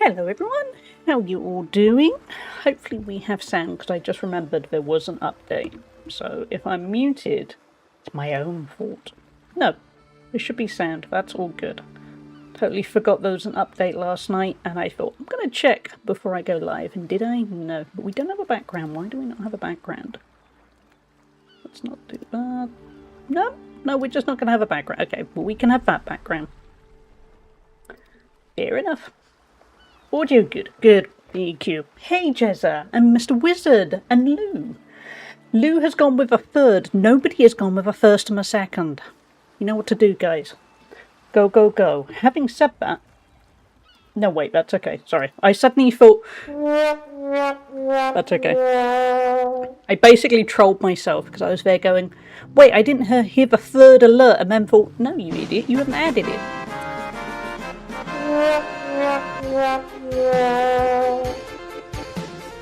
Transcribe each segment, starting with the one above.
Hello everyone, how are you all doing? Hopefully we have sound, because I just remembered there was an update. So if I'm muted, it's my own fault. No, there should be sound, that's all good. Totally forgot there was an update last night, and I thought, I'm going to check before I go live. And did I? No. But we don't have a background. Why do we not have a background? Let's not do that. No, we're just not going to have a background. Okay, well we can have that background. Fair enough. Audio good. EQ. Hey Jezza, and Mr. Wizard, and Lou. Lou has gone with a third. Nobody has gone with a first and a second. You know what to do, guys. Go. Having said that... No, wait, that's okay. Sorry. I suddenly thought... That's okay. I basically trolled myself because I was there going, wait, I didn't hear the third alert, and then thought, no, you idiot, you haven't added it.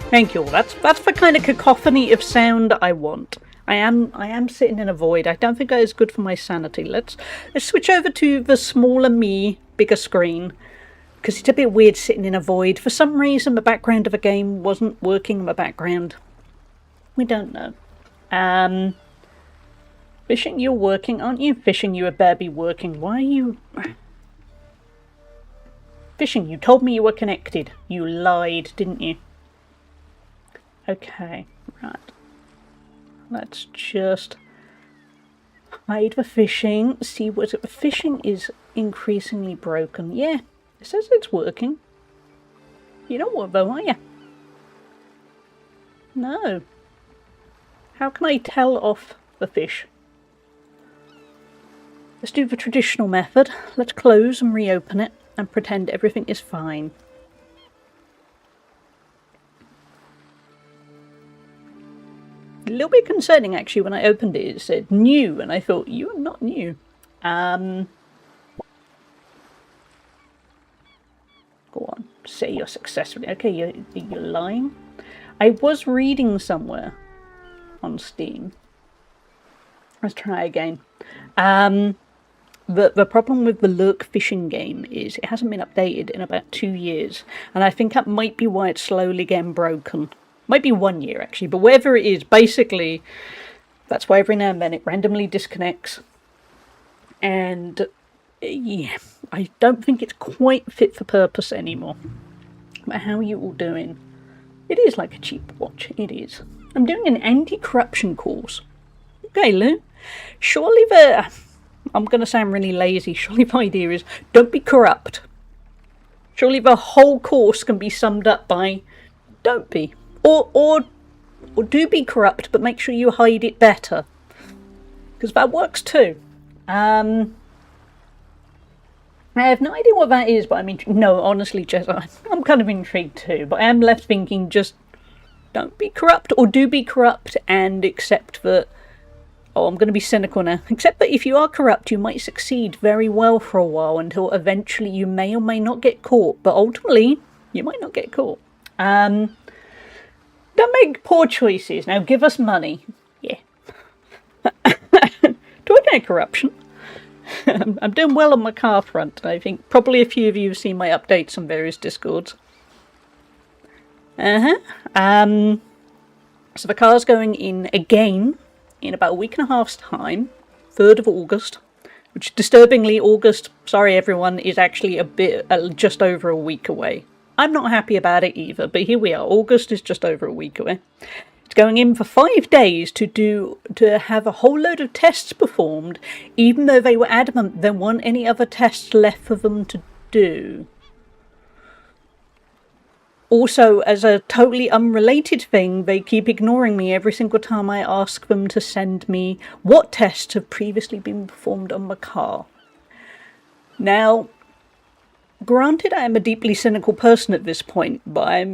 Thank you all. That's the kind of cacophony of sound I want. I am sitting in a void. I don't think that is good for my sanity. Let's switch over to the smaller me, bigger screen, because it's a bit weird sitting in a void. For some reason, the background of a game wasn't working in the background. We don't know. Fishing, you're working, aren't you? Fishing, you better be working. Why are you... Fishing, you told me you were connected. You lied, didn't you? Okay, right. Let's just hide the fishing. See what the fishing is increasingly broken. Yeah, it says it's working. You know what though, are you? No. How can I tell off the fish? Let's do the traditional method. Let's close and reopen it and pretend everything is fine. A little bit concerning actually when I opened it. It said new, and I thought, you are not new. Go on, say you're successfully. Okay, you're lying. I was reading somewhere on Steam. Let's try again. The problem with the lurk fishing game is it hasn't been updated in about 2 years, and I think that might be why it's slowly getting broken. Might be 1 year actually, but whatever it is, basically that's why every now and then it randomly disconnects. And yeah, I don't think it's quite fit for purpose anymore. But how are you all doing? It is like a cheap watch, it is. I'm doing an anti-corruption course. Okay, Lou. Surely I'm going to sound really lazy. Surely the idea is don't be corrupt. Surely the whole course can be summed up by don't be. Or do be corrupt, but make sure you hide it better. Because that works too. I have no idea what that is, but I mean, no, honestly, Jess, I'm kind of intrigued too. But I am left thinking just don't be corrupt, or do be corrupt and accept that, oh, I'm going to be cynical now. Except that if you are corrupt, you might succeed very well for a while until eventually you may or may not get caught. But ultimately, you might not get caught. Don't make poor choices. Now give us money. Yeah. Do I get corruption? I'm doing well on my car front. I think probably a few of you have seen my updates on various Discords. So the car's going in again in about a week and a half's time, 3rd of August, which disturbingly August, sorry everyone, is actually a bit, just over a week away. I'm not happy about it either, but here we are. August is just over a week away. It's going in for 5 days to have a whole load of tests performed, even though they were adamant there weren't any other tests left for them to do. Also, as a totally unrelated thing, they keep ignoring me every single time I ask them to send me what tests have previously been performed on my car. Now, granted, I am a deeply cynical person at this point, but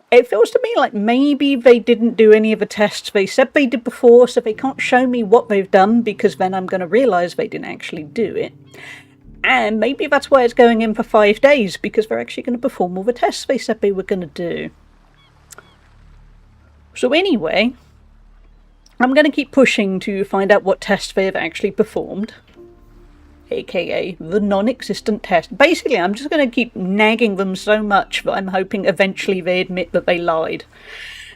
it feels to me like maybe they didn't do any of the tests they said they did before, so they can't show me what they've done, because then I'm going to realise they didn't actually do it. And maybe that's why it's going in for 5 days, because they're actually going to perform all the tests they said they were going to do. So anyway, I'm going to keep pushing to find out what tests they have actually performed. aka the non-existent test. Basically, I'm just going to keep nagging them so much that I'm hoping eventually they admit that they lied.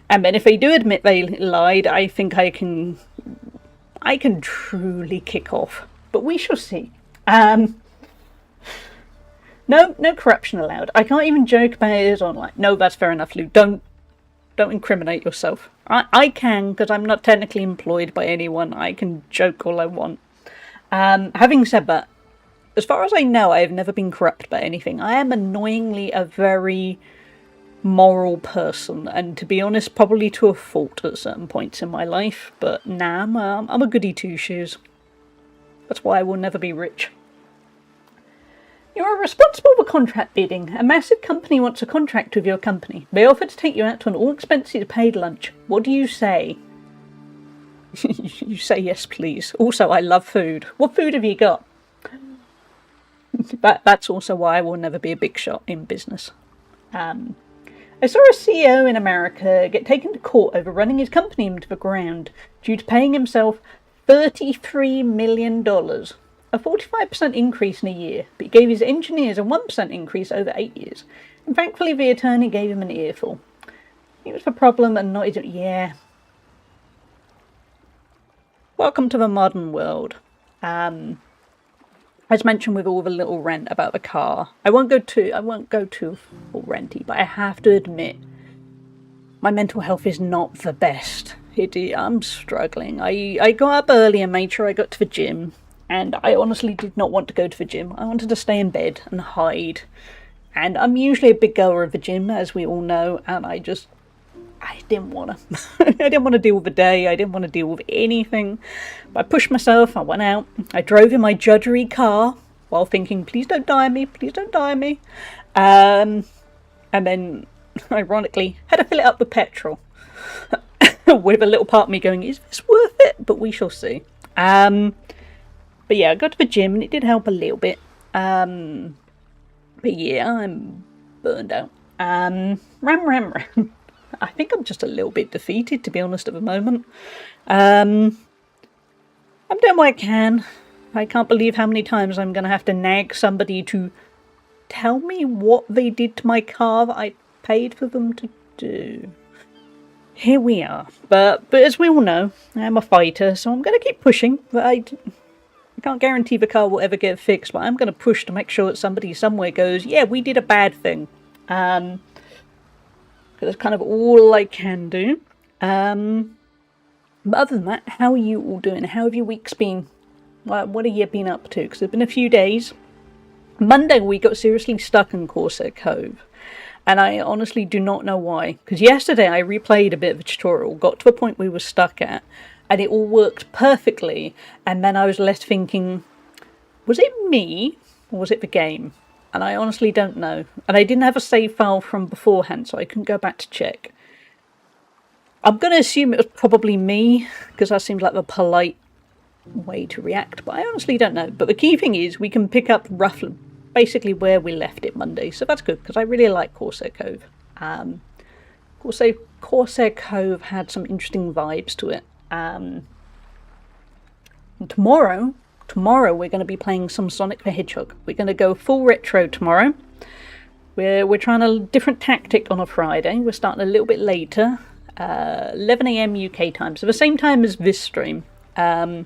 And then if they do admit they lied, I think I can truly kick off. But we shall see. No corruption allowed. I can't even joke about it online. No, that's fair enough, Lou. Don't incriminate yourself. I can, because I'm not technically employed by anyone. I can joke all I want. Having said that, as far as I know, I have never been corrupt by anything. I am annoyingly a very moral person, and to be honest, probably to a fault at certain points in my life. But nah, I'm a goody two-shoes. That's why I will never be rich. You are responsible for contract bidding. A massive company wants a contract with your company. They offer to take you out to an all-expenses-paid lunch. What do you say? You say yes, please. Also, I love food. What food have you got? That's also why I will never be a big shot in business. I saw a CEO in America get taken to court over running his company into the ground due to paying himself $33 million. A 45% increase in a year, but he gave his engineers a 1% increase over 8 years. And thankfully the attorney gave him an earful. He was the problem and not his... Yeah. Welcome to the modern world. As mentioned with all the little rant about the car, I won't go too full renty, but I have to admit, my mental health is not the best. I'm struggling. I got up early and made sure I got to the gym. And I honestly did not want to go to the gym. I wanted to stay in bed and hide. And I'm usually a big goer of the gym, as we all know, and I didn't want to. I didn't want to deal with the day. I didn't want to deal with anything. But I pushed myself. I went out. I drove in my judgery car while thinking, please don't die on me. Please don't die on me. And then, ironically, had to fill it up with petrol. With a little part of me going, is this worth it? But we shall see. But yeah, I got to the gym and it did help a little bit. But yeah, I'm burned out. Ram. I think I'm just a little bit defeated, to be honest, at the moment. I'm doing what I can. I can't believe how many times I'm going to have to nag somebody to tell me what they did to my car that I paid for them to do. Here we are. But as we all know, I'm a fighter, so I'm going to keep pushing. But I can't guarantee the car will ever get fixed, but I'm going to push to make sure that somebody somewhere goes, yeah, we did a bad thing. Because that's kind of all I can do. But other than that, how are you all doing? How have your weeks been? What have you been up to? Because it's been a few days. Monday we got seriously stuck in Corsair Cove. And I honestly do not know why. Because yesterday I replayed a bit of a tutorial, got to the point we were stuck at, and it all worked perfectly, and then I was left thinking, was it me, or was it the game? And I honestly don't know. And I didn't have a save file from beforehand, so I couldn't go back to check. I'm going to assume it was probably me, because that seems like the polite way to react, but I honestly don't know. But the key thing is, we can pick up roughly, basically where we left it Monday, so that's good, because I really like Corsair Cove. Corsair Cove had some interesting vibes to it. Tomorrow we're going to be playing some Sonic the Hedgehog. We're going to go full retro tomorrow. We're trying a different tactic on a Friday. We're starting a little bit later, 11 AM UK time, so the same time as this stream, but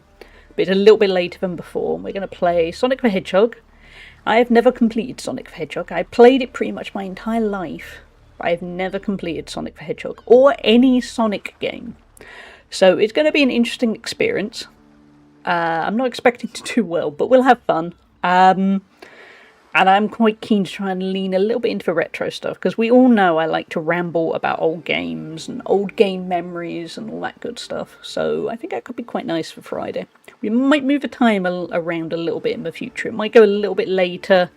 it's a little bit later than before. We're going to play Sonic the Hedgehog. I have never completed Sonic the Hedgehog. I played it pretty much my entire life, but I've never completed Sonic the Hedgehog or any Sonic game. So it's going to be an interesting experience. I'm not expecting to do well, but we'll have fun. And I'm quite keen to try and lean a little bit into the retro stuff, because we all know I like to ramble about old games and old game memories and all that good stuff. So I think that could be quite nice for Friday. We might move the time around a little bit in the future. It might go a little bit later.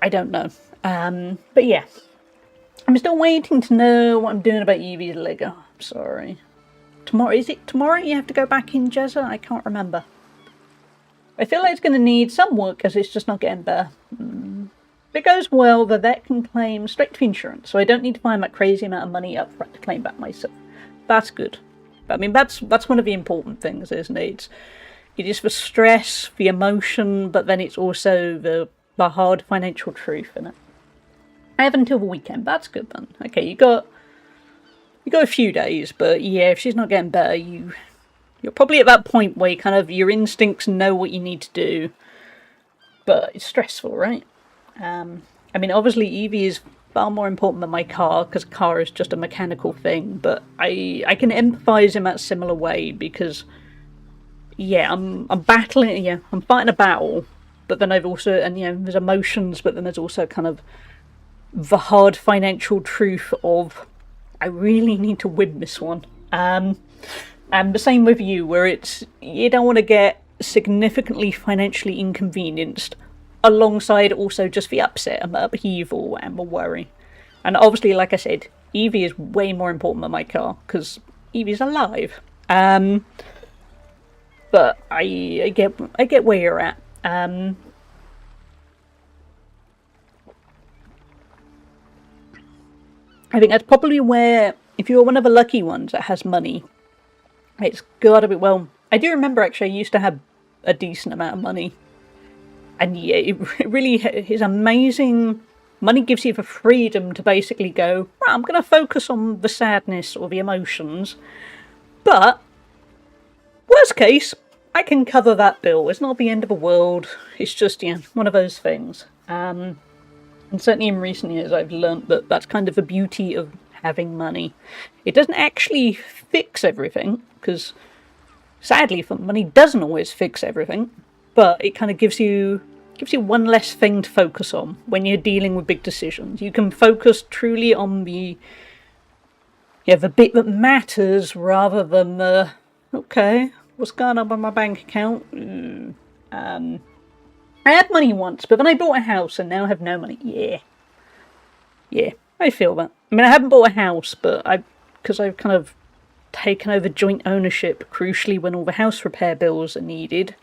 I don't know. But yeah. I'm still waiting to know what I'm doing about Eevee's Lego. I'm sorry. Tomorrow, is it tomorrow you have to go back in, Jezza? I can't remember. I feel like it's going to need some work because it's just not getting better. If it goes well, the vet can claim straight to insurance, so I don't need to find that crazy amount of money up front to claim back myself. That's good. I mean, that's one of the important things, isn't it? It is the stress, the emotion, but then it's also the hard financial truth in it. I have until the weekend. That's good then. Okay, you got a few days, but yeah, if she's not getting better, you're probably at that point where your instincts know what you need to do, but it's stressful, right? I mean, obviously Evie is far more important than my car, because car is just a mechanical thing, but I can empathise in that similar way, because yeah, I'm battling, yeah, I'm fighting a battle, but then I've also, and there's emotions, but then there's also kind of the hard financial truth of, I really need to win this one. And the same with you, where you don't want to get significantly financially inconvenienced, alongside also just the upset and the upheaval and the worry. And obviously, like I said, Evie is way more important than my car, because Evie's alive. But I get where you're at. I think that's probably where, if you're one of the lucky ones that has money, it's gotta be, well, I do remember actually I used to have a decent amount of money. And yeah, it really is amazing. Money gives you the freedom to basically go, right, I'm going to focus on the sadness or the emotions. But, worst case, I can cover that bill. It's not the end of the world. It's just, one of those things. And certainly in recent years I've learnt that that's kind of the beauty of having money. It doesn't actually fix everything, because sadly money doesn't always fix everything, but it kind of gives you one less thing to focus on when you're dealing with big decisions. You can focus truly on the bit that matters, rather than the, okay, what's going on with my bank account? I had money once, but then I bought a house and now I have no money. Yeah, I feel that. I mean, I haven't bought a house, but because I've kind of taken over joint ownership, crucially when all the house repair bills are needed.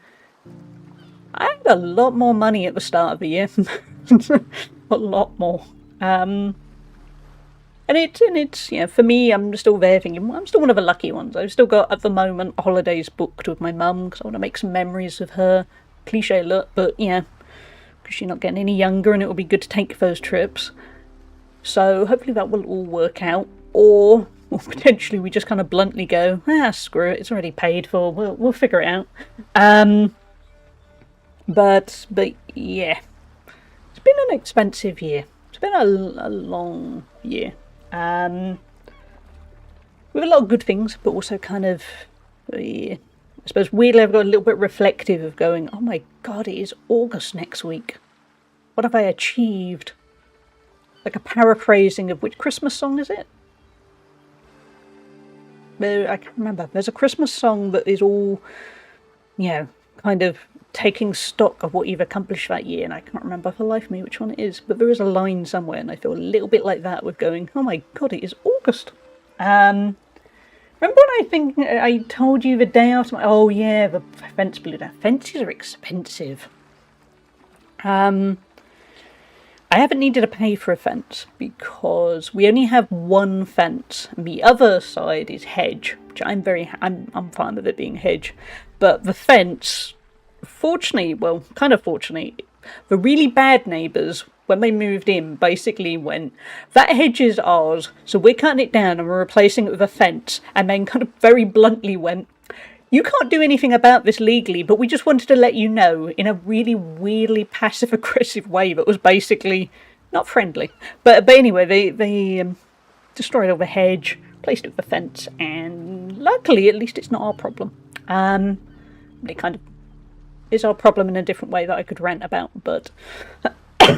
I had a lot more money at the start of the year. A lot more. And it's for me, I'm still there thinking, well, I'm still one of the lucky ones. I've still got, at the moment, holidays booked with my mum, because I want to make some memories of her. Cliche look, but because she's not getting any younger, and it will be good to take those trips. So hopefully that will all work out. Or potentially we just kind of bluntly go, screw it, it's already paid for, we'll figure it out. But yeah, it's been an expensive year. It's been a long year. With a lot of good things, but also kind of, I suppose weirdly I've got a little bit reflective of going, oh my god, it is August next week. What have I achieved? Like a paraphrasing of which Christmas song is it? I can't remember. There's a Christmas song that is all, kind of taking stock of what you've accomplished that year, and I can't remember for the life of me which one it is, but there is a line somewhere, and I feel a little bit like that with going, oh my god, it is August. Remember when I told you the day after, oh yeah, the fence blew down. Fences are expensive. I haven't needed to pay for a fence because we only have one fence, and the other side is hedge, which I'm fine with it being hedge. But the fence, fortunately, the really bad neighbours, when they moved in, basically went, that hedge is ours, so we're cutting it down and we're replacing it with a fence, and then kind of very bluntly went, you can't do anything about this legally, but we just wanted to let you know, in a really weirdly passive-aggressive way that was basically not friendly. But anyway, they destroyed all the hedge, placed it with a fence, and luckily, at least it's not our problem. It kind of is our problem in a different way that I could rant about, but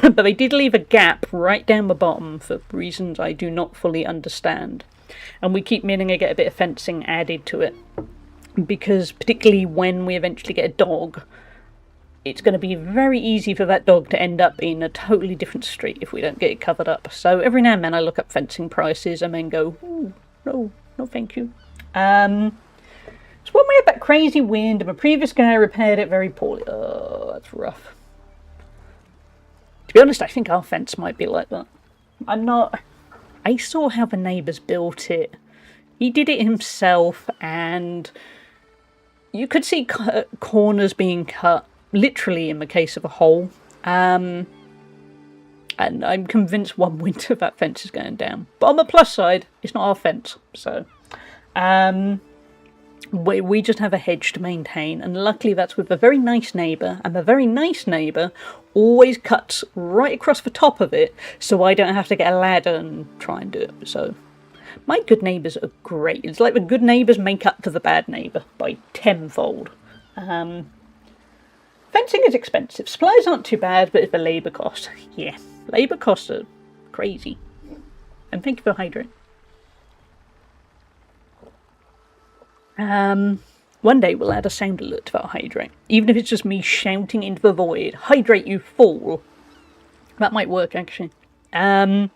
but they did leave a gap right down the bottom for reasons I do not fully understand. And we keep meaning to get a bit of fencing added to it, because particularly when we eventually get a dog, it's going to be very easy for that dog to end up in a totally different street if we don't get it covered up. So every now and then I look up fencing prices and then go, ooh, no thank you. So when we had that crazy wind and the previous guy repaired it very poorly. Oh, that's rough. To be honest, I think our fence might be like that. I saw how the neighbours built it. He did it himself, and you could see corners being cut, literally in the case of a hole. And I'm convinced one winter that fence is going down. But on the plus side, it's not our fence, so we just have a hedge to maintain, and luckily that's with a very nice neighbour, and the very nice neighbour always cuts right across the top of it, so I don't have to get a ladder and try and do it. So my good neighbours are great. It's like the good neighbours make up for the bad neighbour by tenfold. Fencing is expensive. Supplies aren't too bad, but it's the labour cost. Yeah, labour costs are crazy. And thank you for hydrate. One day we'll add a sound alert to that hydrate. Even if it's just me shouting into the void, hydrate you fool. That might work actually. But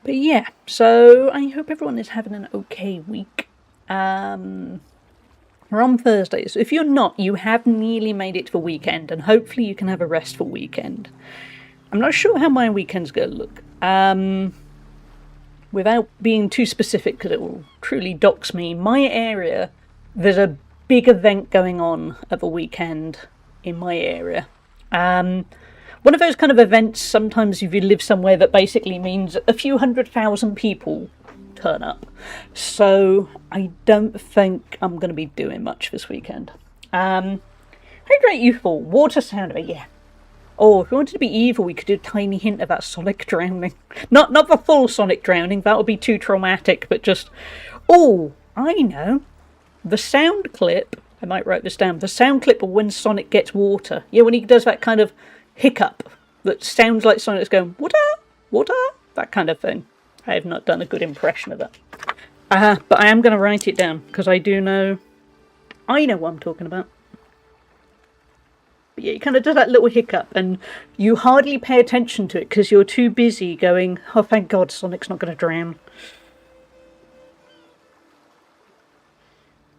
yeah, so I hope everyone is having an okay week. We're on Thursday, so if you're not, you have nearly made it to the weekend, and hopefully you can have a restful weekend. I'm not sure how my weekend's going to look. Without being too specific, because it will truly dox me, my area, there's a big event going on at the weekend in my area. One of those kind of events, sometimes if you live somewhere, that basically means a few 100,000 people turn up. So I don't think I'm going to be doing much this weekend. Hydrate Youthful, water sound, yeah. Oh, if we wanted to be evil, we could do a tiny hint about Sonic drowning. Not the full Sonic drowning, that would be too traumatic, but just... Oh, I know. The sound clip, I might write this down, the sound clip of when Sonic gets water. Yeah, when he does that kind of hiccup that sounds like Sonic's going, water, water, that kind of thing. I have not done a good impression of that. But I am going to write it down, because I know what I'm talking about. Yeah, it kind of does that little hiccup, and you hardly pay attention to it because you're too busy going, oh, thank God Sonic's not going to drown.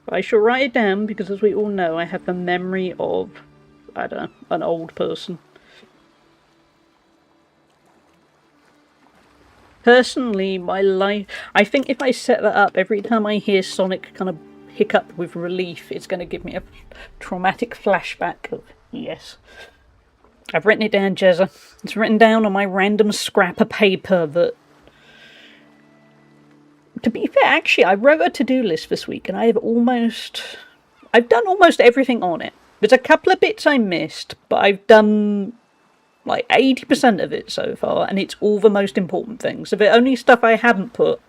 But I shall write it down because, as we all know, I have the memory of, I don't know, an old person. Personally, my life, I think if I set that up, every time I hear Sonic kind of hiccup with relief, it's going to give me a traumatic flashback of... Yes. I've written it down, Jezza. It's written down on my random scrap of paper that... To be fair, actually, I wrote a to-do list this week and I've done almost everything on it. There's a couple of bits I missed, but I've done like 80% of it so far, and it's all the most important things. So the only stuff I haven't put,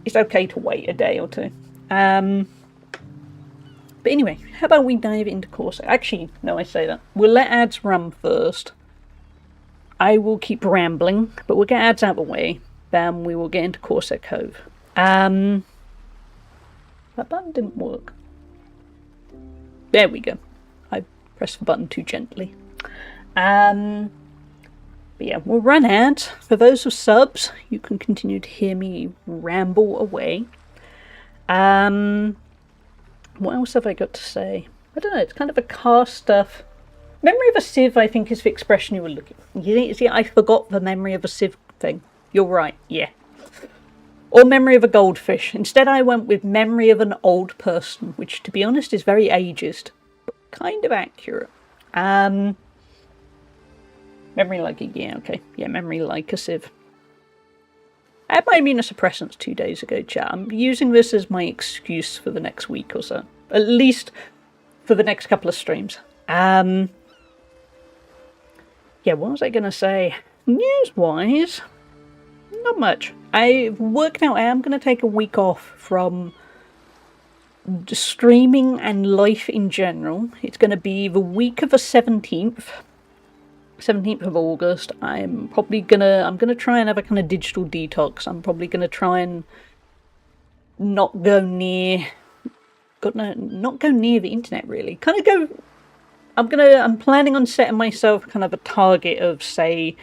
it's okay to wait a day or two. But anyway, how about we dive into Corsair? Actually, no, I say that. We'll let ads run first. I will keep rambling, but we'll get ads out of the way. Then we will get into Corsair Cove. That button didn't work. There we go. I pressed the button too gently. But yeah, we'll run ads. For those with subs, you can continue to hear me ramble away. What else have I got to say? I don't know, it's kind of a car stuff. Memory of a sieve, I think, is the expression you were looking for. You see, I forgot the memory of a sieve thing. You're right, yeah. Or memory of a goldfish. Instead, I went with memory of an old person, which, to be honest, is very ageist, but kind of accurate. Memory like a... Yeah, okay. Yeah, memory like a sieve. I had my immunosuppressants 2 days ago, chat. I'm using this as my excuse for the next week or so. At least for the next couple of streams. Yeah, what was I going to say? News-wise, not much. I've worked out I am going to take a week off from streaming and life in general. It's going to be the week of the 17th of August. I'm gonna try and have a kind of digital detox. I'm probably gonna try and not go near the internet really. I'm planning on setting myself kind of a target of, say,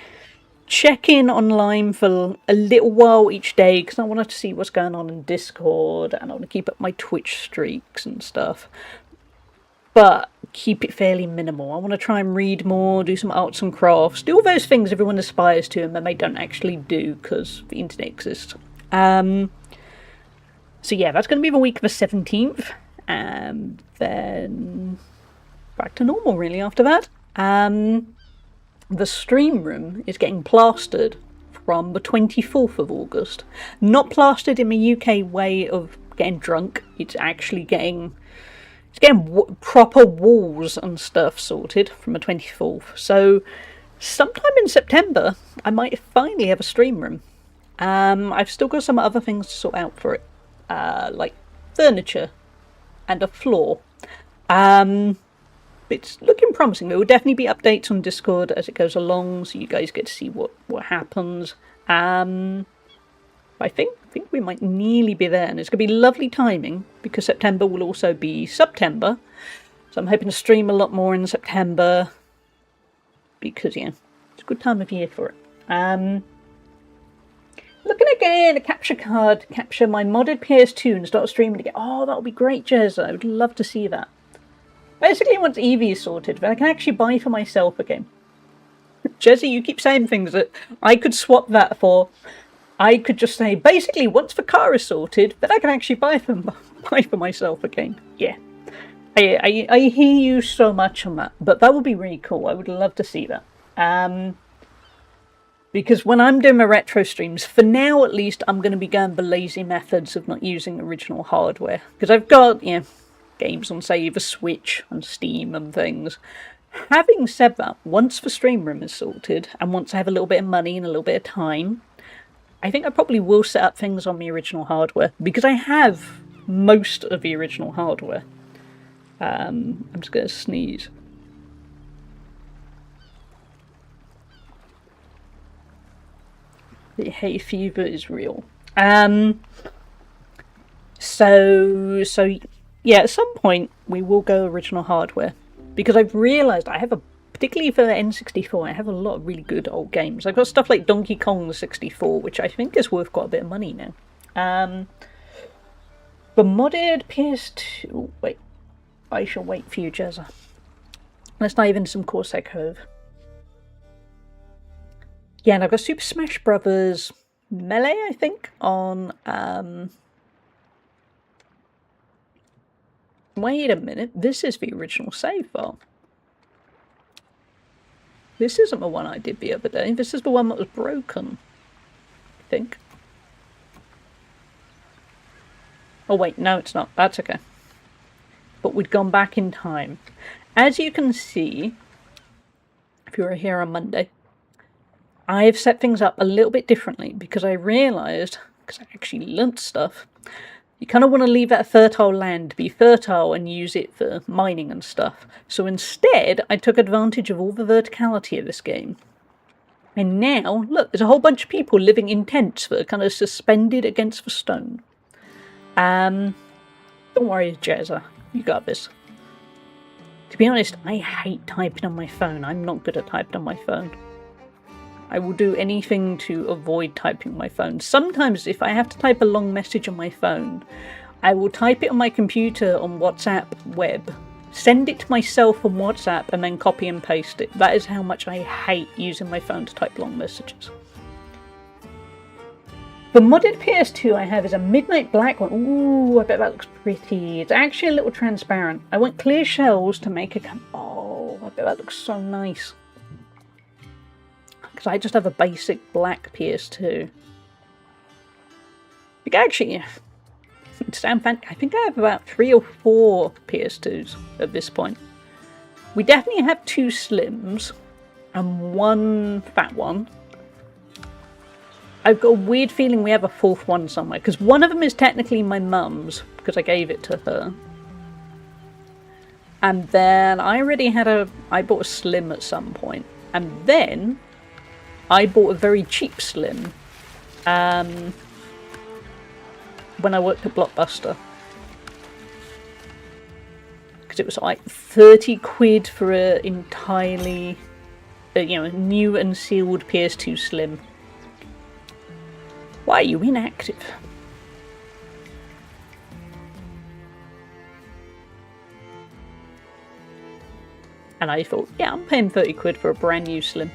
check in online for a little while each day, because I want to see what's going on in Discord and I want to keep up my Twitch streaks and stuff. But keep it fairly minimal. I want to try and read more, do some arts and crafts, do all those things everyone aspires to and then they don't actually do because the internet exists. So yeah, that's going to be the week of the 17th. And then back to normal really after that. The stream room is getting plastered from the 24th of August. Not plastered in the UK way of getting drunk. It's actually getting proper walls and stuff sorted from the 24th. So sometime in September, I might finally have a stream room. I've still got some other things to sort out for it, like furniture and a floor. It's looking promising. There will definitely be updates on Discord as it goes along, so you guys get to see what happens. I think we might nearly be there, and it's going to be lovely timing because September will also be September. So I'm hoping to stream a lot more in September because, yeah, it's a good time of year for it. Looking again, a capture card to capture my modded PS2 and start streaming again. Oh, that would be great, Jez. I would love to see that. Basically, once Eevee is sorted, but I can actually buy for myself again. Jezzy, you keep saying things that I could swap that for. I could just say, basically, once the car is sorted, then I can actually buy for myself again. Yeah. I hear you so much on that, but that would be really cool. I would love to see that. Because when I'm doing my retro streams, for now at least, I'm going to be going the lazy methods of not using original hardware. Because I've got, games on, say, the Switch and Steam and things. Having said that, once the stream room is sorted, and once I have a little bit of money and a little bit of time, I think I probably will set up things on the original hardware. Because I have most of the original hardware. I'm just going to sneeze. The hay fever is real. So yeah, at some point we will go original hardware because I've realised I have particularly for the N64, I have a lot of really good old games. I've got stuff like Donkey Kong 64, which I think is worth quite a bit of money now. The modded PS2. Wait, I shall wait for you, Jezza. Let's dive into some Corsair Cave. Yeah, and I've got Super Smash Brothers Melee, I think, on... Wait a minute, this is the original save file. This isn't the one I did the other day, this is the one that was broken, I think. Oh wait, no it's not, that's okay. But we'd gone back in time. As you can see, if you were here on Monday, I've set things up a little bit differently because I realised, because I actually learnt stuff, you kind of want to leave that fertile land be fertile and use it for mining and stuff. So instead, I took advantage of all the verticality of this game. And now, look, there's a whole bunch of people living in tents that are kind of suspended against the stone. Don't worry, Jezza, you got this. To be honest, I hate typing on my phone. I'm not good at typing on my phone. I will do anything to avoid typing on my phone. Sometimes if I have to type a long message on my phone, I will type it on my computer on WhatsApp web, send it to myself on WhatsApp and then copy and paste it. That is how much I hate using my phone to type long messages. The modded PS2 I have is a midnight black one. Ooh, I bet that looks pretty. It's actually a little transparent. I want clear shells to make a... Oh, I bet that looks so nice. Because I just have a basic black PS2. Actually, I think I have about 3 or 4 PS2s at this point. We definitely have 2 slims and 1 fat one. I've got a weird feeling we have a 4th one somewhere, because one of them is technically my mum's, because I gave it to her. And then I bought a slim at some point. And then I bought a very cheap slim when I worked at Blockbuster. Because it was like 30 quid for an entirely, new and sealed PS2 slim. Why are you inactive? And I thought, yeah, I'm paying 30 quid for a brand new slim.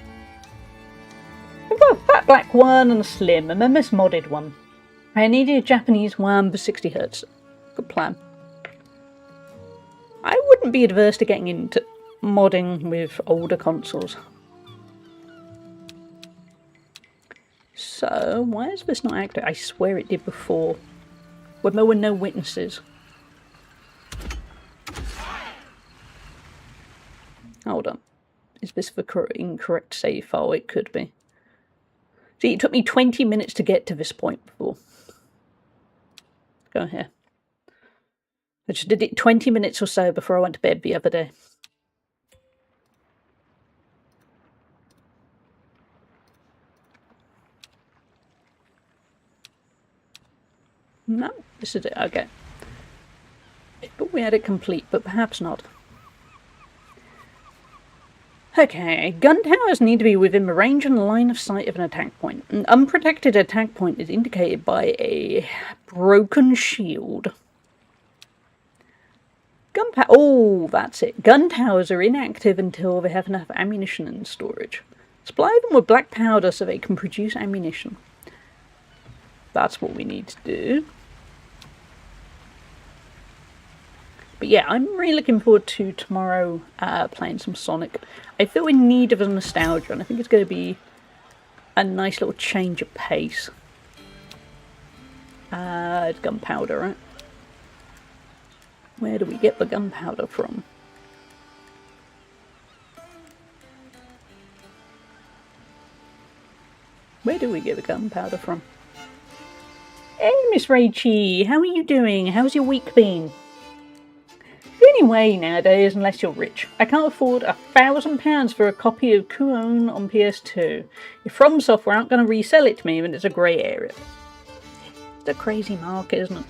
I've got a fat black one and a slim, and then this modded one. I needed a Japanese one for 60 Hz. Good plan. wouldn't be adverse to getting into modding with older consoles. So, why is this not active? I swear it did before, when there were no witnesses. Hold on. Is this the incorrect save file? It could be. See, it took me 20 minutes to get to this point before. Go here. I just did it 20 minutes or so before I went to bed the other day. No, this is it. Okay. But we had it complete, but perhaps not. Okay, gun towers need to be within the range and line of sight of an attack point. An unprotected attack point is indicated by a broken shield. Oh, that's it. Gun towers are inactive until they have enough ammunition in storage. Supply them with black powder so they can produce ammunition. That's what we need to do. But yeah, I'm really looking forward to tomorrow playing some Sonic. I feel in need of a nostalgia, and I think it's going to be a nice little change of pace. It's gunpowder, right? Where do we get the gunpowder from? Where do we get the gunpowder from? Hey, Miss Rachie, how are you doing? How's your week been? Anyway, nowadays, unless you're rich, I can't afford £1,000 for a copy of Kuon on PS2. If From Software aren't going to resell it to me, then it's a grey area. It's a crazy market, isn't it?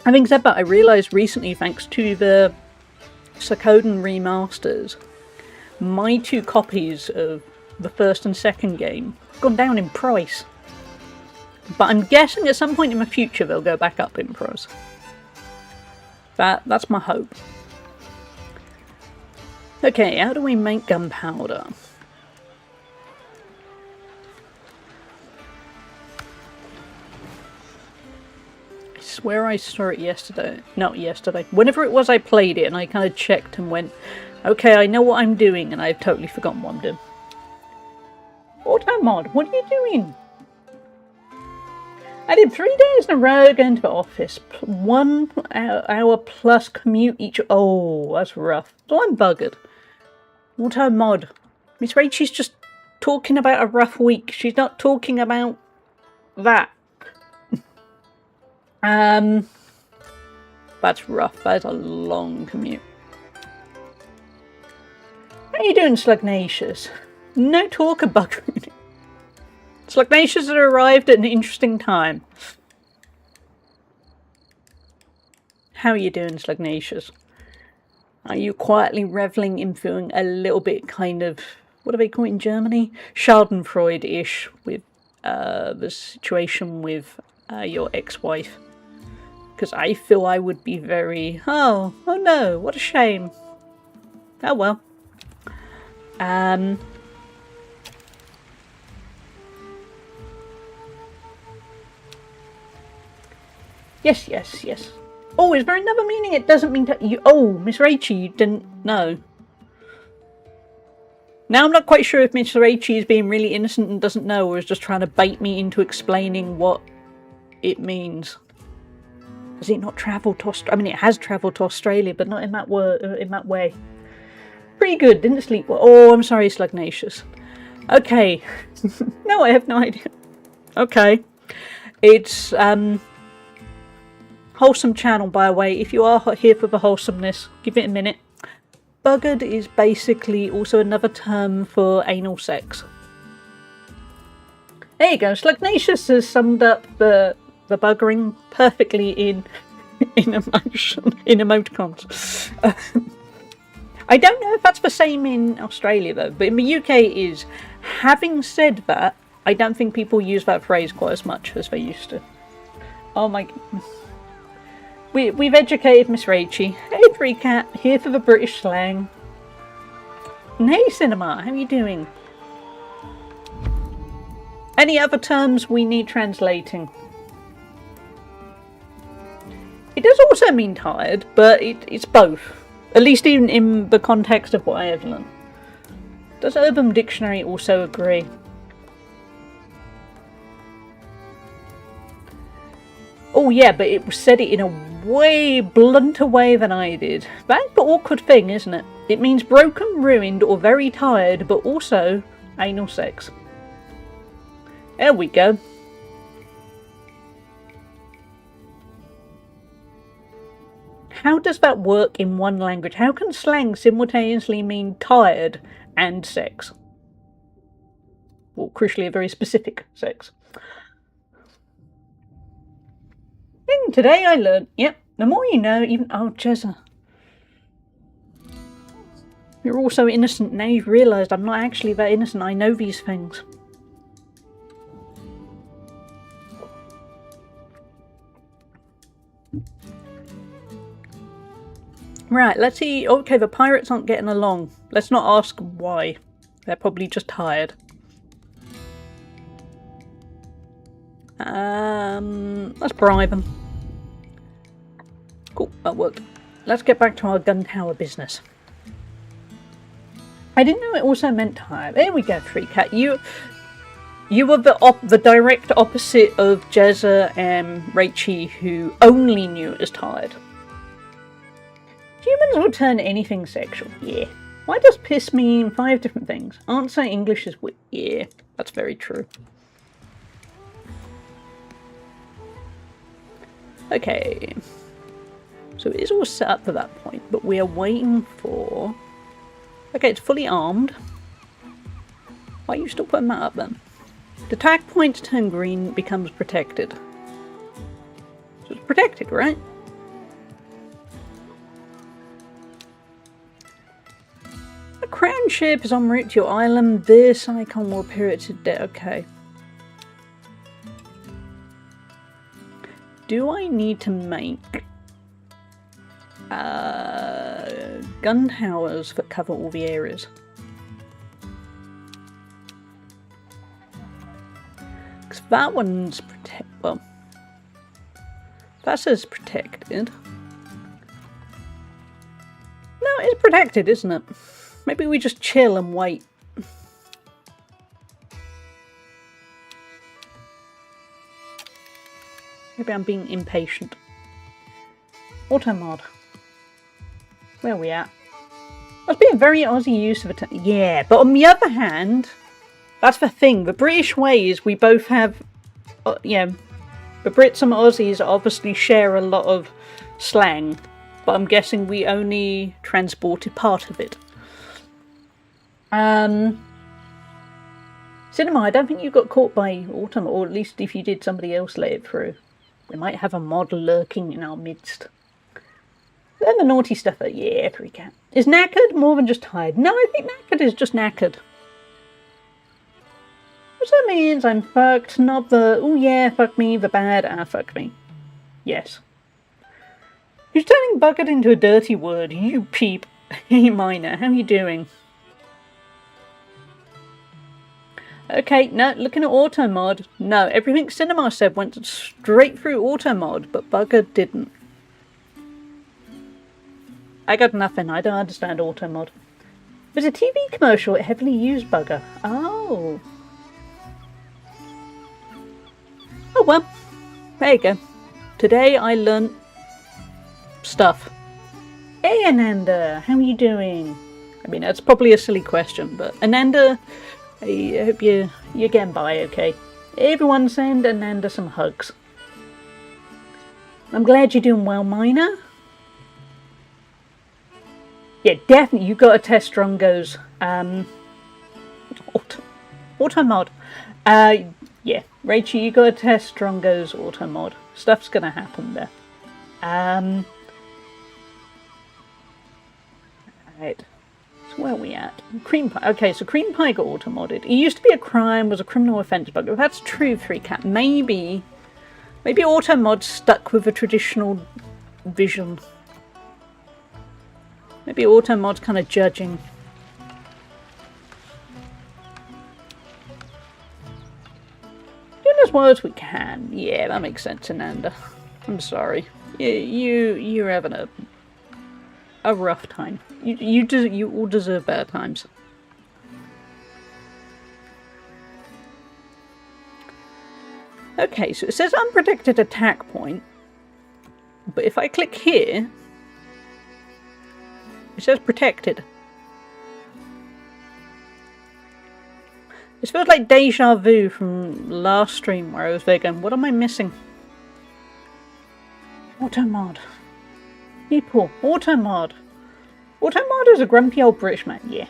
Having said that, I realised recently, thanks to the Suikoden remasters, my 2 copies of the first and second game have gone down in price. But I'm guessing at some point in the future they'll go back up in price. That's my hope. Okay, how do we make gunpowder? I swear I saw it yesterday. Not yesterday. Whenever it was I played it and I kind of checked and went, okay, I know what I'm doing, and I've totally forgotten what I'm doing. Automod, what are you doing? I did 3 days in a row going to the office. 1 hour plus commute each. Oh, that's rough. So I'm buggered. Auto mod. Miss Rachie's just talking about a rough week. She's not talking about that. That's rough. That's a long commute. How you doing, Slugnacious? No talk of buggering. Slugnacious had arrived at an interesting time. How are you doing, Slugnacious? Are you quietly revelling in feeling a little bit kind of, what do they call it in Germany? Schadenfreude-ish with the situation with your ex-wife? Because I feel I would be very, oh no, what a shame. Oh well. Yes. Oh, is there another meaning? It doesn't mean that you... Oh, Miss Rachie, you didn't know. Now I'm not quite sure if Miss Rachie is being really innocent and doesn't know, or is just trying to bait me into explaining what it means. Has it not travelled to Australia? I mean, it has travelled to Australia, but not in that way. Pretty good, didn't sleep well. Oh, I'm sorry, Slugnacious. Okay. No, I have no idea. Okay. It's, wholesome channel, by the way. If you are here for the wholesomeness, give it a minute. Buggered is basically also another term for anal sex. There you go. Slugnacious has summed up the buggering perfectly in emoticons. I don't know if that's the same in Australia though, but in the UK it is. Having said that, I don't think people use that phrase quite as much as they used to. Oh my goodness. We've educated Miss Rachie. Hey, 3Cat, here for the British slang. And hey, Cinema, how are you doing? Any other terms we need translating? It does also mean tired, but it's both. At least in the context of what I have learned. Does Urban Dictionary also agree? Oh yeah, but it said it in a way blunter way than I did. That's the awkward thing, isn't it? It means broken, ruined, or very tired, but also anal sex. There we go. How does that work in one language? How can slang simultaneously mean tired and sex? Well, crucially, a very specific sex. And today I learned, yep, the more you know, even... Oh, Jezza. You're all so innocent, now you've realised I'm not actually that innocent, I know these things. Right, let's see. Okay, the pirates aren't getting along. Let's not ask why. They're probably just tired. Let's bribe them. Cool, that worked. Let's get back to our gun tower business. I didn't know it also meant tired. There we go, 3Cat. You were the direct opposite of Jezza and Raichi, who only knew it as tired. Humans will turn anything sexual. Yeah. Why does piss mean 5 different things? Answer English is weird. Yeah, that's very true. Okay. So it is all set up for that point, but we are waiting for... Okay, it's fully armed. Why are you still putting that up then? The attack points turn green, becomes protected. So it's protected, right? A crown ship is en route to your island. This icon will appear at today. Okay. Do I need to make gun towers that cover all the areas? Because that one's well, that says protected. No, it's protected, isn't it? Maybe we just chill and wait. Maybe I'm being impatient. Auto mod. Where are we at? Must be a very Aussie use of it. Yeah, but on the other hand, that's the thing. The British way is we both have, yeah, the Brits and Aussies obviously share a lot of slang, but I'm guessing we only transported part of it. Cinema, I don't think you got caught by Autumn, or at least if you did, somebody else lay it through. We might have a mod lurking in our midst. Then the naughty stuff, yeah, 3Cat. Is knackered more than just tired? No, I think knackered is just knackered. Which that means I'm fucked, not the, oh yeah, fuck me, the bad, fuck me. Yes. Who's turning bucket into a dirty word? You peep. Hey, Miner, how you doing? Okay, no, looking at auto mod. No, everything Cinema said went straight through auto mod, but Bugger didn't. I got nothing. I don't understand auto mod. There's a TV commercial that heavily used Bugger. Oh. Oh well. There you go. Today I learnt stuff. Hey Ananda, how are you doing? I mean, that's probably a silly question, but Ananda, I hope you're getting by okay. Everyone send Ananda some hugs. I'm glad you're doing well, Miner. Yeah, definitely, you got to test Strongo's auto mod. Yeah, Rachel, you got to test Strongo's auto mod. Stuff's gonna happen there. Right. So where are we at? Cream pie. Okay, so cream pie got auto modded. It used to be a crime, was a criminal offence, but if that's true, 3Cat, maybe auto mod stuck with a traditional vision. Maybe auto mod's kind of judging. Doing as well as we can. Yeah, that makes sense, Ananda. I'm sorry. You're having a rough time. You all deserve better times. Okay, so it says unprotected attack point, but if I click here, it says protected. This feels like deja vu from last stream where I was there going, what am I missing? Automod. People, Automod. Automod is a grumpy old British man, yeah.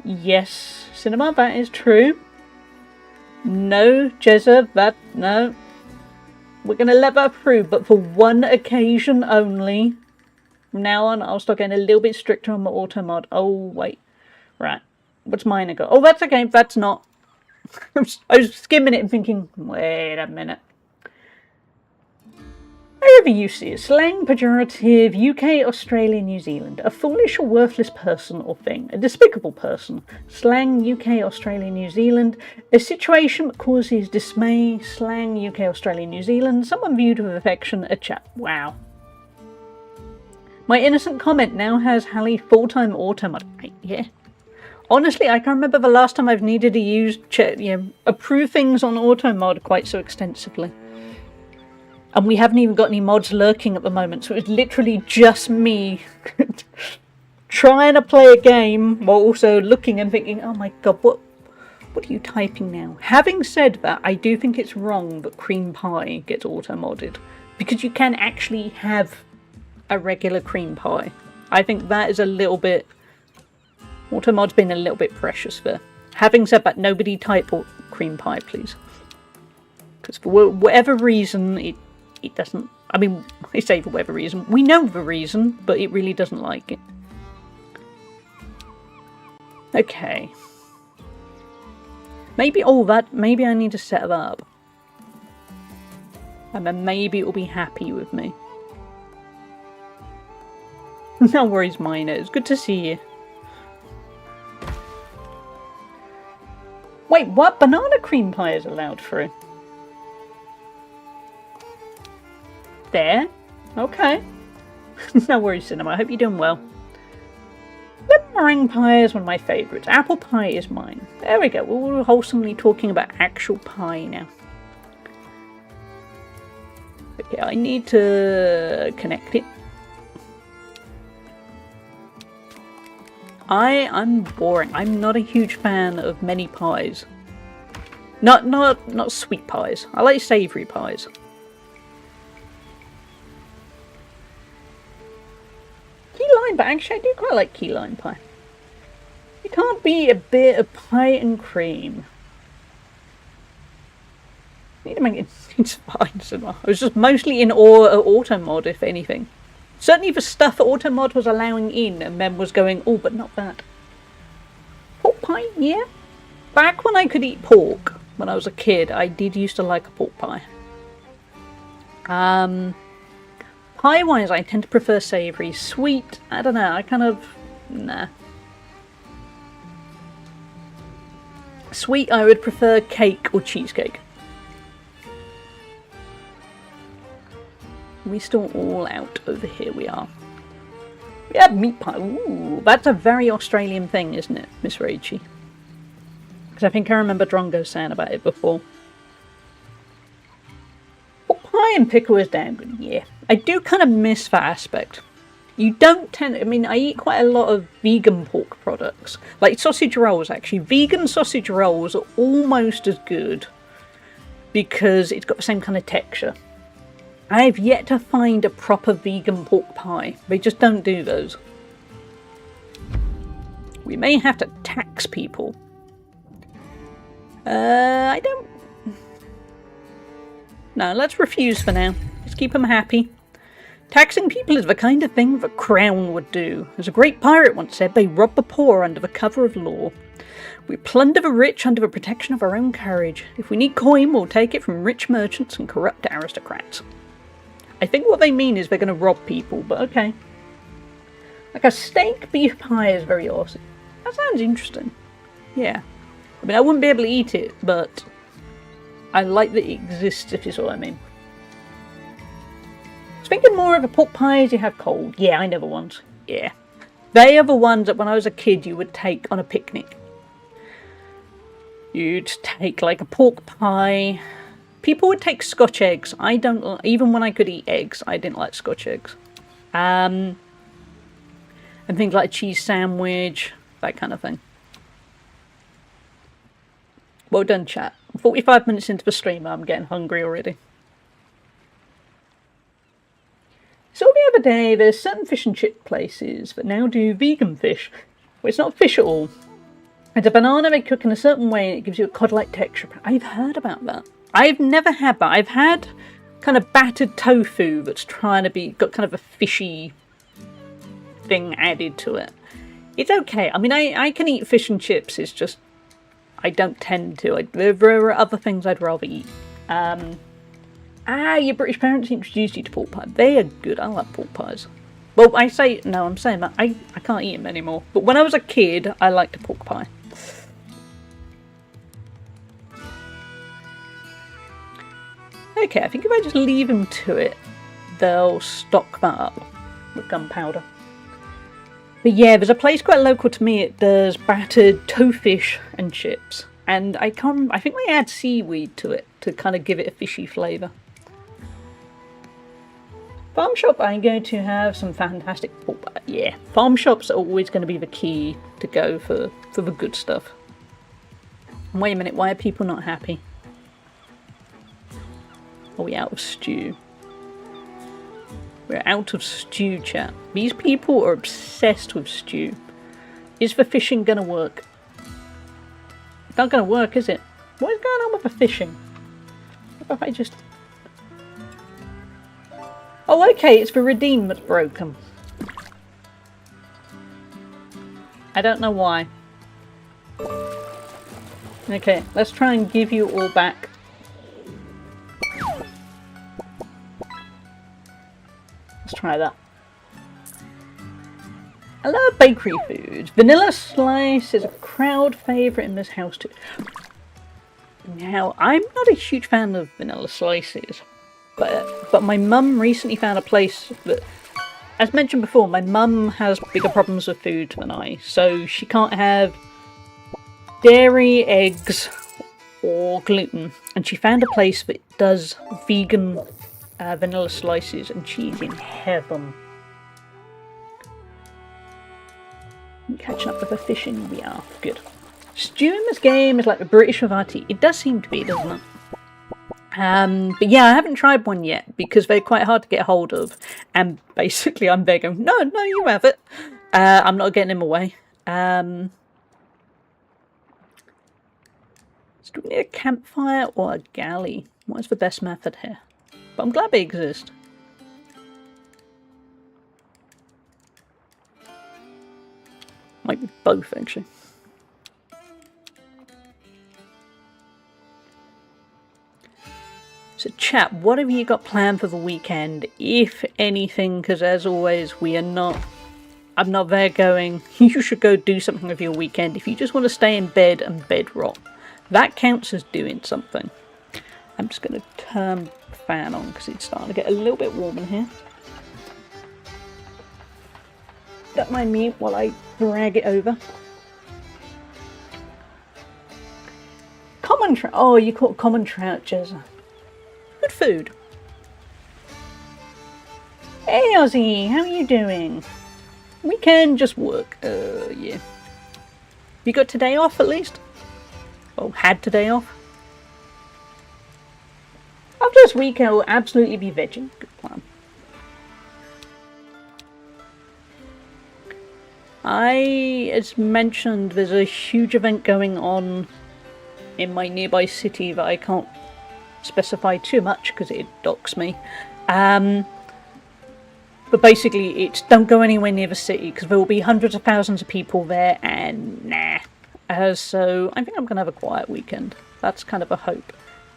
Yes, Cinema, that is true. No, Jezza, no. We're going to let that through, but for one occasion only. From now on, I'll start getting a little bit stricter on my auto-mod. Oh, wait. Right. What's mine ago? Oh, that's okay. That's not. I was skimming it and thinking, wait a minute. However you see it, slang, pejorative, UK, Australia, New Zealand. A foolish or worthless person or thing. A despicable person. Slang, UK, Australia, New Zealand. A situation that causes dismay. Slang, UK, Australia, New Zealand. Someone viewed with affection. A chap. Wow. My innocent comment now has Hallie full-time automod. Yeah. Honestly, I can't remember the last time I've needed to use, approve things on automod quite so extensively. And we haven't even got any mods lurking at the moment, so it's literally just me trying to play a game while also looking and thinking, oh my god, what are you typing now? Having said that, I do think it's wrong that cream pie gets auto-modded, because you can actually have a regular cream pie. I think that is a little bit... Automod's been a little bit precious there. Having said that, nobody type cream pie, please. Because for whatever reason, it doesn't... I mean, I say for whatever reason. We know the reason, but it really doesn't like it. Okay. Maybe all that... Maybe I need to set it up. And then maybe it will be happy with me. No worries, Miner. It's good to see you. Wait, what? Banana cream pie is allowed through? There? Okay. No worries, Cinema. I hope you're doing well. Lemon meringue pie is one of my favourites. Apple pie is mine. There we go. We're wholesomely talking about actual pie now. Okay, I need to connect it. I'm boring. I'm not a huge fan of many pies. Not sweet pies. I like savoury pies. Key lime, but actually I do quite like key lime pie. It can't be a bit of pie and cream. I need to make it it's fine. So I was just mostly in awe at Automod, if anything. Certainly the stuff that Automod was allowing in and then was going, oh, but not that. Pork pie, yeah. Back when I could eat pork, when I was a kid, I did used to like a pork pie. Pie-wise, I tend to prefer savoury. Sweet, I don't know, I kind of... nah. Sweet, I would prefer cake or cheesecake. We still all out over here, we are. We have meat pie. Ooh, that's a very Australian thing, isn't it, Miss Rachie? Because I think I remember Drongo saying about it before. Well, pie and pickle is damn good, yeah. I do kind of miss that aspect. You don't tend... I mean, I eat quite a lot of vegan pork products. Like sausage rolls, actually. Vegan sausage rolls are almost as good because it's got the same kind of texture. I have yet to find a proper vegan pork pie. They just don't do those. We may have to tax people. I don't... No, let's refuse for now. Let's keep them happy. Taxing people is the kind of thing the Crown would do. As a great pirate once said, they rob the poor under the cover of law. We plunder the rich under the protection of our own courage. If we need coin, we'll take it from rich merchants and corrupt aristocrats. I think what they mean is they're going to rob people, but okay. Like a steak beef pie is very awesome. That sounds interesting. Yeah. I mean, I wouldn't be able to eat it, but I like that it exists, if you see what I mean. was thinking more of a pork pies you have cold. Yeah, I know the ones. Yeah. They are the ones that when I was a kid you would take on a picnic. You'd take like a pork pie. People would take Scotch eggs. I don't, even when I could eat eggs, I didn't like Scotch eggs. And things like a cheese sandwich, that kind of thing. Well done, chat. 45 minutes into the stream, I'm getting hungry already. So the other day, there's certain fish and chip places that now do vegan fish. Well, it's not fish at all. It's a banana they cook in a certain way and it gives you a cod-like texture. I've heard about that. I've never had that. I've had kind of battered tofu that's trying to be, got kind of a fishy thing added to it. It's okay. I mean, I can eat fish and chips. It's just, I don't tend to. There are other things I'd rather eat. Your British parents introduced you to pork pie. They are good. I like pork pies. Well, I'm saying that I can't eat them anymore. But when I was a kid, I liked a pork pie. Okay, I think if I just leave them to it, they'll stock that up with gunpowder. But yeah, there's a place quite local to me. It does battered tofu and chips. And I think they add seaweed to it to kind of give it a fishy flavour. Farm shop, I'm going to have some fantastic pork pie. Yeah, farm shops are always going to be the key to go for the good stuff. Wait a minute, why are people not happy? Are we out of stew? We're out of stew, chat. These people are obsessed with stew. Is the fishing gonna work? It's not gonna work, is it? What is going on with the fishing? What if I just... Oh, okay, it's the redeem that's broken. I don't know why. Okay, let's try and give you all back. Let's try that. I love bakery foods. Vanilla slice is a crowd favourite in this house too. Now, I'm not a huge fan of vanilla slices, but my mum recently found a place that, as mentioned before, my mum has bigger problems with food than I, so she can't have dairy, eggs, or gluten, and she found a place that does vegan vanilla slices and cheese in heaven. Catching up with the fishing, we are good. Stew in this game is like the British variety. It does seem to be, doesn't it? But yeah, I haven't tried one yet because they're quite hard to get hold of. And basically, I'm there going, no, you have it. I'm not getting him away. So do we need a campfire or a galley? What is the best method here? But I'm glad they exist. Might be both, actually. So chat, what have you got planned for the weekend, if anything? Because as always, I'm not there going, you should go do something with your weekend. If you just want to stay in bed and bed rot, that counts as doing something. I'm just going to turn the fan on because it's starting to get a little bit warm in here. Don't mind me while I drag it over. Common trout. Oh, you caught common trout, Jezza. Good food. Hey Ozzy, how are you doing? We can just work. Yeah. You got today off at least? Well, had today off? After this week, I'll absolutely be vegging. Good plan. As mentioned, there's a huge event going on in my nearby city that I can't specify too much because it docks me. But basically, it's don't go anywhere near the city because there will be hundreds of thousands of people there, and nah. So I think I'm going to have a quiet weekend. That's kind of a hope.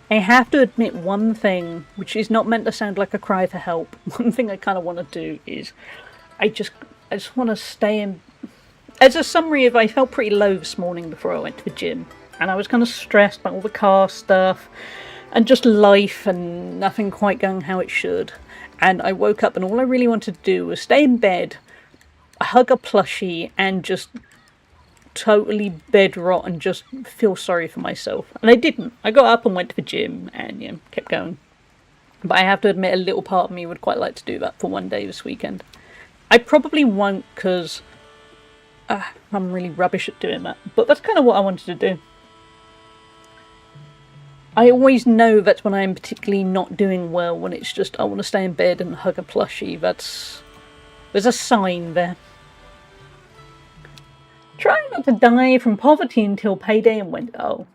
I have to admit one thing, which is not meant to sound like a cry for help. One thing I kind of want to do is, I just want to stay in. As a summary of, I felt pretty low this morning before I went to the gym, and I was kind of stressed about all the car stuff and just life and nothing quite going how it should. And I woke up and all I really wanted to do was stay in bed, hug a plushie, and just totally bed rot and just feel sorry for myself. And I didn't. I got up and went to the gym and kept going. But I have to admit, a little part of me would quite like to do that for one day this weekend. I probably won't because I'm really rubbish at doing that. But that's kind of what I wanted to do. I always know that's when I'm particularly not doing well, when it's just I want to stay in bed and hug a plushie. There's a sign there. Trying not to die from poverty until payday and when... Oh.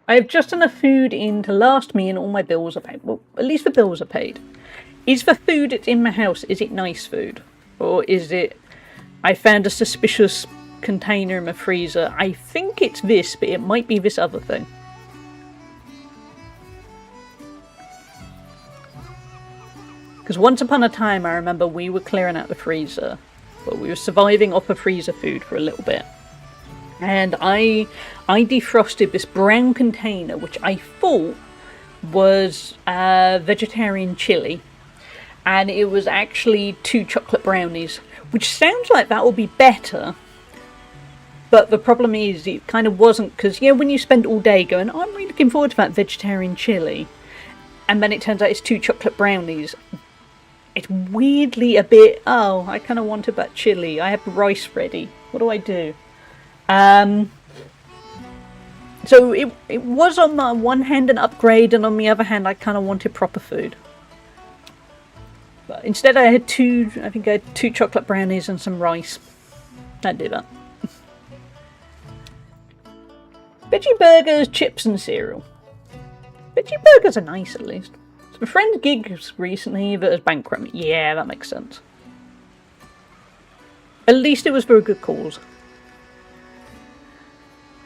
I have just enough food in to last me and all my bills are paid. Well, at least the bills are paid. Is the food that's in my house, is it nice food? Or is it... I found a suspicious container in my freezer. I think it's this, but it might be this other thing. Because once upon a time, I remember we were clearing out the freezer. Well, we were surviving off of freezer food for a little bit. And I defrosted this brown container, which I thought was vegetarian chili. And it was actually 2 chocolate brownies, which sounds like that will be better. But the problem is, it kind of wasn't, because, when you spend all day going, oh, I'm really looking forward to that vegetarian chili. And then it turns out it's 2 chocolate brownies. It's weirdly a bit, oh, I kind of wanted that chili. I have rice ready. What do I do? So it was on the one hand an upgrade, and on the other hand I kind of wanted proper food. But instead I had 2 chocolate brownies and some rice. I'd do that. Veggie burgers, chips and cereal. Veggie burgers are nice at least. A friend gigs recently that has bankrupt me. Yeah, that makes sense. At least it was for a good cause.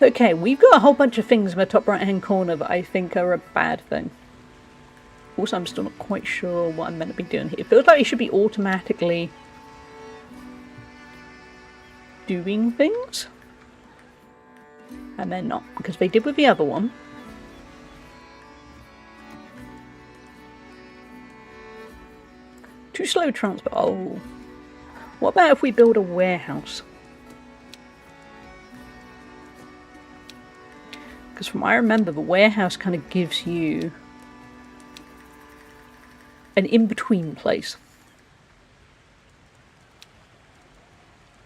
Okay, we've got a whole bunch of things in the top right hand corner that I think are a bad thing. Also, I'm still not quite sure what I'm meant to be doing here. It feels like it should be automatically doing things. And they're not, because they did with the other one. Too slow transport. Oh. What about if we build a warehouse? Because from what I remember, the warehouse kind of gives you an in-between place.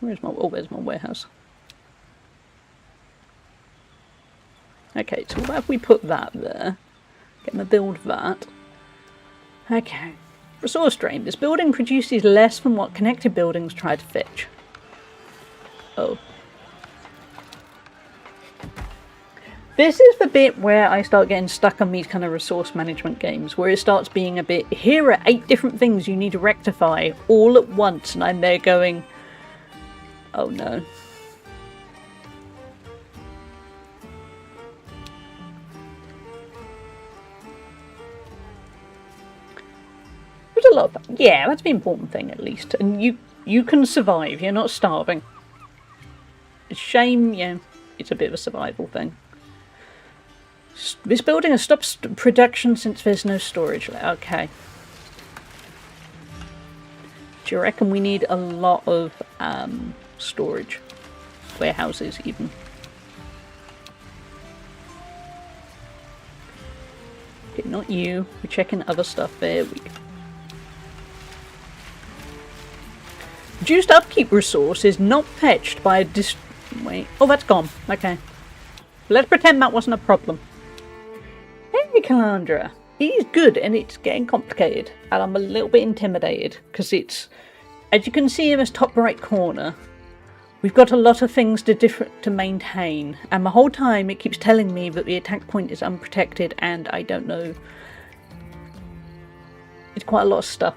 Where's my... Oh, there's my warehouse. Okay, so what about if we put that there? Gonna build that. Okay. Resource drain. This building produces less than what connected buildings try to fetch. Oh. This is the bit where I start getting stuck on these kind of resource management games, where it starts being a bit, here are 8 different things you need to rectify all at once, and I'm there going, oh no. There's a lot of... Yeah, that's the important thing at least. And you can survive, you're not starving. It's a shame, yeah, it's a bit of a survival thing. This building has stopped production since there's no storage. Okay. Do you reckon we need a lot of storage? Warehouses, even. Okay, not you. We're checking other stuff. There we go. Reduced upkeep resource is not fetched by a wait. Oh, that's gone. Okay. Let's pretend that wasn't a problem. Hey, Calandra. It is good, and it's getting complicated. And I'm a little bit intimidated, because it's... As you can see in this top right corner, we've got a lot of things to maintain. And the whole time it keeps telling me that the attack point is unprotected, and I don't know. It's quite a lot of stuff.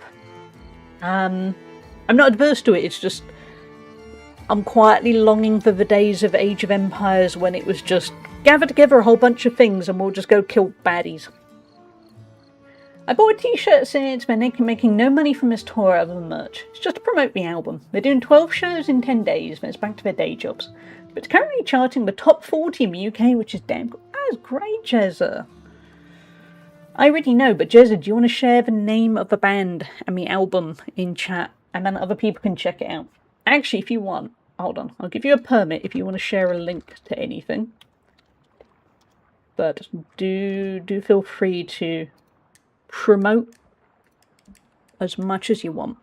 I'm not adverse to it, it's just... I'm quietly longing for the days of Age of Empires when it was just gather together a whole bunch of things and we'll just go kill baddies. I bought a t-shirt since they're making no money from this tour other than merch. It's just to promote the album. They're doing 12 shows in 10 days, then it's back to their day jobs. But it's currently charting the top 40 in the UK, which is damn good. That's great, Jezza. I already know, but Jezza, do you want to share the name of the band and the album in chat, and then other people can check it out? Actually, if you want, hold on, I'll give you a permit if you want to share a link to anything. But do feel free to promote as much as you want.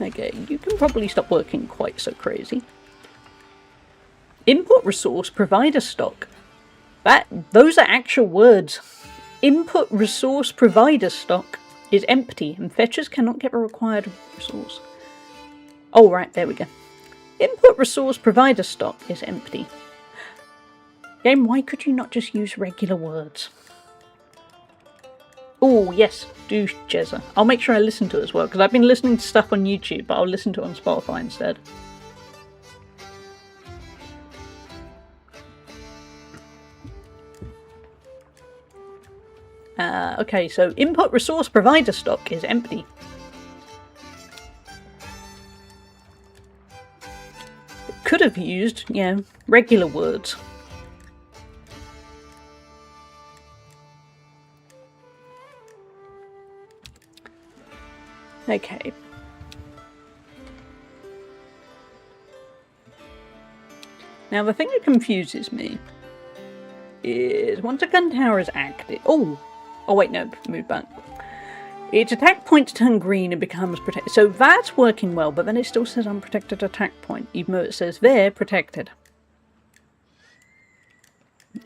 Okay, you can probably stop working quite so crazy. Input resource provider stock. Those are actual words. Input resource provider stock is empty and fetchers cannot get a required resource. Oh, right, there we go. Input resource provider stock is empty. Game, why could you not just use regular words? Oh, yes, do, Jezza. I'll make sure I listen to it as well, because I've been listening to stuff on YouTube, but I'll listen to it on Spotify instead. Okay, so input resource provider stock is empty. It could have used, regular words. Okay. Now the thing that confuses me is once a gun tower is active... Oh wait, no, move back. Its attack points turn green and becomes protected. So that's working well, but then it still says unprotected attack point, even though it says they're protected.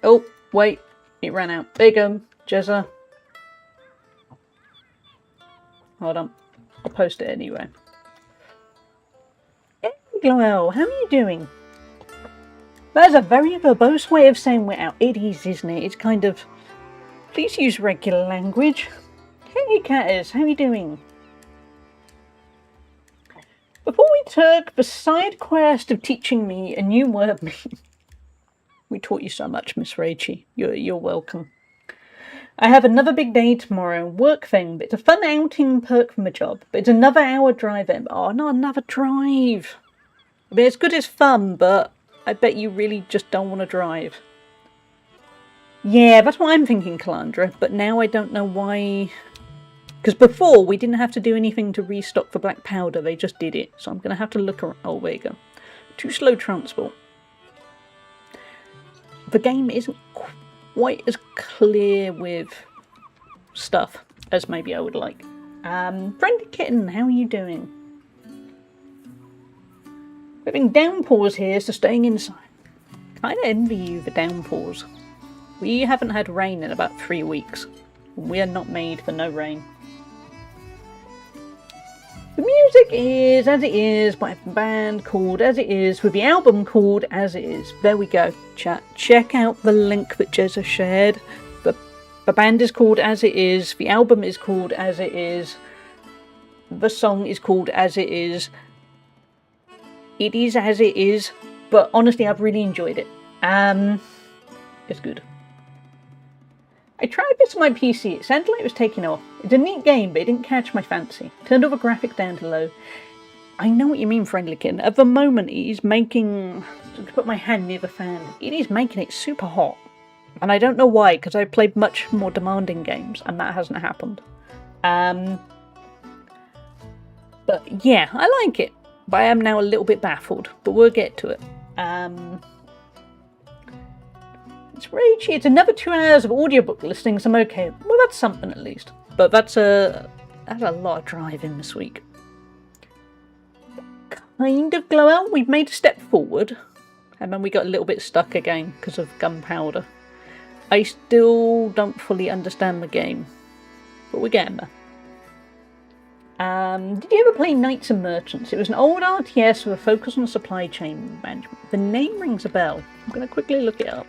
Oh, wait, it ran out. There you go, Jezza. Hold on, I'll post it anyway. Hey, Glowell, how are you doing? That is a very verbose way of saying we're out. It is, isn't it? It's kind of... Please use regular language. Hey, Catters, how are you doing? Before we took the side quest of teaching me a new word... We taught you so much, Miss Rachie. You're welcome. I have another big day tomorrow. Work thing, but it's a fun outing perk from a job. But it's another hour drive in. Oh, not another drive. I mean, it's good as fun, but I bet you really just don't want to drive. Yeah, that's what I'm thinking, Calandra, but now I don't know why... Because before, we didn't have to do anything to restock for black powder, they just did it. So I'm going to have to look around... Oh, there you go. Too slow transport. The game isn't quite as clear with stuff as maybe I would like. Friendly Kitten, how are you doing? Having downpours here, so staying inside. Kind of envy you the downpours. We haven't had rain in about 3 weeks. We are not made for no rain. The music is As It Is by a band called As It Is with the album called As It Is. There we go, chat. Check out the link that Jezza shared. The band is called As It Is. The album is called As It Is. The song is called As It Is. It is as it is, but honestly I've really enjoyed it. It's good. I tried this on my PC, it sounded like it was taking off. It's a neat game, but it didn't catch my fancy. Turned all the graphics down to low. I know what you mean, Friendly Kitten. At the moment, it is making... To put my hand near the fan, it is making it super hot. And I don't know why, because I've played much more demanding games, and that hasn't happened. But yeah, I like it. But I am now a little bit baffled, but we'll get to it. It's ragey. It's another 2 hours of audiobook listings. I'm okay. Well, that's something at least. But that's a lot of driving this week. Kind of glow out. We've made a step forward. And then we got a little bit stuck again because of gunpowder. I still don't fully understand the game. But we're getting there. Did you ever play Knights and Merchants? It was an old RTS with a focus on supply chain management. The name rings a bell. I'm going to quickly look it up.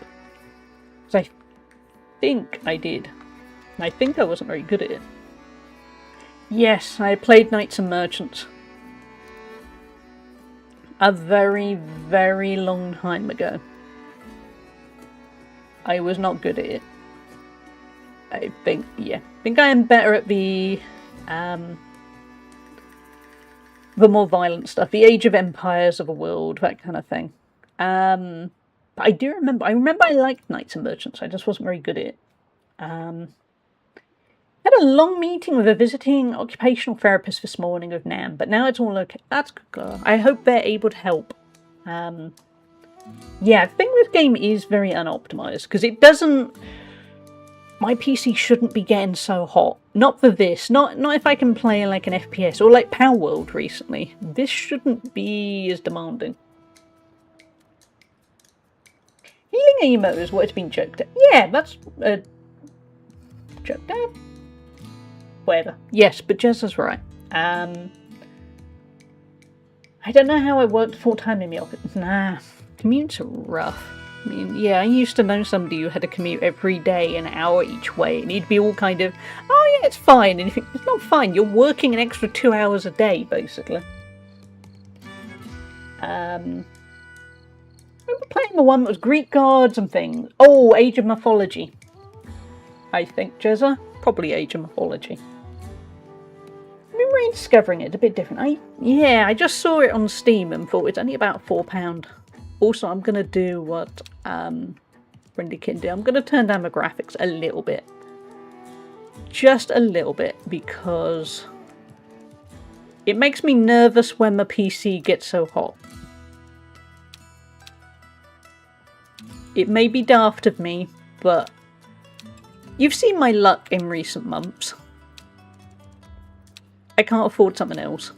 Because I think I did. And I think I wasn't very good at it. Yes, I played Knights and Merchants. A very, very long time ago. I was not good at it. I think I am better at the more violent stuff. The Age of Empires of the world, that kind of thing. But But I remember I liked Knights and Merchants, I just wasn't very good at it. Had a long meeting with a visiting occupational therapist this morning with Nam, but now it's all okay. That's good. I hope they're able to help. Yeah, I think this game is very unoptimized, because it doesn't... My PC shouldn't be getting so hot. Not for this. Not if I can play like an FPS, or like Power World recently. This shouldn't be as demanding. Healing emo is what it's been joked at. Yeah, that's... joked at? Whatever. Yes, but Jez is right. I don't know how I worked full-time in the office. Nah, commutes are rough. I mean, yeah, I used to know somebody who had to commute every day an hour each way, and he'd be all kind of, oh yeah, it's fine. And you think, it's not fine, you're working an extra 2 hours a day, basically. I remember playing the one that was Greek gods and things. Oh, Age of Mythology. I think, Jezza. Probably Age of Mythology. I'm rediscovering it, a bit different. I just saw it on Steam and thought it's only about £4. Also, I'm going to do what Brindy can do. I'm going to turn down the graphics a little bit. Just a little bit, because it makes me nervous when the PC gets so hot. It may be daft of me, but you've seen my luck in recent months. I can't afford something else.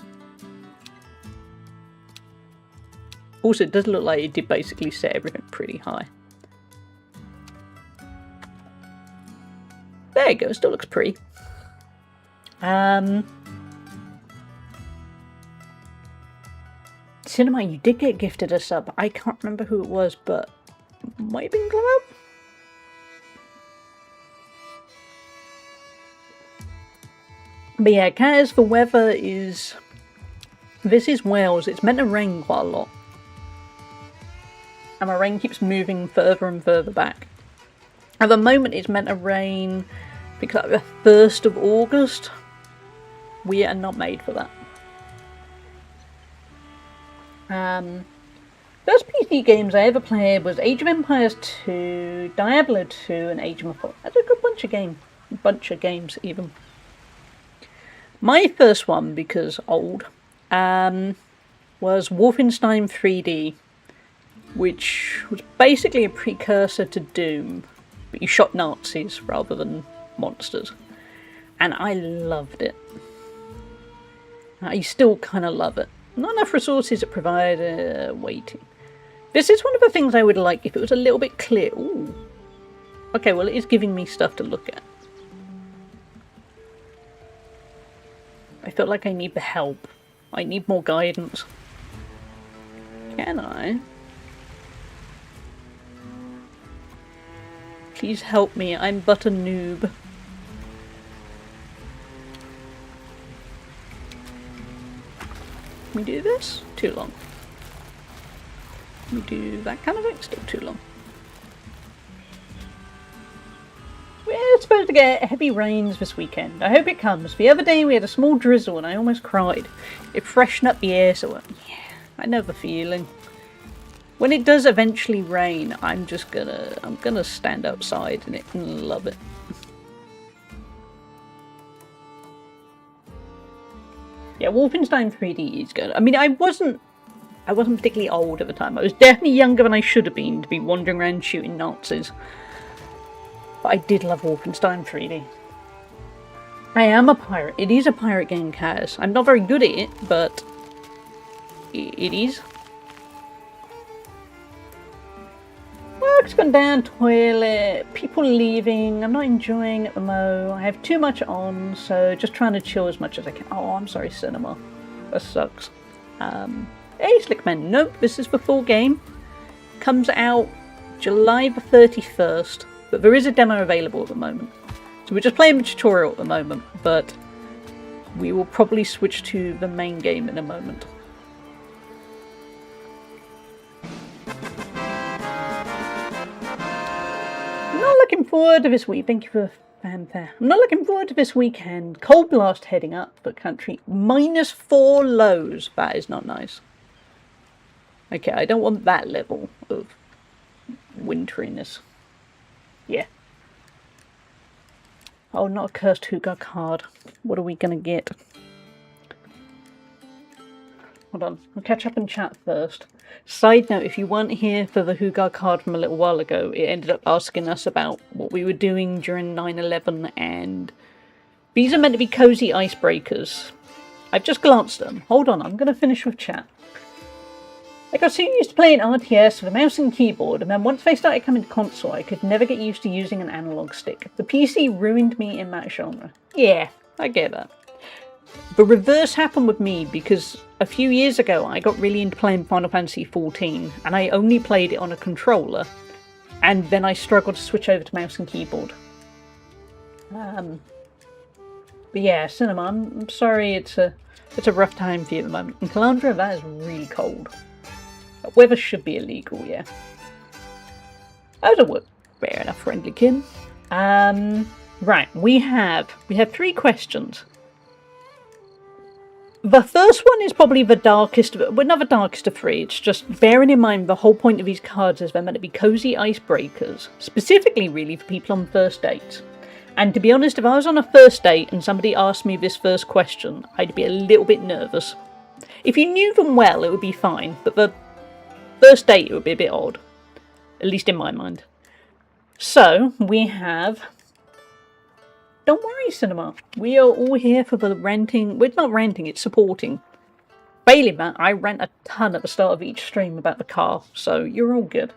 Also, it does look like it did basically set everything pretty high. There you go, it still looks pretty. Cinema, you did get gifted a sub. I can't remember who it was, but might have been Glow. But yeah, Kaz, the weather is... This is Wales, it's meant to rain quite a lot. And the rain keeps moving further and further back. At the moment it's meant to rain because like the 1st of August. We are not made for that. First PC games I ever played was Age of Empires 2, Diablo 2 and Age of Mythology. That's a good bunch of games even. My first one, because old, was Wolfenstein 3D, which was basically a precursor to Doom, but you shot Nazis rather than monsters. And I loved it. I still kind of love it. Not enough resources to provide waiting. This is one of the things I would like if it was a little bit clear. Ooh. Okay, well it is giving me stuff to look at. I feel like I need the help. I need more guidance. Can I? Please help me, I'm but a noob. Can we do this? Too long. Can we do that kind of thing? Still too long. We're supposed to get heavy rains this weekend. I hope it comes. The other day we had a small drizzle and I almost cried. It freshened up the air, so yeah, I know the feeling. When it does eventually rain, I'm gonna stand outside in it and love it. Yeah, Wolfenstein 3D is good. I mean, I wasn't particularly old at the time. I was definitely younger than I should have been to be wandering around shooting Nazis. But I did love Wolfenstein 3D. I am a pirate. It is a pirate game, Kaz. I'm not very good at it, but it is. Work's gone down, toilet, people leaving, I'm not enjoying at the mo. I have too much on, so just trying to chill as much as I can. Oh, I'm sorry, cinema. That sucks. Hey, Slickman. Nope, this is the full game. Comes out July the 31st, but there is a demo available at the moment. So we're just playing the tutorial at the moment, but we will probably switch to the main game in a moment. I'm not looking forward to this week. Thank you for fanfare. I'm not looking forward to this weekend. Cold blast heading up the country. -4 lows. That is not nice. Okay, I don't want that level of winteriness. Yeah. Oh, not a cursed Huga card. What are we gonna get? Hold on, I'll catch up and chat first. Side note, if you weren't here for the Huga card from a little while ago, it ended up asking us about what we were doing during 9/11, and these are meant to be cozy icebreakers. I've just glanced at them. Hold on, I'm going to finish with chat. I got so used to playing RTS with a mouse and keyboard, and then once they started coming to console, I could never get used to using an analog stick. The PC ruined me in that genre. Yeah, I get that. The reverse happened with me because a few years ago I got really into playing Final Fantasy XIV, and I only played it on a controller, and then I struggled to switch over to mouse and keyboard. But yeah, Cinema, I'm sorry it's a rough time for you at the moment. In Calandria, that is really cold. Weather should be illegal, yeah. That doesn't work. Fair enough, friendly kin. Right, we have 3 questions. The first one is probably the darkest, well, not the darkest of 3, it's just bearing in mind the whole point of these cards is they're meant to be cozy icebreakers, specifically really for people on first dates. And to be honest, if I was on a first date and somebody asked me this first question, I'd be a little bit nervous. If you knew them well, it would be fine, but the first date, it would be a bit odd. At least in my mind. So, we have... Don't worry, Cinema. We are all here for the ranting... Well, it's not ranting, it's supporting. Failing that, I rant a ton at the start of each stream about the car, so you're all good.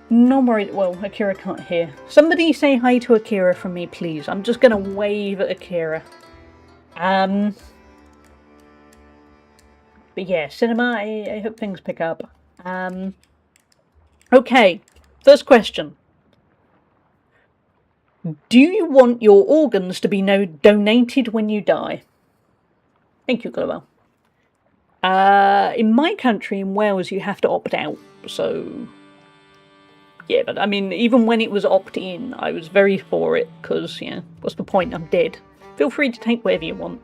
No worries. Well, Akira can't hear. Somebody say hi to Akira from me, please. I'm just going to wave at Akira. But yeah, Cinema, I hope things pick up. Okay, first question. Do you want your organs to be donated when you die? Thank you, Glowell. In my country, in Wales, you have to opt out, so... Yeah, but I mean, even when it was opt-in, I was very for it, because, yeah, what's the point? I'm dead. Feel free to take whatever you want.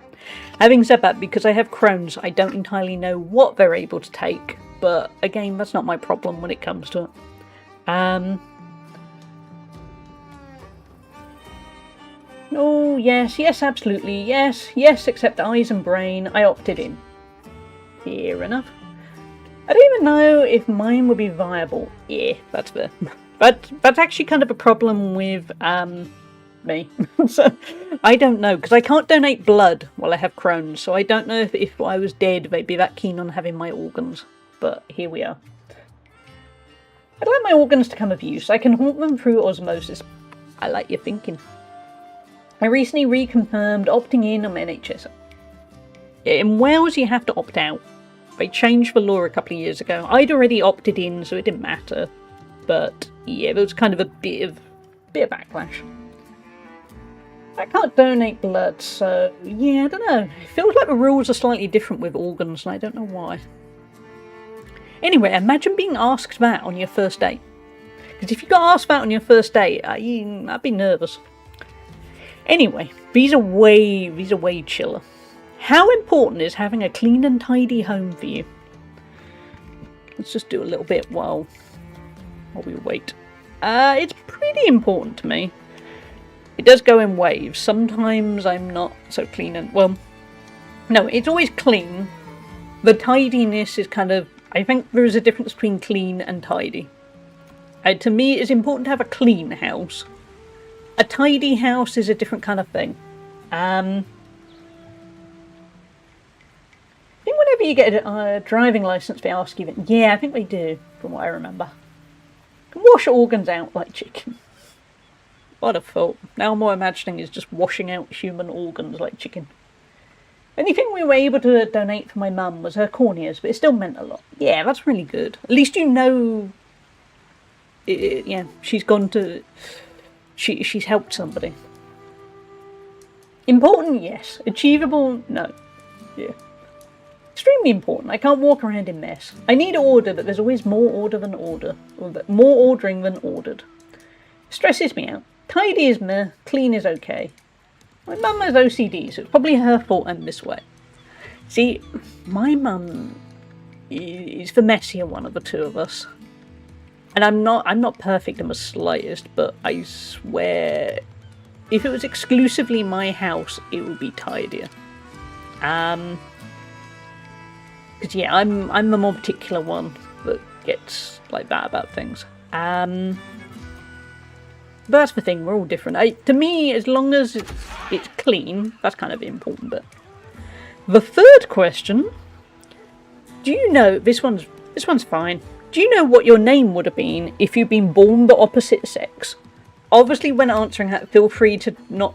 Having said that, because I have Crohn's, I don't entirely know what they're able to take, but again, that's not my problem when it comes to it. Oh, yes, absolutely, yes, except eyes and brain, I opted in. Fair enough. I don't even know if mine would be viable. Yeah, that's fair. But that's actually kind of a problem with, me. So, I don't know, because I can't donate blood while I have Crohn's, so I don't know if I was dead, they'd be that keen on having my organs. But here we are. I'd like my organs to come of use. I can haunt them through osmosis. I like your thinking. I recently reconfirmed opting in on NHS. In Wales, you have to opt out. They changed the law a couple of years ago. I'd already opted in, so it didn't matter. But yeah, there was kind of a bit of backlash. I can't donate blood, so yeah, I don't know. It feels like the rules are slightly different with organs, and I don't know why. Anyway, imagine being asked that on your first date. Because if you got asked that on your first date, I'd be nervous. Anyway, these are way chiller. How important is having a clean and tidy home for you? Let's just do a little bit while we wait. It's pretty important to me. It does go in waves. Sometimes I'm not so clean and... Well, no, it's always clean. The tidiness is kind of... I think there is a difference between clean and tidy. To me, it's important to have a clean house. A tidy house is a different kind of thing. I think whenever you get a driving licence, they ask you that. Yeah, I think they do, from what I remember. You can wash organs out like chicken. What a thought. Now all I'm imagining is just washing out human organs like chicken. Anything we were able to donate for my mum was her corneas, but it still meant a lot. Yeah, that's really good. At least you know... yeah, she's gone to... She's helped somebody. Important, yes. Achievable, no. Yeah. Extremely important. I can't walk around in mess. I need order, but there's always more order than order. Or more ordering than ordered. Stresses me out. Tidy is meh, clean is okay. My mum has OCD, so it's probably her fault I'm this way. See, my mum is the messier one of the two of us. And I'm not perfect in the slightest, but I swear, if it was exclusively my house, it would be tidier. Because yeah, I'm the more particular one that gets like that about things. But that's the thing, we're all different. To me, as long as it's clean, that's kind of the important bit. The third question, do you know, this one's fine. Do you know what your name would have been if you'd been born the opposite sex? Obviously, when answering that, feel free to not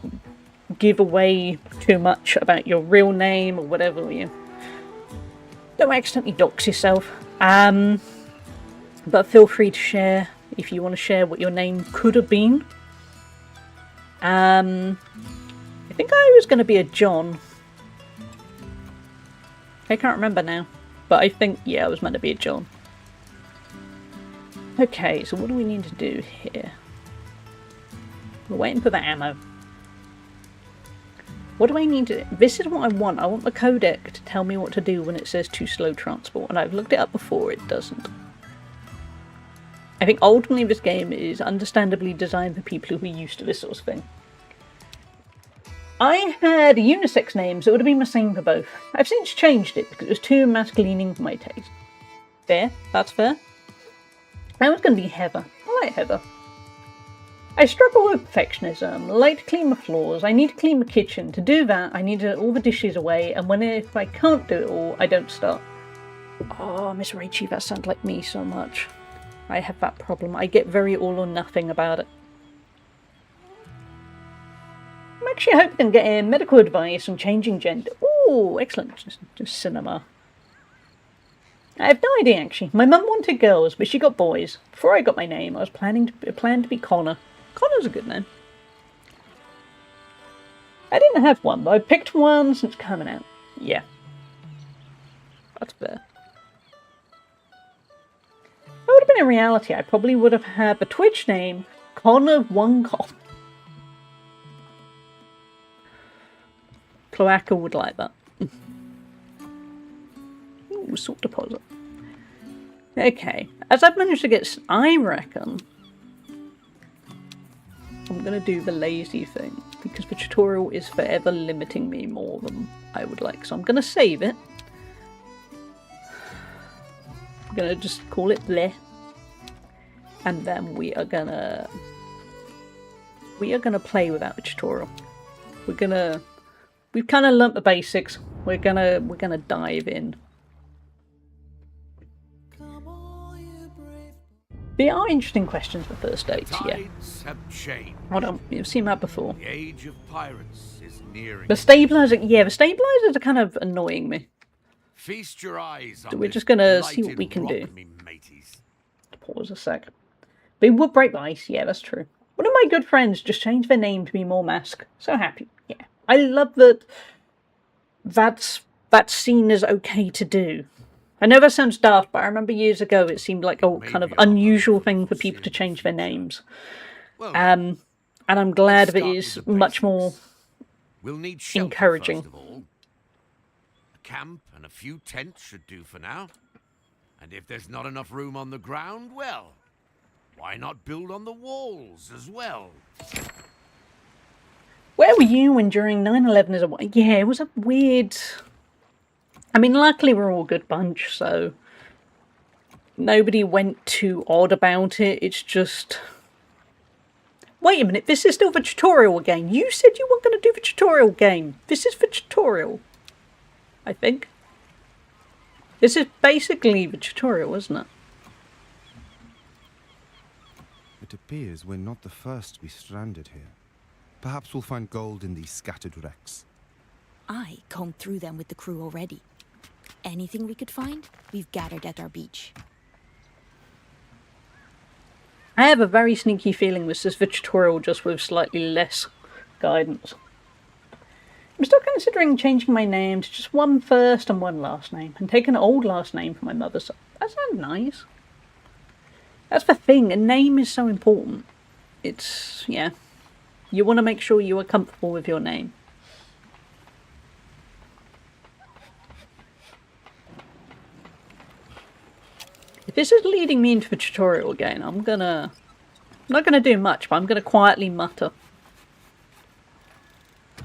give away too much about your real name or whatever. You don't accidentally dox yourself. But feel free to share if you want to share what your name could have been. I think I was going to be a John. I can't remember now, but I think, yeah, I was meant to be a John. Okay, so what do we need to do here? We're waiting for the ammo. What do I need to do? This is what I want. I want the codec to tell me what to do when it says too slow transport, and I've looked it up before, it doesn't. I think ultimately this game is understandably designed for people who are used to this sort of thing. I had unisex names, it would have been the same for both. I've since changed it because it was too masculine for my taste. Fair, that's fair. I was going to be Heather. I like Heather. I struggle with perfectionism, I like to clean the floors, I need to clean the kitchen. To do that, I need all the dishes away, and if I can't do it all, I don't start. Oh, Miss Rachie, that sounds like me so much. I have that problem. I get very all or nothing about it. I'm actually hoping to get medical advice on changing gender. Ooh, excellent. Just cinema. I have no idea, actually. My mum wanted girls, but she got boys. Before I got my name, I was planning to be Connor. Connor's a good name. I didn't have one, but I picked one since coming out. Yeah. That's fair. If I would have been in reality, I probably would have had the Twitch name Connor One Con. Cloaca would like that. Ooh, salt deposit. Okay, as I've managed to get, I reckon I'm gonna do the lazy thing because the tutorial is forever limiting me more than I would like. So I'm gonna save it. I'm gonna just call it bleh, and then we are gonna play without the tutorial. We've kind of learnt the basics. We're gonna dive in. There are interesting questions for first dates, yeah. Hold on, you've seen that before. The age of pirates is nearing. The stabilizer, yeah, the stabilizers are kind of annoying me. Feast your eyes on So we're just gonna see what we can do. Pause a sec. They would break the ice, yeah, that's true. One of my good friends just changed their name to be more Mask. So happy, yeah. I love that that's seen as okay to do. I know that sounds daft, but I remember years ago it seemed like a kind of unusual thing for people to change their names. And I'm glad that it is much more encouraging. A camp and a few tents should do for now. And if there's not enough room on the ground, well, why not build on the walls as well? Where were you when during 9/11 is a... Yeah, it was a weird... I mean, luckily we're all a good bunch, so nobody went too odd about it. It's just... Wait a minute, this is still the tutorial game. You said you weren't going to do the tutorial game. This is the tutorial, I think. This is basically the tutorial, isn't it? It appears we're not the first to be stranded here. Perhaps we'll find gold in these scattered wrecks. I combed through them with the crew already. Anything we could find, we've gathered at our beach. I have a very sneaky feeling this is the tutorial just with slightly less guidance. I'm still considering changing my name to just one first and one last name, and take an old last name for my mother's side. That sounds nice. That's the thing, a name is so important. It's, yeah, you want to make sure you are comfortable with your name. If this is leading me into the tutorial again, I'm not gonna do much, but I'm gonna quietly mutter.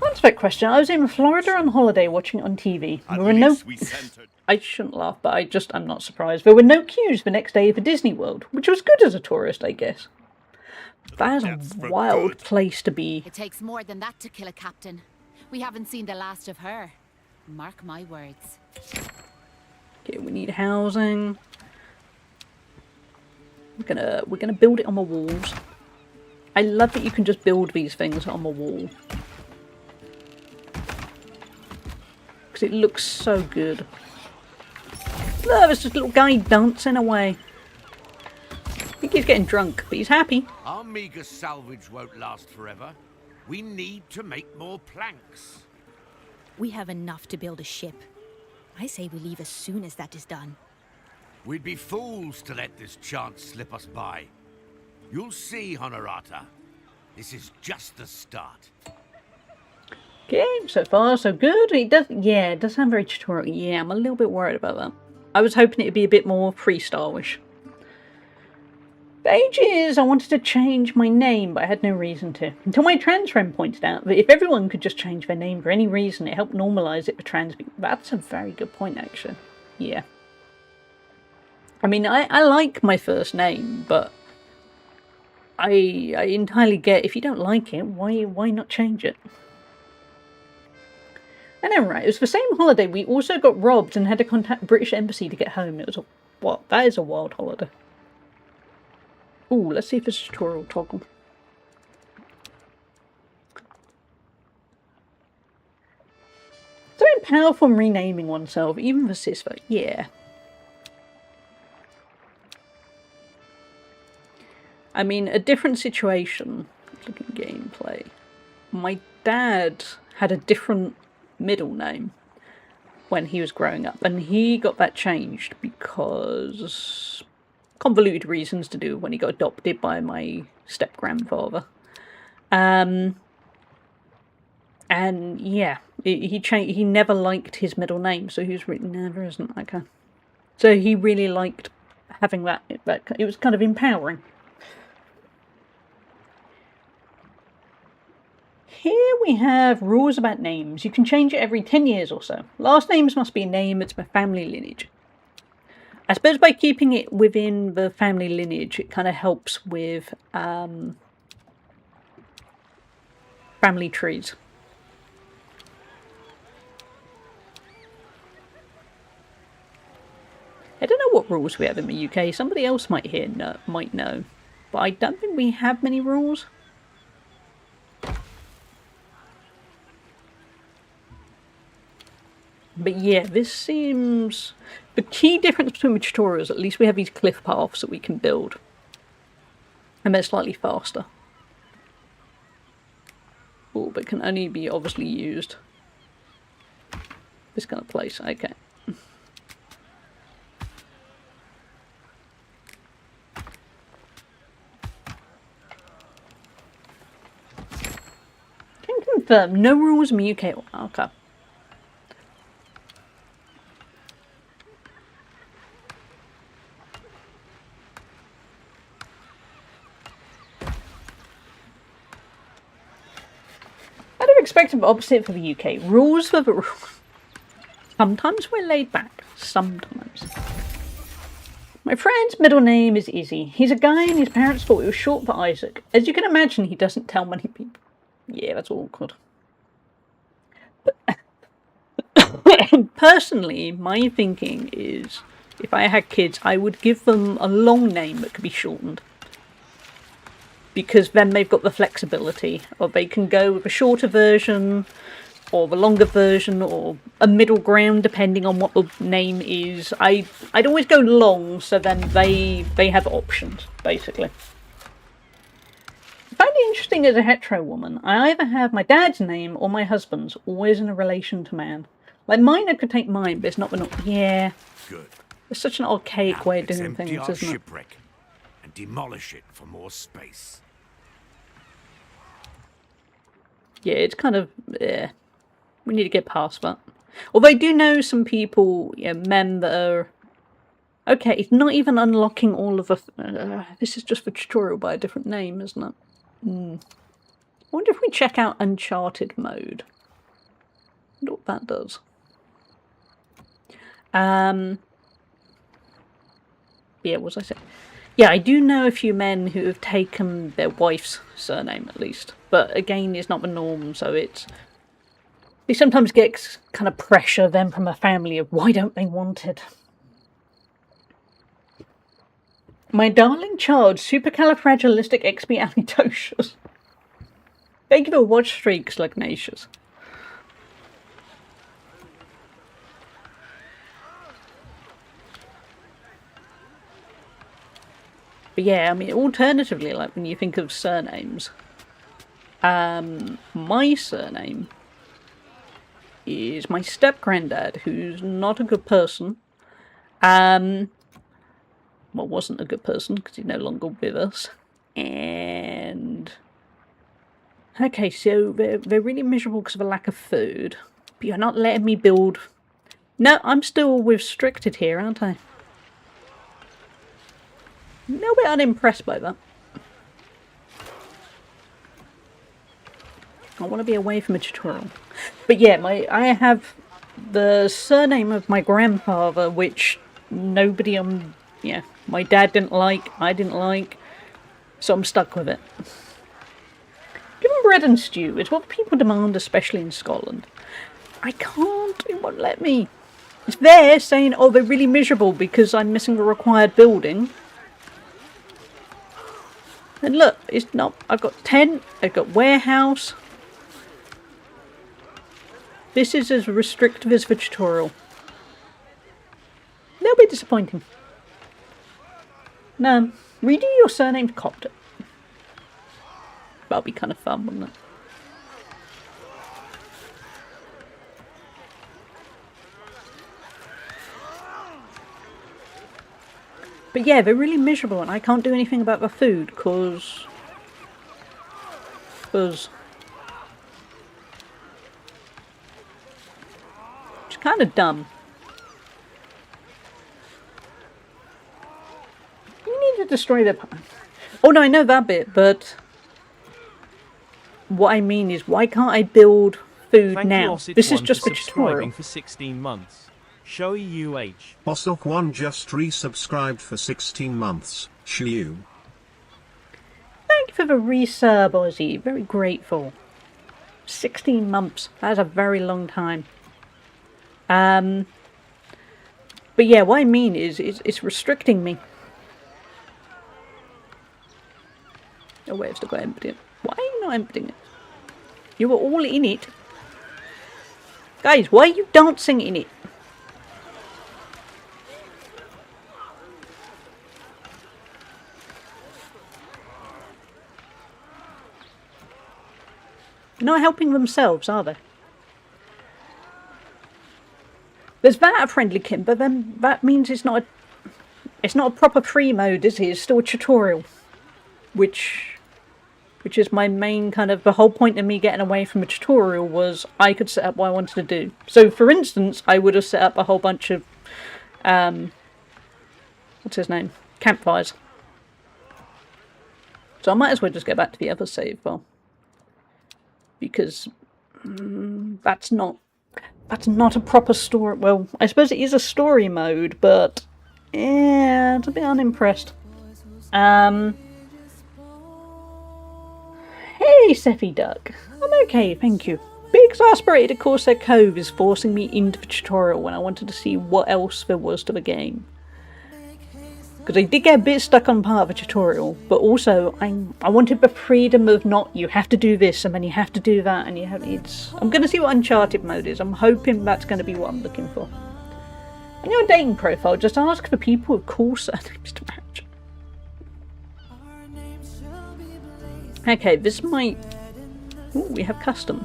Unexpected question. I was in Florida on holiday watching it on TV. There were no... I shouldn't laugh, but I'm not surprised. There were no queues the next day for Disney World, which was good as a tourist, I guess. That is a wild place to be. It takes more than that to kill a captain. We haven't seen the last of her. Mark my words. Okay, we need housing. We're gonna build it on the walls. I love that you can just build these things on the wall. Because it looks so good. Look, there's just a little guy dancing away. I think he's getting drunk, but he's happy. Our meager salvage won't last forever. We need to make more planks. We have enough to build a ship. I say we leave as soon as that is done. We'd be fools to let this chance slip us by. You'll see, Honorata. This is just the start. Okay, so far so good. It does sound very tutorial. Yeah, I'm a little bit worried about that. I was hoping it'd be a bit more freestyle-ish. For ages, I wanted to change my name, but I had no reason to. Until my trans friend pointed out that if everyone could just change their name for any reason, it helped normalise it for trans people. That's a very good point, actually. Yeah. I mean, I like my first name, but I entirely get if you don't like it, why not change it? And then, right, it was the same holiday we also got robbed and had to contact the British Embassy to get home. It was a... what? That is a wild holiday. Ooh, let's see if it's a tutorial toggle. It's very powerful in renaming oneself, even for Sisfo. Yeah. I mean, a different situation. Looking at gameplay. My dad had a different middle name when he was growing up, and he got that changed because convoluted reasons to do when he got adopted by my step-grandfather. And yeah, he never liked his middle name, so he was really never isn't okay. So he really liked having that. It was kind of empowering. Here we have rules about names. You can change it every 10 years or so. Last names must be a name that's my family lineage. I suppose by keeping it within the family lineage, it kind of helps with family trees. I don't know what rules we have in the UK. Somebody else might know, but I don't think we have many rules. But yeah, this seems... the key difference between the tutorials, at least we have these cliff paths that we can build. And they're slightly faster. Oh, but can only be obviously used this kind of place. Okay. Can confirm, no rules in the UK. Okay. Expected opposite for the UK. Rules for the sometimes we're laid back. Sometimes. My friend's middle name is Izzy. He's a guy and his parents thought it was short for Isaac. As you can imagine, he doesn't tell many people. Yeah, that's awkward. But personally, my thinking is if I had kids, I would give them a long name that could be shortened. Because then they've got the flexibility, or they can go with a shorter version, or the longer version, or a middle ground, depending on what the name is. I'd always go long, so then they have options, basically. I find it interesting as a hetero woman. I either have my dad's name or my husband's, always in a relation to man. Like mine, I could take mine, but it's not. Yeah. Good. It's such an archaic way of doing things, isn't it? Shipwreck and demolish it for more space. Yeah, it's kind of, we need to get past that. Although I do know some people, men that are Okay, it's not even unlocking all of the... this is just for tutorial by a different name, isn't it? I wonder if we check out Uncharted mode. I wonder what that does. Yeah, what was I saying? Yeah, I do know a few men who have taken their wife's surname, at least. But again, it's not the norm, so it's... They sometimes get kind of pressure then from a family of why don't they want it? My darling child, supercalifragilisticexpialidocious. Thank you for watch streaks, Lugnatius. But yeah, I mean, alternatively, like when you think of surnames, my surname is my step-granddad, who's not a good person. Well, wasn't a good person because he's no longer with us. And okay, so they're really miserable because of a lack of food. But you're not letting me build. No, I'm still restricted here, aren't I? A little bit unimpressed by that. I want to be away from a tutorial. But yeah, I have the surname of my grandfather, which nobody yeah, my dad didn't like, I didn't like, so I'm stuck with it. Give them bread and stew. It's what people demand, especially in Scotland. I can't. It won't let me. It's there saying, oh, they're really miserable because I'm missing a required building. And look, it's not. I've got tent, I've got warehouse. This is as restrictive as the tutorial. A little bit disappointing. No, redo your surname to Copter. That'll be kind of fun, wouldn't it? But yeah, they're really miserable and I can't do anything about the food because it's kind of dumb. You need to destroy the... Oh no, I know that bit, but what I mean is why can't I build food now? This is just for tutorial. For 16 months. Showy UH. Osok1 just resubscribed for 16 months. Shiu. Thank you for the resub, Ozzy. Very grateful. 16 months. That's a very long time. But yeah, what I mean is it's restricting me. Oh, wait, I've still got to empty it. Why are you not emptying it? You were all in it. Guys, why are you dancing in it? They're not helping themselves, are they? There's that a friendly kin, but then that means it's not a proper free mode, is it? It's still a tutorial. Which is my main kind of... The whole point of me getting away from a tutorial was I could set up what I wanted to do. So, for instance, I would have set up a whole bunch of... what's his name? Campfires. So I might as well just go back to the other save file. Because that's not a proper story. Well, I suppose it is a story mode, but yeah, it's a bit unimpressed. Hey, Seffy Duck. I'm okay, thank you. Being exasperated at Corsair Cove is forcing me into the tutorial when I wanted to see what else there was to the game. Because I did get a bit stuck on part of the tutorial, but also I wanted the freedom of not, you have to do this and then you have to do that and you have, I'm going to see what Uncharted mode is. I'm hoping that's going to be what I'm looking for. On your dating profile, just ask for people with cool surnames to match. Okay, this might... Ooh, we have custom.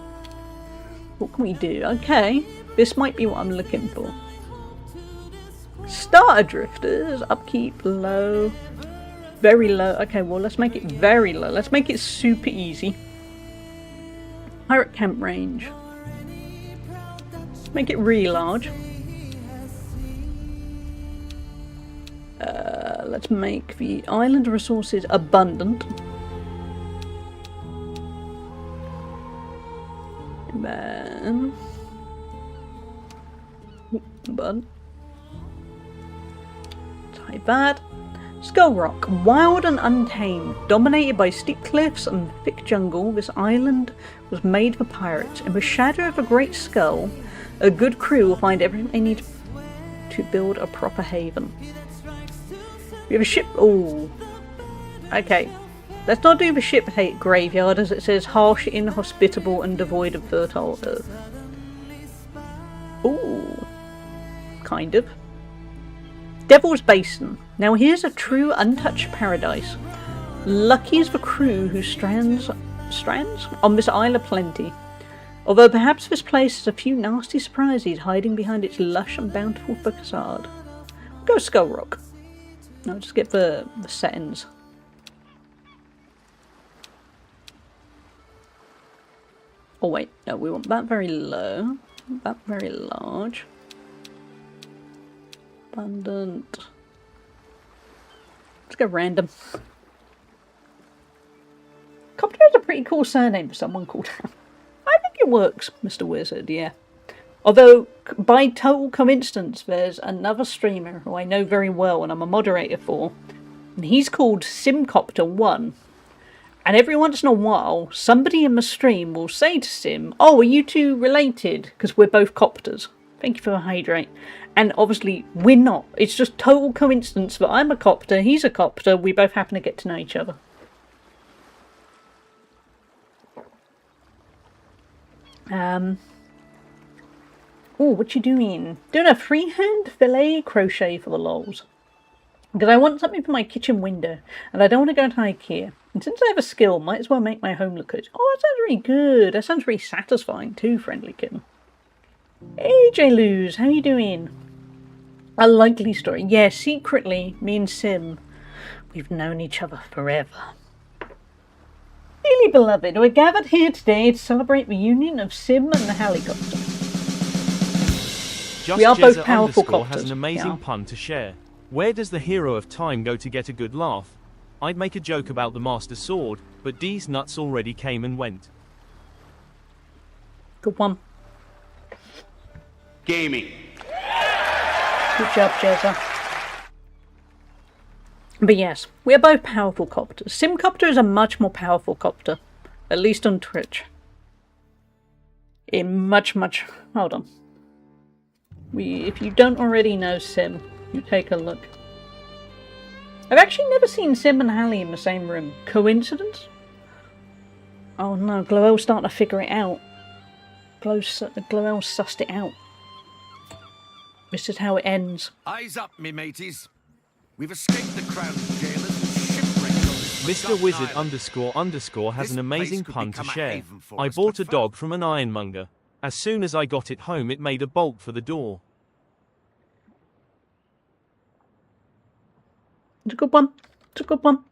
What can we do? Okay, this might be what I'm looking for. Starter drifters, upkeep low, very low. Okay, well let's make it very low. Let's make it super easy. Pirate camp range. Make it really large. Let's make the island resources abundant. And then... But type that. Skull Rock, wild and untamed, dominated by steep cliffs and thick jungle, this island was made for pirates. In the shadow of a great skull, a good crew will find everything they need to build a proper haven. We have a ship. Oh, okay. Let's not do the ship hate graveyard, as it says harsh, inhospitable, and devoid of fertile earth. Ooh, kind of. Devil's Basin. Now here's a true untouched paradise. Lucky is the crew who strands on this Isle of Plenty. Although perhaps this place has a few nasty surprises hiding behind its lush and bountiful facade. Go Skull Rock. Now just get the settings. Oh wait, no, we want that very low, that very large. Abundant. Let's go random. Copter is a pretty cool surname for someone called. I think it works, Mr. Wizard, yeah. Although, by total coincidence, there's another streamer who I know very well and I'm a moderator for, and he's called Simcopter1. And every once in a while, somebody in the stream will say to Sim, "Oh, are you two related? Because we're both copters." Thank you for the hydrate. And obviously, we're not. It's just total coincidence that I'm a copter, he's a copter, we both happen to get to know each other. Oh, what you doing? Doing a freehand fillet crochet for the lols. Because I want something for my kitchen window, and I don't want to go to IKEA. And since I have a skill, might as well make my home look good. Oh, that sounds really good. That sounds really satisfying too, friendly kitten. Hey, J-Luz, how you doing? A likely story. Yeah, secretly, me and Sim, we've known each other forever. Dearly beloved, we're gathered here today to celebrate the union of Sim and the helicopter. Just we are both Jezza powerful underscore copters. has an amazing pun to share. Where does the hero of time go to get a good laugh? I'd make a joke about the Master Sword, but D's nuts already came and went. Good one. Gaming. Good job, Jezza. But yes, we are both powerful copters. Simcopter is a much more powerful copter. At least on Twitch. Hold on. If you don't already know Sim, you take a look. I've actually never seen Sim and Hallie in the same room. Coincidence? Oh no, Gloel's starting to figure it out. Gloel's sussed it out. This is how it ends. Eyes up, me mateys. We've escaped the crowd of jailers and shipwrecked on this Mr. Wizard underscore has an amazing pun to share. I bought a dog from an ironmonger. As soon as I got it home, it made a bolt for the door. It's a good one. It's a good one.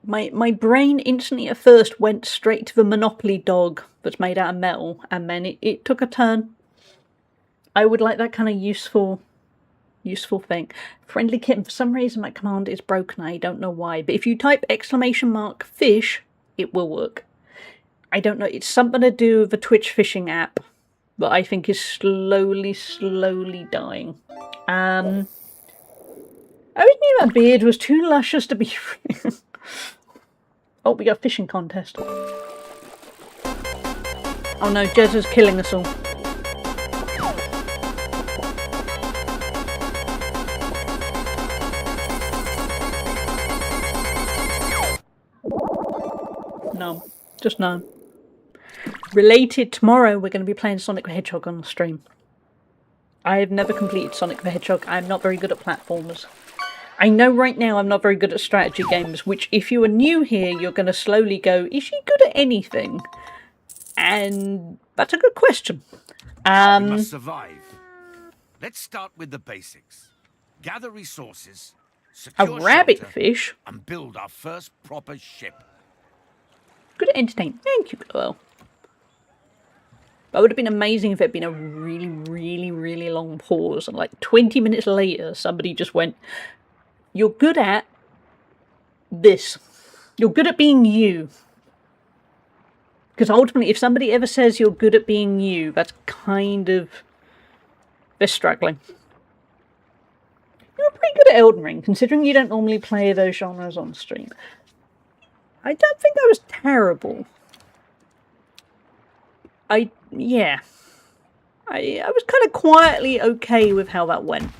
My brain instantly at first went straight to the Monopoly dog that's made out of metal, and then it took a turn. I would like that kind of useful thing. Friendly kitten, for some reason my command is broken, I don't know why, but if you type !fish, it will work. I don't know, it's something to do with the Twitch fishing app that I think is slowly dying. I always knew that beard was too luscious to be free. Oh, we got a fishing contest. Oh no, Jezza's killing us all. No, just no. Related, tomorrow we're going to be playing Sonic the Hedgehog on the stream. I have never completed Sonic the Hedgehog. I'm not very good at platformers. I know right now I'm not very good at strategy games, which if you are new here, you're going to slowly go, is she good at anything? And that's a good question. We must survive. Let's start with the basics. Gather resources, A secure rabbit shelter, fish? and build our first proper ship. Good at entertain. Thank you, Glow. That would have been amazing if it had been a really, really, really long pause, and like 20 minutes later, somebody just went, "You're good at this. You're good at being you." Because ultimately, if somebody ever says you're good at being you, that's kind of... they're struggling. You were pretty good at Elden Ring, considering you don't normally play those genres on stream. I don't think I was terrible. Yeah. I was kind of quietly okay with how that went.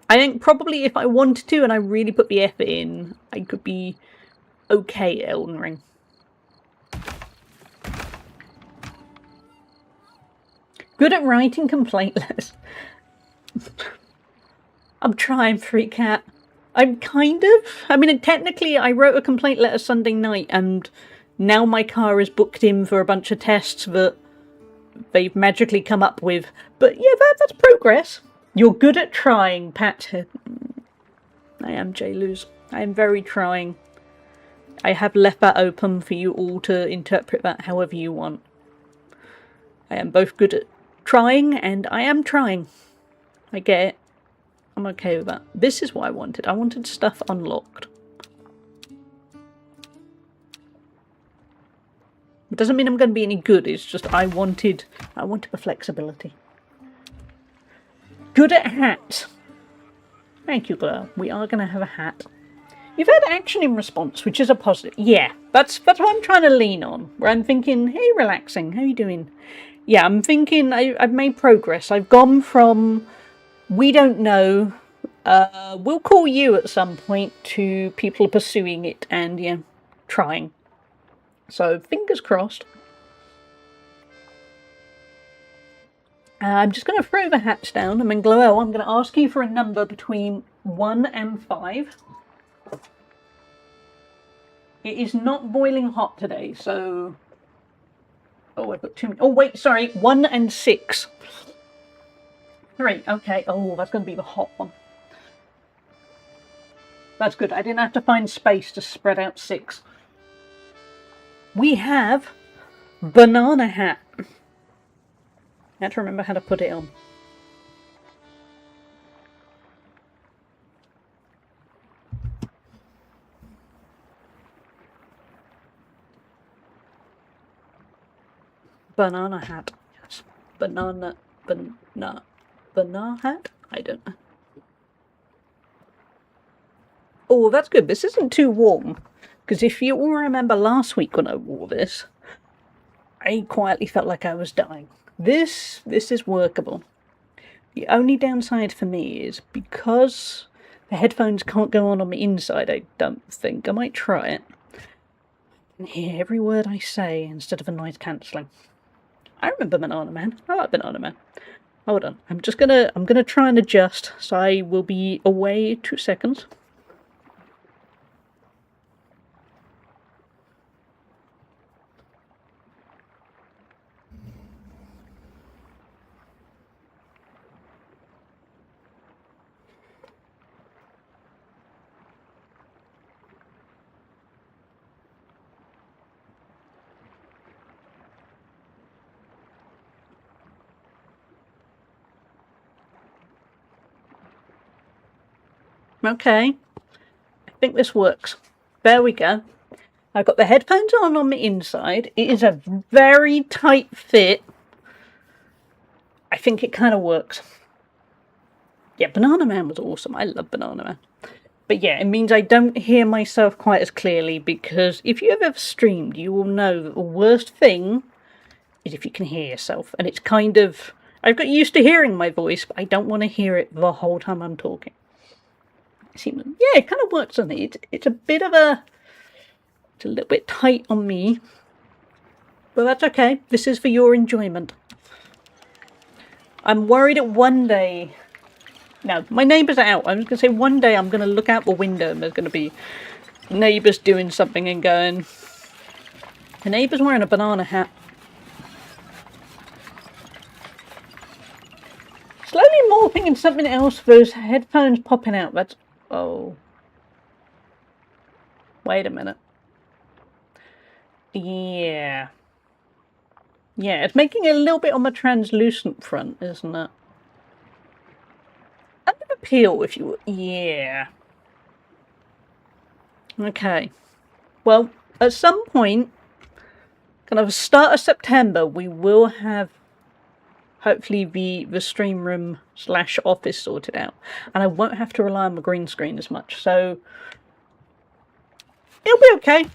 I think probably if I wanted to and I really put the effort in, I could be okay at Elden Ring. Good at writing complaint letters. I'm trying, Free Cat. I'm kind of. I mean, technically, I wrote a complaint letter Sunday night, and now my car is booked in for a bunch of tests that they've magically come up with. But yeah, that's progress. You're good at trying, Pat. I am J-Luz. I am very trying. I have left that open for you all to interpret that however you want. I am both good at trying, and I am trying. I get it. I'm okay with that. This is what I wanted. I wanted stuff unlocked. It doesn't mean I'm going to be any good. It's just I wanted the flexibility. Good at hats. Thank you, girl. We are going to have a hat. You've had action in response, which is a positive. Yeah, that's what I'm trying to lean on. Where I'm thinking, hey, relaxing. How you doing? Yeah, I'm thinking I've made progress. I've gone from we don't know, we'll call you at some point, to people are pursuing it and, yeah, trying. So, fingers crossed. I'm just going to throw the hats down. And then, Gloel, I'm going to ask you for a number between 1 and 5. It is not boiling hot today, so... Oh, I've got too many. Oh, wait, sorry. 1 and 6. 3, okay. Oh, that's going to be the hot one. That's good. I didn't have to find space to spread out 6. We have banana hat. I have to remember how to put it on. Banana hat. Yes. Banana hat? I don't know. Oh, that's good. This isn't too warm. Because if you all remember last week when I wore this, I quietly felt like I was dying. This is workable. The only downside for me is because the headphones can't go on the inside, I don't think. I might try it. I can hear every word I say instead of a noise cancelling. I remember Banana Man. I like Banana Man. Hold on. I'm gonna try and adjust, so I will be away 2 seconds. Okay, I think this works. There we go. I've got the headphones on the inside. It is a very tight fit. I think it kind of works. Yeah, Banana Man was awesome. I love Banana Man. But yeah, it means I don't hear myself quite as clearly, because if you have ever streamed, you will know that the worst thing is if you can hear yourself. And it's kind of... I've got used to hearing my voice, but I don't want to hear it the whole time I'm talking. Yeah, it kind of works on it. It's a bit of a... It's a little bit tight on me. But that's okay. This is for your enjoyment. I'm worried that one day... No, my neighbours are out. I was going to say one day I'm going to look out the window and there's going to be neighbours doing something and going... The neighbour's wearing a banana hat. Slowly morphing into something else. Those headphones popping out. That's... Oh. Wait a minute. Yeah. Yeah, it's making it a little bit on the translucent front, isn't it? A bit of a peel, if you will. Yeah. Okay. Well, at some point, kind of start of September, we will have hopefully the stream room / office sorted out, and I won't have to rely on the green screen as much, so it'll be okay.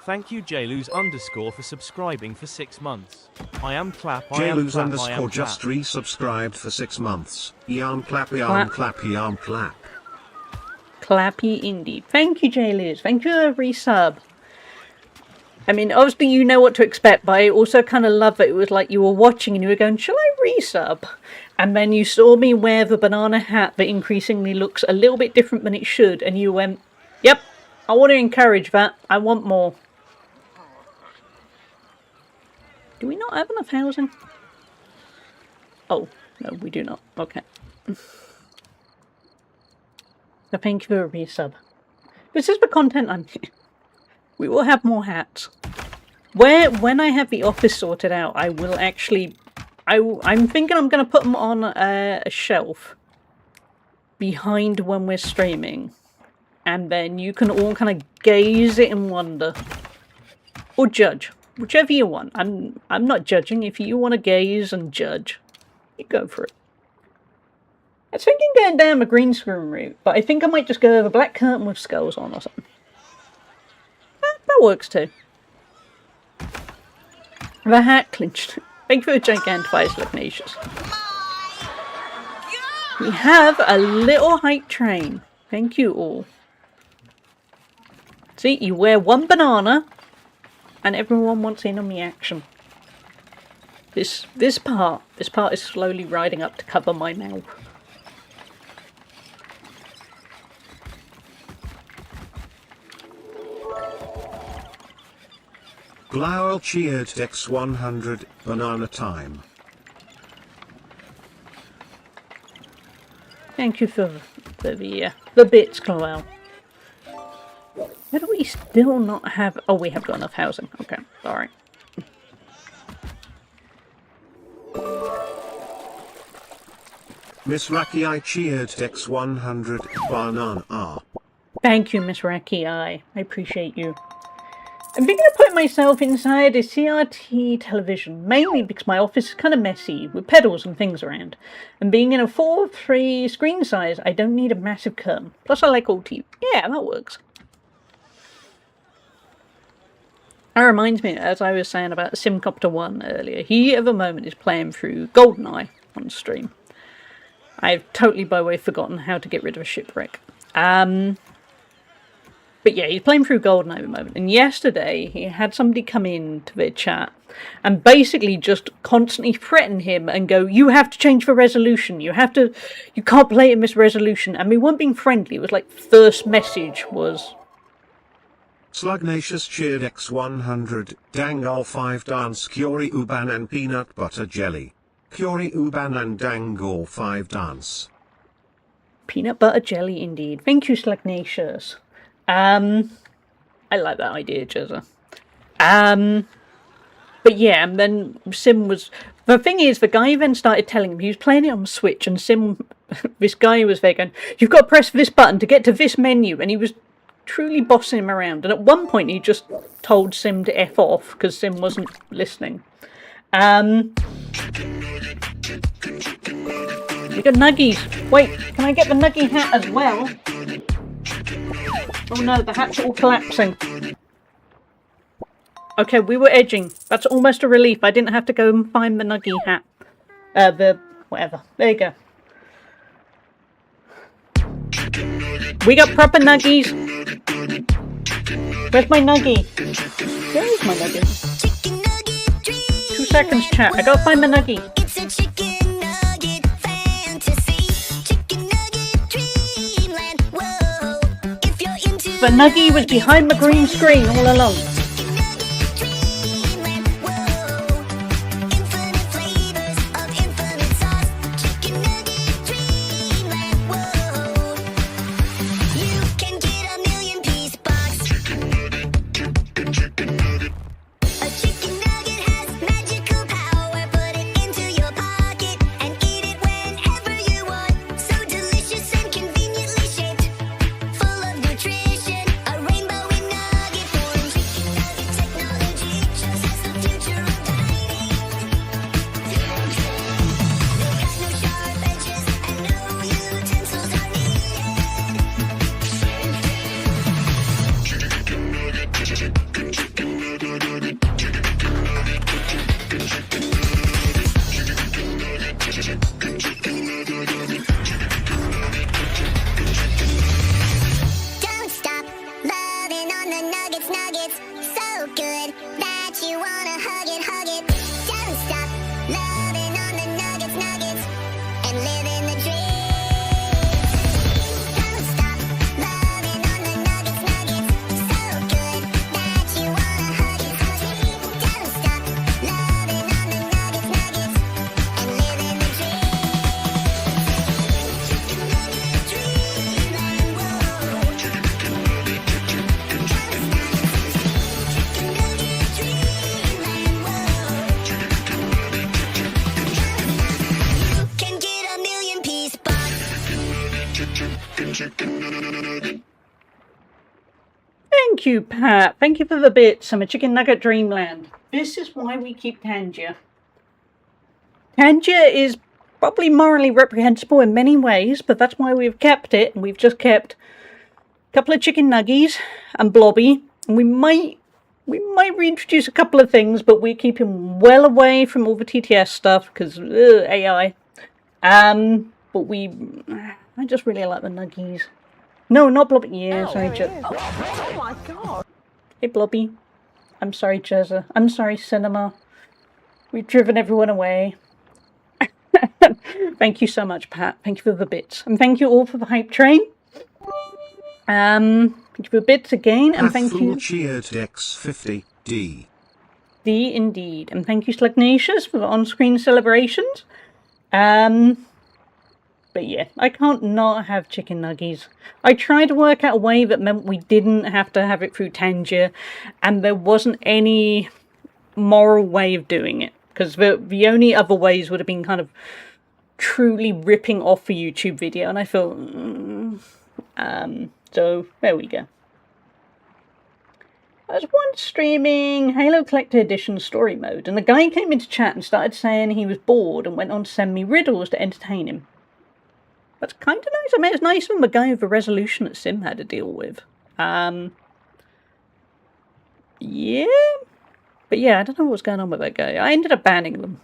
Thank you JLuz_ for subscribing for 6 months. I am clap, I am clap, I am JLuz_ just clap. resubscribed for 6 months. Yam clap, Clap. yam clap, yam clap. Clappy indeed. Thank you, J-Liz. Thank you for the resub. I mean, obviously you know what to expect, but I also kind of love that it was like you were watching and you were going, shall I resub? And then you saw me wear the banana hat that increasingly looks a little bit different than it should, and you went, yep, I want to encourage that. I want more. Do we not have enough housing? Oh, no, we do not. Okay. So thank you for a resub. This is the content I'm... We will have more hats. When I have the office sorted out, I will actually... I'm thinking I'm going to put them on a shelf behind when we're streaming. And then you can all kind of gaze it and wonder. Or judge. Whichever you want. I'm not judging. If you want to gaze and judge, you go for it. I was thinking going down the green screen route, but I think I might just go over black curtain with skulls on or something. That works too. The hat clinched. Thank you for the gigantifies, Lugnatius. We have a little hype train. Thank you all. See, you wear one banana, and everyone wants in on the action. This part is slowly riding up to cover my mouth. Glowel cheered Dex 100, banana time. Thank you for the bits, Chloel. Why do we still not have... Oh, we have got enough housing. Okay, sorry. Miss Raki I cheered Dex 100, banana. Thank you, Miss Raki. I appreciate you. I'm thinking of putting myself inside a CRT television, mainly because my office is kind of messy, with pedals and things around. And being in a 4:3 screen size, I don't need a massive curtain. Plus I like all TV. Yeah, that works. That reminds me, as I was saying about Simcopter 1 earlier, he at the moment is playing through GoldenEye on stream. I've totally by the way forgotten how to get rid of a shipwreck. But yeah, he's playing through GoldenEye at the moment. And yesterday, he had somebody come in to their chat and basically just constantly threaten him and go, you have to change the resolution. You can't play it in this resolution. And we weren't being friendly. It was like, first message was... Slugnatius cheered X100, Dangal 5 dance Curie Uban and peanut butter jelly. Curie Uban and Dangal 5 dance. Peanut butter jelly indeed. Thank you, Slugnatius. I like that idea, Jezza. But yeah, and then Sim was... The thing is, the guy then started telling him, he was playing it on Switch, and Sim, this guy was there going, you've got to press this button to get to this menu, and he was truly bossing him around, and at one point he just told Sim to F off, because Sim wasn't listening. We got nuggies. Wait, can I get the nuggy hat as well? Oh no, the hat's all collapsing. Okay, we were edging. That's almost a relief. I didn't have to go and find the nuggy hat. Whatever. There you go. We got proper nuggies. Where's my nuggie? Where is my nuggie? 2 seconds, chat. I gotta find the nuggie. The nuggie was behind the green screen all along. nuggets. So good that you wanna hug it, hug it. Don't stop loving on the nuggets, and living the dream. Don't stop loving on the nuggets. So good that you wanna hug it, hug it. Don't stop loving on the nuggets, and living the dream. Chicken nugget dreamland, whoa. Chicken nugget dreamland, whoa. You can get a million piece box. Thank you, Pat. Thank you for the bits. I'm a chicken nugget dreamland. This is why we keep Tangier. Tangier is probably morally reprehensible in many ways, but that's why we've kept it. And we've just kept a couple of chicken nuggies and Blobby. And we might reintroduce a couple of things, but we keep him well away from all the TTS stuff because AI. But I just really like the nuggies. No, not Blobby. Yeah, sorry, Oh my god. Hey, Blobby. I'm sorry, Cheza. I'm sorry, Cinema. We've driven everyone away. Thank you so much, Pat. Thank you for the bits. And thank you all for the hype train. Thank you for the bits again. And thank you. Cheered X50 D. D indeed. And thank you, Slugnatius, for the on-screen celebrations. But yeah, I can't not have chicken nuggies. I tried to work out a way that meant we didn't have to have it through Tangier, and there wasn't any moral way of doing it. Because the only other ways would have been kind of truly ripping off a YouTube video, and I thought, so there we go. I was once streaming Halo Collector Edition story mode, and the guy came into chat and started saying he was bored and went on to send me riddles to entertain him. That's kind of nice. I mean, it's nice when the guy with the resolution that Sim had to deal with. Yeah. But yeah, I don't know what's going on with that guy. I ended up banning them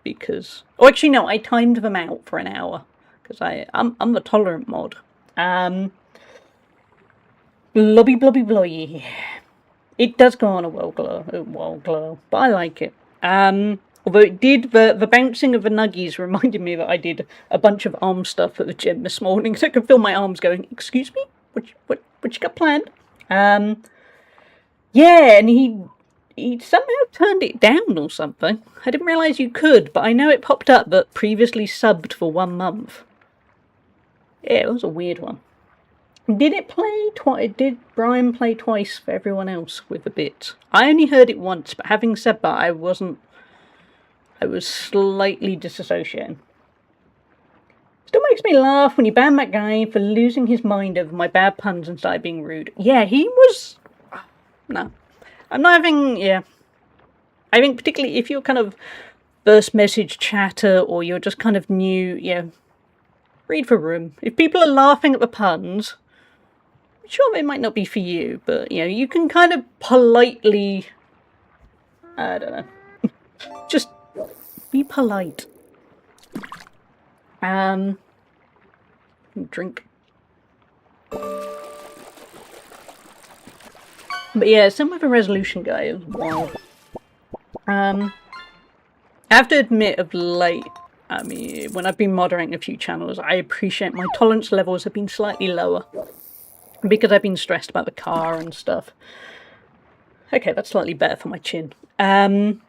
because... Oh, actually, no, I timed them out for an hour because I'm the tolerant mod. Blobby, blobby, blobby. It does go on a well glow, but I like it. Although it did, the bouncing of the nuggies reminded me that I did a bunch of arm stuff at the gym this morning, so I could feel my arms going, excuse me? What you got planned? Yeah, and he somehow turned it down or something. I didn't realise you could, but I know it popped up that previously subbed for 1 month. Yeah, it was a weird one. Did it play twice? Did Brian play twice for everyone else with the bit? I only heard it once, but having said that, I was slightly disassociating. Still makes me laugh when you ban that guy for losing his mind over my bad puns and started being rude. Yeah, he was... No. I'm not having... Yeah. I think particularly if you're kind of first message chatter or you're just kind of new, yeah, read the room. If people are laughing at the puns, sure, they might not be for you, but, you know, you can kind of politely... I don't know. Just... be polite. Drink. But yeah, some of the resolution guy is wild. I have to admit, of late, I mean, when I've been moderating a few channels, I appreciate my tolerance levels have been slightly lower. Because I've been stressed about the car and stuff. Okay, that's slightly better for my chin. And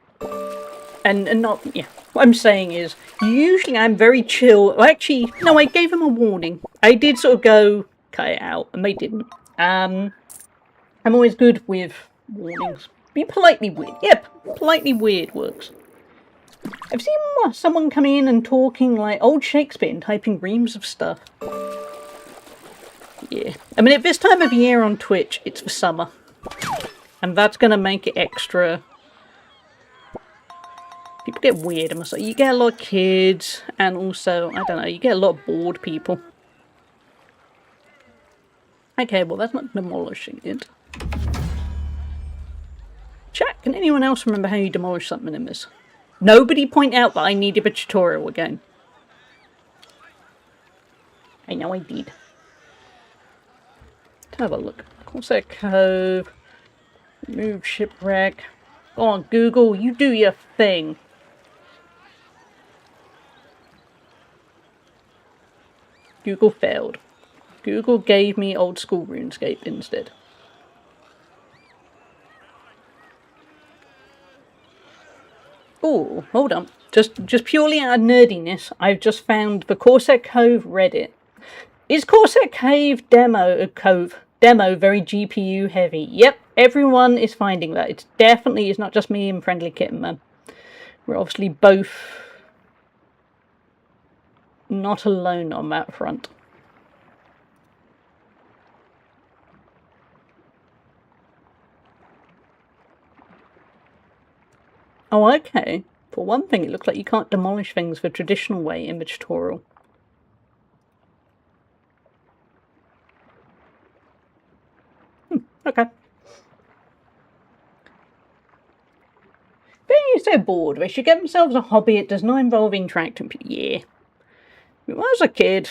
not, yeah, what I'm saying is, usually I'm very chill. Well, actually, no, I gave them a warning. I did sort of go, cut it out, and they didn't. I'm always good with warnings. Be politely weird. Yep, politely weird works. I've seen someone come in and talking like old Shakespeare and typing reams of stuff. Yeah. I mean, at this time of year on Twitch, it's the summer. And that's going to make it extra... People get weird, I must say. You get a lot of kids, and also, I don't know, you get a lot of bored people. Okay, well, that's not demolishing it. Chat, can anyone else remember how you demolish something in this? Nobody point out that I needed a tutorial again. I know I did. Let's have a look. Corsair Cave. Move shipwreck. Go on, Google, you do your thing. Google failed. Google gave me old school RuneScape instead. Oh, hold on. Just purely out of nerdiness, I've just found the Corsair Cave Reddit. Is Corsair Cave demo very GPU heavy? Yep, everyone is finding that. It's not just me and Friendly Kitten Man. We're obviously both not alone on that front. Oh, okay. For one thing, it looks like you can't demolish things the traditional way in the tutorial. Okay. Being so bored, they should get themselves a hobby. It does not involve interacting. Yeah. When I was a kid...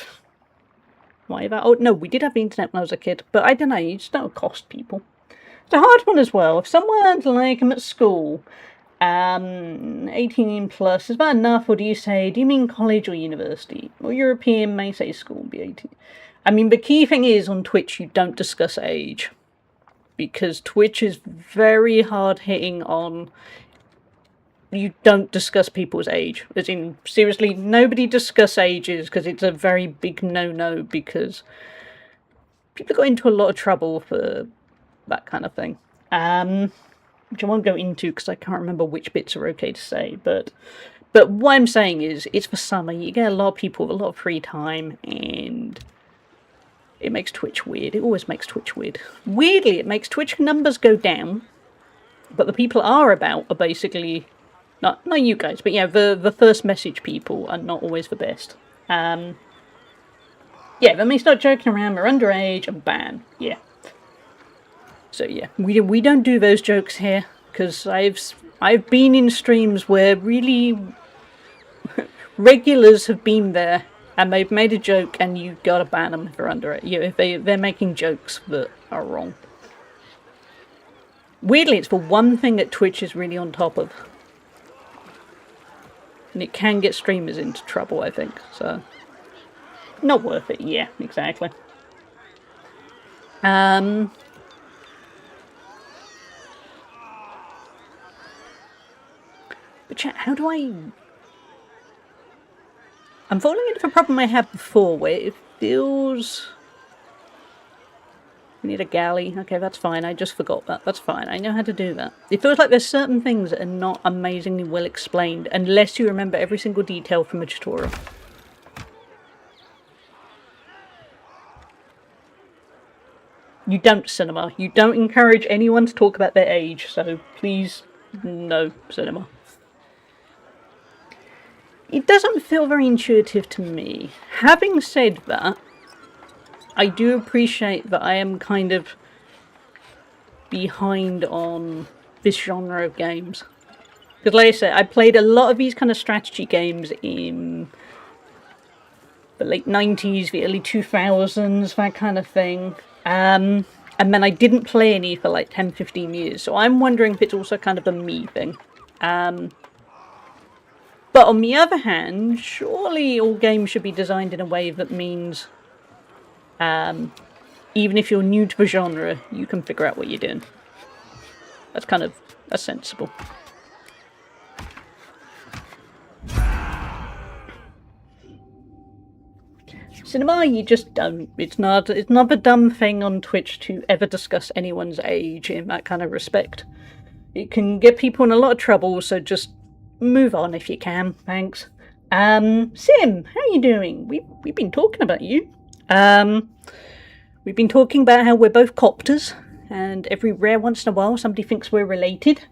Why that? Oh, no, we did have the internet when I was a kid. But I don't know, you just don't cost people. It's a hard one as well. If someone's like, I'm at school... 18 plus, is that enough, or do you mean college or university? Or European may say school be 18. I mean, the key thing is on Twitch, you don't discuss age. Because Twitch is very hard hitting on, you don't discuss people's age. As in, seriously, nobody discuss ages, because it's a very big no-no, because people got into a lot of trouble for that kind of thing. Which I won't go into because I can't remember which bits are okay to say, but what I'm saying is, it's for summer, you get a lot of people with a lot of free time, and it makes Twitch weird. It always makes Twitch weird. Weirdly, it makes Twitch numbers go down, but the people are basically, not you guys, but yeah, the first message people are not always the best. Yeah, then they start joking around, they're underage, and ban, yeah. So yeah, we don't do those jokes here, because I've been in streams where really regulars have been there and they've made a joke and you gotta ban them if they're under it. You know, if they're making jokes that are wrong. Weirdly, it's the one thing that Twitch is really on top of, and it can get streamers into trouble, I think. So not worth it. Yeah, exactly. But chat, how do I... I'm falling into the problem I had before, where it feels... We need a galley. Okay, that's fine. I just forgot that. That's fine. I know how to do that. It feels like there's certain things that are not amazingly well explained, unless you remember every single detail from a tutorial. You don't, Cinema. You don't encourage anyone to talk about their age, so please, no, Cinema. It doesn't feel very intuitive to me. Having said that, I do appreciate that I am kind of behind on this genre of games. Because like I said, I played a lot of these kind of strategy games in the late 90s, the early 2000s, that kind of thing. And then I didn't play any for like 10-15 years. So I'm wondering if it's also kind of a me thing. But on the other hand, surely all games should be designed in a way that means, even if you're new to the genre, you can figure out what you're doing. That's sensible. Cinema, you just don't. It's not a dumb thing on Twitch to ever discuss anyone's age in that kind of respect. It can get people in a lot of trouble, so just move on if you can, thanks. Sim, how are you doing? We've been talking about you. We've been talking about how we're both copters, and every rare once in a while somebody thinks we're related.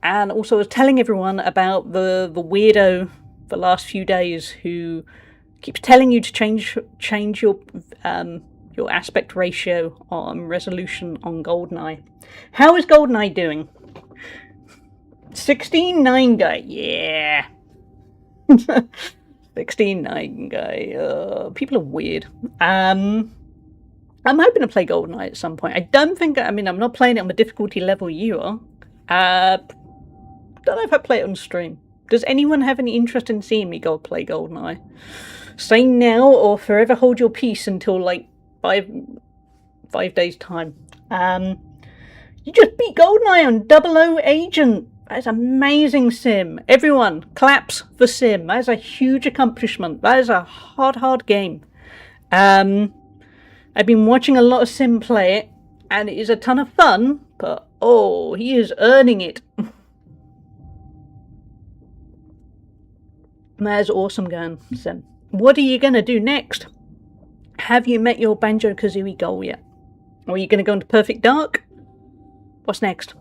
And also I was telling everyone about the weirdo the last few days who keeps telling you to change your aspect ratio on resolution on GoldenEye. How is GoldenEye doing? 16:9 guy, yeah. 16:9 guy. People are weird. I'm hoping to play GoldenEye at some point. I don't think, I mean, I'm not playing it on the difficulty level you are. Don't know if I play it on stream. Does anyone have any interest in seeing me go play GoldenEye? Say now or forever hold your peace until like five days time. You just beat GoldenEye on 00 Agent. That's amazing, Sim. Everyone, claps for Sim. That is a huge accomplishment. That is a hard game. I've been watching a lot of Sim play it, and it is a ton of fun, but oh, he is earning it. That's awesome going, Sim. What are you going to do next? Have you met your Banjo-Kazooie goal yet? Or are you going to go into Perfect Dark? What's next?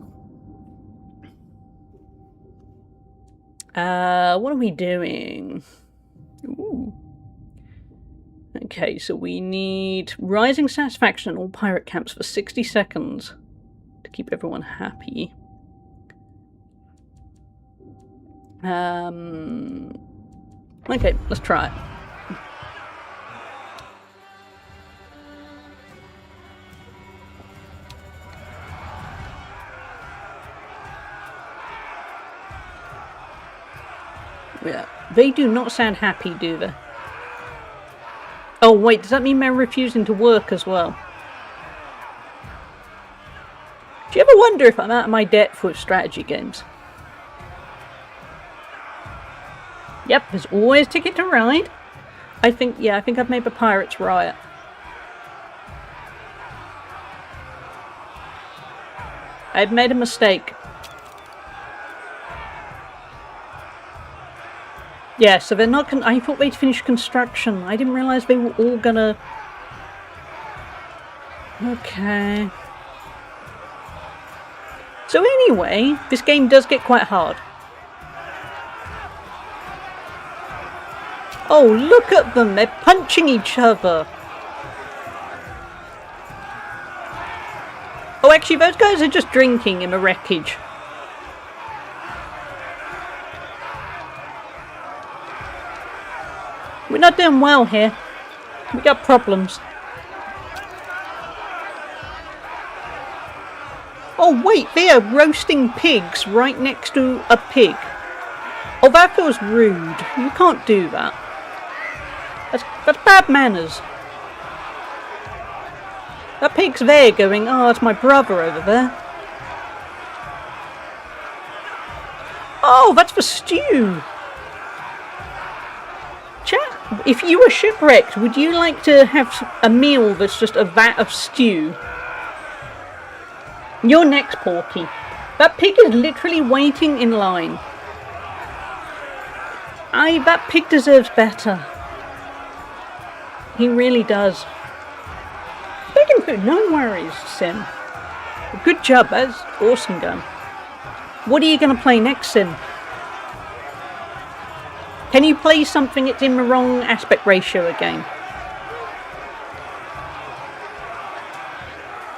What are we doing? Ooh. Okay, so we need Rising Satisfaction in all pirate camps for 60 seconds to keep everyone happy. Okay, let's try it. Yeah, they do not sound happy, do they? Oh wait, does that mean they're refusing to work as well? Do you ever wonder if I'm out of my depth with strategy games? Yep, there's always Ticket to Ride. I think I've made the Pirates riot. I've made a mistake. Yeah, so they're not I thought they'd finished construction. I didn't realise they were all gonna... Okay. So anyway, this game does get quite hard. Oh, look at them! They're punching each other! Oh, actually, those guys are just drinking in the wreckage. We're not doing well here. We got problems. Oh wait, they are roasting pigs right next to a pig. Oh, that feels rude. You can't do that. That's bad manners. That pig's there going, oh, it's my brother over there. Oh, that's for stew. Chat, if you were shipwrecked, would you like to have a meal that's just a vat of stew? You're next, Porky. That pig is literally waiting in line. That pig deserves better. He really does. Begging food, no worries, Sim. Good job, that's awesome gun. What are you going to play next, Sim? Can you play something that's in the wrong aspect ratio again?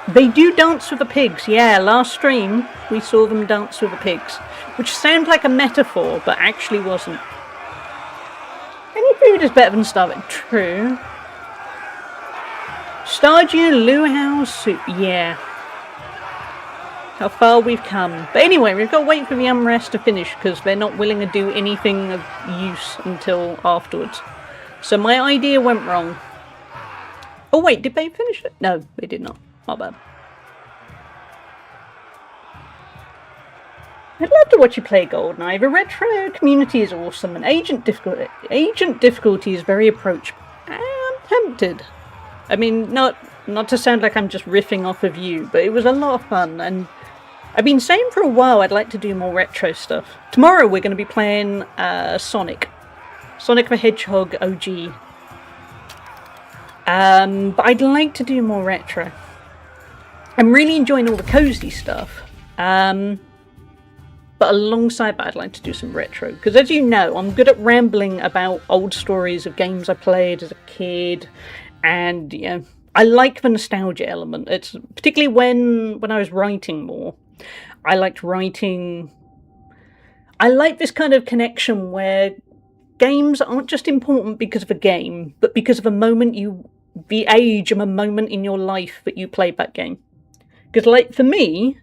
They do dance with the pigs, yeah, last stream we saw them dance with the pigs. Which sounds like a metaphor, but actually wasn't. Any food is better than starving, true. Stardew, Luau soup, yeah. How far we've come. But anyway, we've got to wait for the unrest to finish because they're not willing to do anything of use until afterwards. So my idea went wrong. Oh wait, did they finish it? No, they did not. My bad. I'd love to watch you play GoldenEye. The retro community is awesome and agent difficulty is very approachable. I'm tempted. I mean, not to sound like I'm just riffing off of you, but it was a lot of fun, and I've been saying for a while I'd like to do more retro stuff. Tomorrow we're going to be playing Sonic the Hedgehog OG. But I'd like to do more retro. I'm really enjoying all the cozy stuff. But alongside that, I'd like to do some retro. Because as you know, I'm good at rambling about old stories of games I played as a kid. And, you know, I like the nostalgia element. It's particularly when I was writing more. I liked writing... I like this kind of connection where games aren't just important because of a game, but because of a moment you the age of a moment in your life that you played that game. Because, like, for me,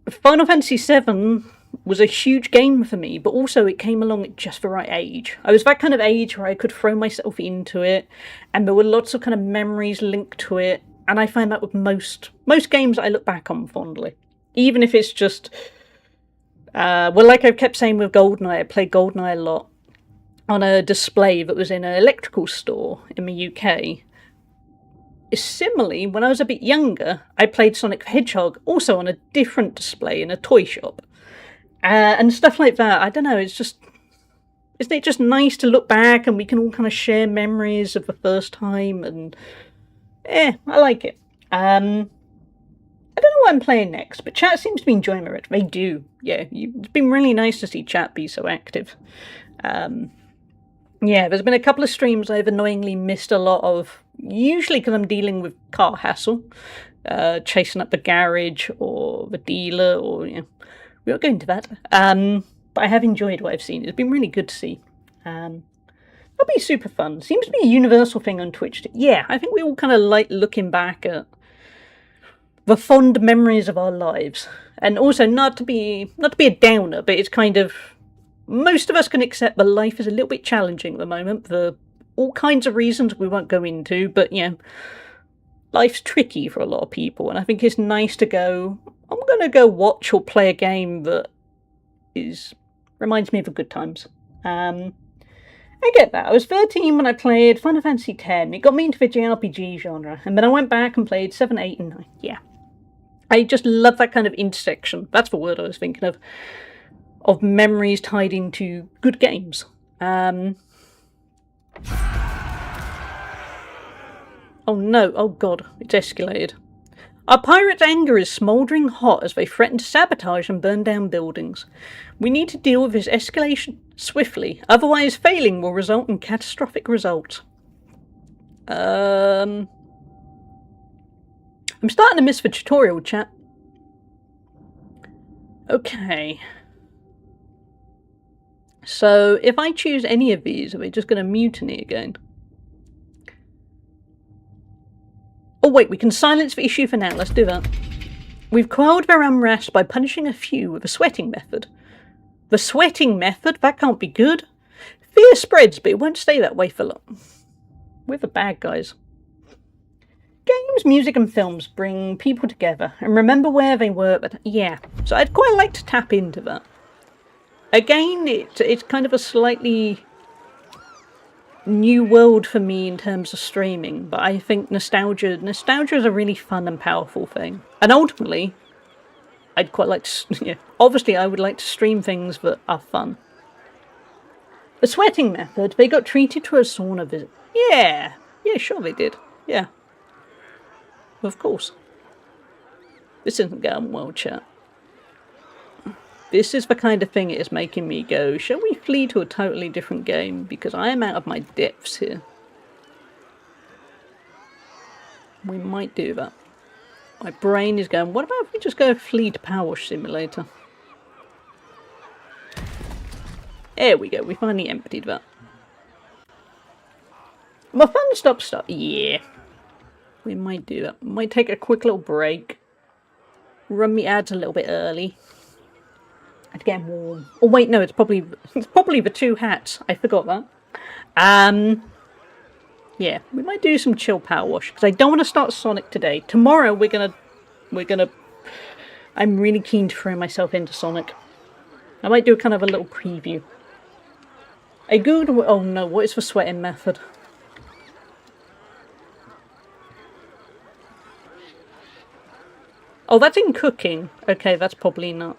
Final Fantasy VII was a huge game for me, but also it came along at just the right age. I was that kind of age where I could throw myself into it, and there were lots of kind of memories linked to it, and I find that with most games I look back on fondly. Even if it's just... well, like I kept saying with GoldenEye, I played GoldenEye a lot on a display that was in an electrical store in the UK. Similarly, when I was a bit younger, I played Sonic the Hedgehog also on a different display in a toy shop. And stuff like that. I don't know, it's just... Isn't it just nice to look back and we can all kind of share memories of the first time? And... I like it. I don't know what I'm playing next, but chat seems to be enjoying it. They do. Yeah, it's been really nice to see chat be so active. Yeah, there's been a couple of streams I've annoyingly missed a lot of, usually because I'm dealing with car hassle, chasing up the garage or the dealer, or, you know, we won't go into that. But I have enjoyed what I've seen. It's been really good to see. That'll be super fun. Seems to be a universal thing on Twitch. Yeah, I think we all kind of like looking back at the fond memories of our lives. And also, not to be a downer, but it's kind of... Most of us can accept that life is a little bit challenging at the moment for all kinds of reasons we won't go into, but, you know, life's tricky for a lot of people, and I think it's nice to go, I'm going to go watch or play a game that reminds me of the good times. I get that. I was 13 when I played Final Fantasy X. It got me into the JRPG genre, and then I went back and played 7, 8, and 9. Yeah. I just love that kind of intersection. That's the word I was thinking of memories tied into good games. Oh no, oh god, it's escalated. Our pirates' anger is smouldering hot as they threaten to sabotage and burn down buildings. We need to deal with this escalation swiftly, otherwise failing will result in catastrophic results. I'm starting to miss the tutorial, chat. Okay. So, if I choose any of these, are we just going to mutiny again? Oh wait, we can silence the issue for now, let's do that. We've quelled their unrest by punishing a few with a sweating method. The sweating method? That can't be good. Fear spreads, but it won't stay that way for long. We're the bad guys. Games, music and films bring people together and remember where they were, but yeah. So I'd quite like to tap into that. Again, it's kind of a slightly new world for me in terms of streaming, but I think nostalgia is a really fun and powerful thing. And ultimately, I'd quite like to, yeah, obviously I would like to stream things that are fun. The sweating method, they got treated to a sauna visit. Yeah, sure they did. Yeah. Of course. This isn't going well, chat. This is the kind of thing it is making me go, shall we flee to a totally different game? Because I am out of my depths here. We might do that. My brain is going, what about if we just go flee to Power Wash Simulator? There we go, we finally emptied that. My fun stop. Yeah. We might do that. We might take a quick little break. Run the ads a little bit early. I'd get warm. Oh wait, no, it's probably the two hats. I forgot that. Yeah, we might do some chill power wash because I don't want to start Sonic today. Tomorrow we're gonna. I'm really keen to throw myself into Sonic. I might do kind of a little preview. I googled. Oh no, what is the sweating method? Oh, that's in cooking. Okay, that's probably not.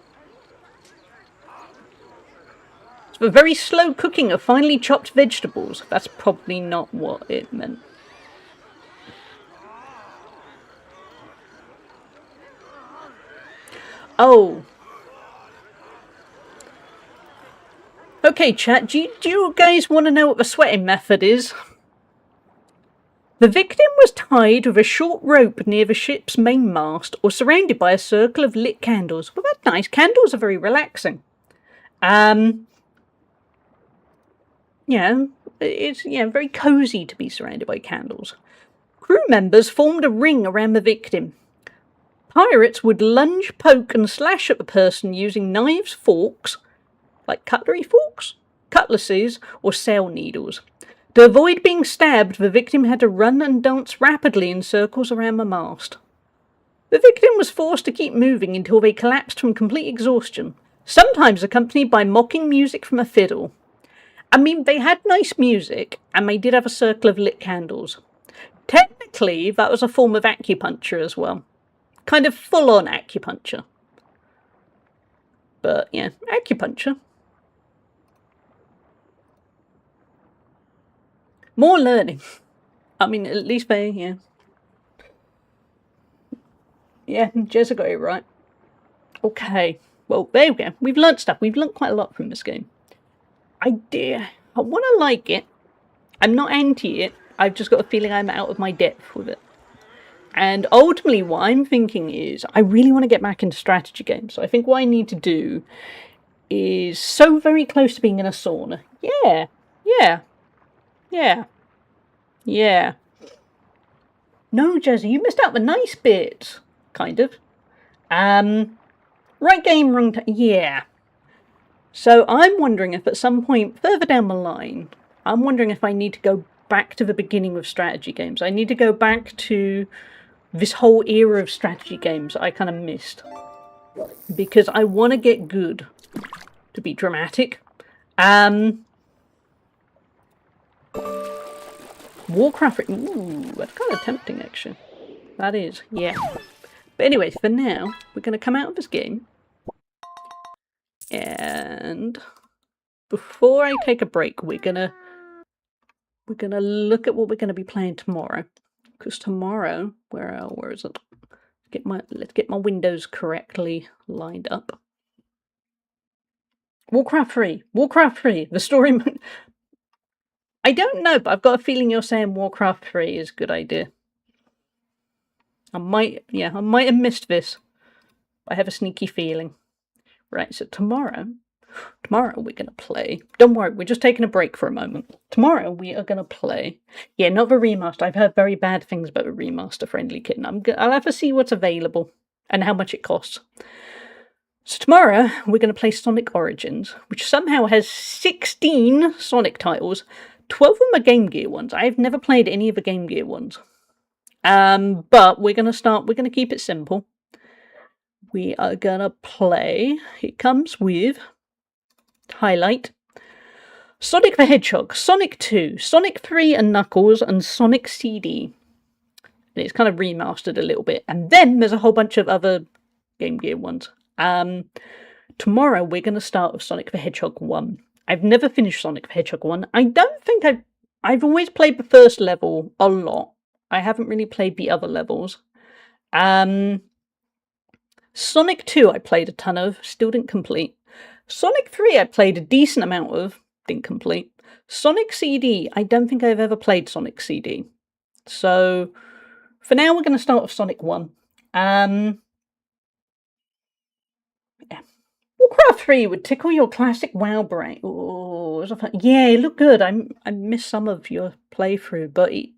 The very slow cooking of finely chopped vegetables. That's probably not what it meant. Oh. Okay, chat, do you guys want to know what the sweating method is? The victim was tied with a short rope near the ship's mainmast or surrounded by a circle of lit candles. Well, that's nice. Candles are very relaxing. Yeah, it's very cozy to be surrounded by candles. Crew members formed a ring around the victim. Pirates would lunge, poke, and slash at the person using knives, forks, like cutlery forks, cutlasses, or sail needles. To avoid being stabbed, the victim had to run and dance rapidly in circles around the mast. The victim was forced to keep moving until they collapsed from complete exhaustion, sometimes accompanied by mocking music from a fiddle. I mean, they had nice music, and they did have a circle of lit candles. Technically, that was a form of acupuncture as well. Kind of full-on acupuncture. But, yeah, acupuncture. More learning. I mean, at least they, yeah. Yeah, Jez got it right. Okay, well, there we go. We've learnt stuff. We've learnt quite a lot from this game. I want to like it. I'm not anti it. I've just got a feeling I'm out of my depth with it. And ultimately, what I'm thinking is, I really want to get back into strategy games. So I think what I need to do is so very close to being in a sauna. Yeah. No, Jezzy, you missed out the nice bits. Kind of. Right game, wrong time. Yeah. So I'm wondering if at some point further down the line, I'm wondering if I need to go back to the beginning of strategy games. I need to go back to this whole era of strategy games I kind of missed. Because I want to get good. To be dramatic. Warcraft. Ooh, that's kind of tempting actually. That is, yeah. But anyway, for now, we're going to come out of this game. And before I take a break, we're gonna look at what we're gonna be playing tomorrow. Because tomorrow, where is it? Let's get my windows correctly lined up. Warcraft 3. The story mode. I don't know, but I've got a feeling you're saying Warcraft 3 is a good idea. I might have missed this. I have a sneaky feeling. Right, so tomorrow we're going to play... Don't worry, we're just taking a break for a moment. Tomorrow we are going to play... Yeah, not the remaster. I've heard very bad things about the remaster, Friendly Kitten. I'll have to see what's available and how much it costs. So tomorrow we're going to play Sonic Origins, which somehow has 16 Sonic titles. 12 of them are Game Gear ones. I've never played any of the Game Gear ones. But we're going to keep it simple. We are going to play, it comes with Highlight, Sonic the Hedgehog, Sonic 2, Sonic 3 and Knuckles, and Sonic CD. And it's kind of remastered a little bit. And then there's a whole bunch of other Game Gear ones. Tomorrow we're going to start with Sonic the Hedgehog 1. I've never finished Sonic the Hedgehog 1. I don't think I've always played the first level a lot. I haven't really played the other levels. Sonic 2 I played a ton of, still didn't complete. Sonic 3 I played a decent amount of, didn't complete. Sonic CD, I don't think I've ever played Sonic CD. So, for now we're going to start with Sonic 1. Yeah. Warcraft 3 would tickle your classic WoW brain. Oh, yeah, it looked good. I missed some of your playthrough, but it's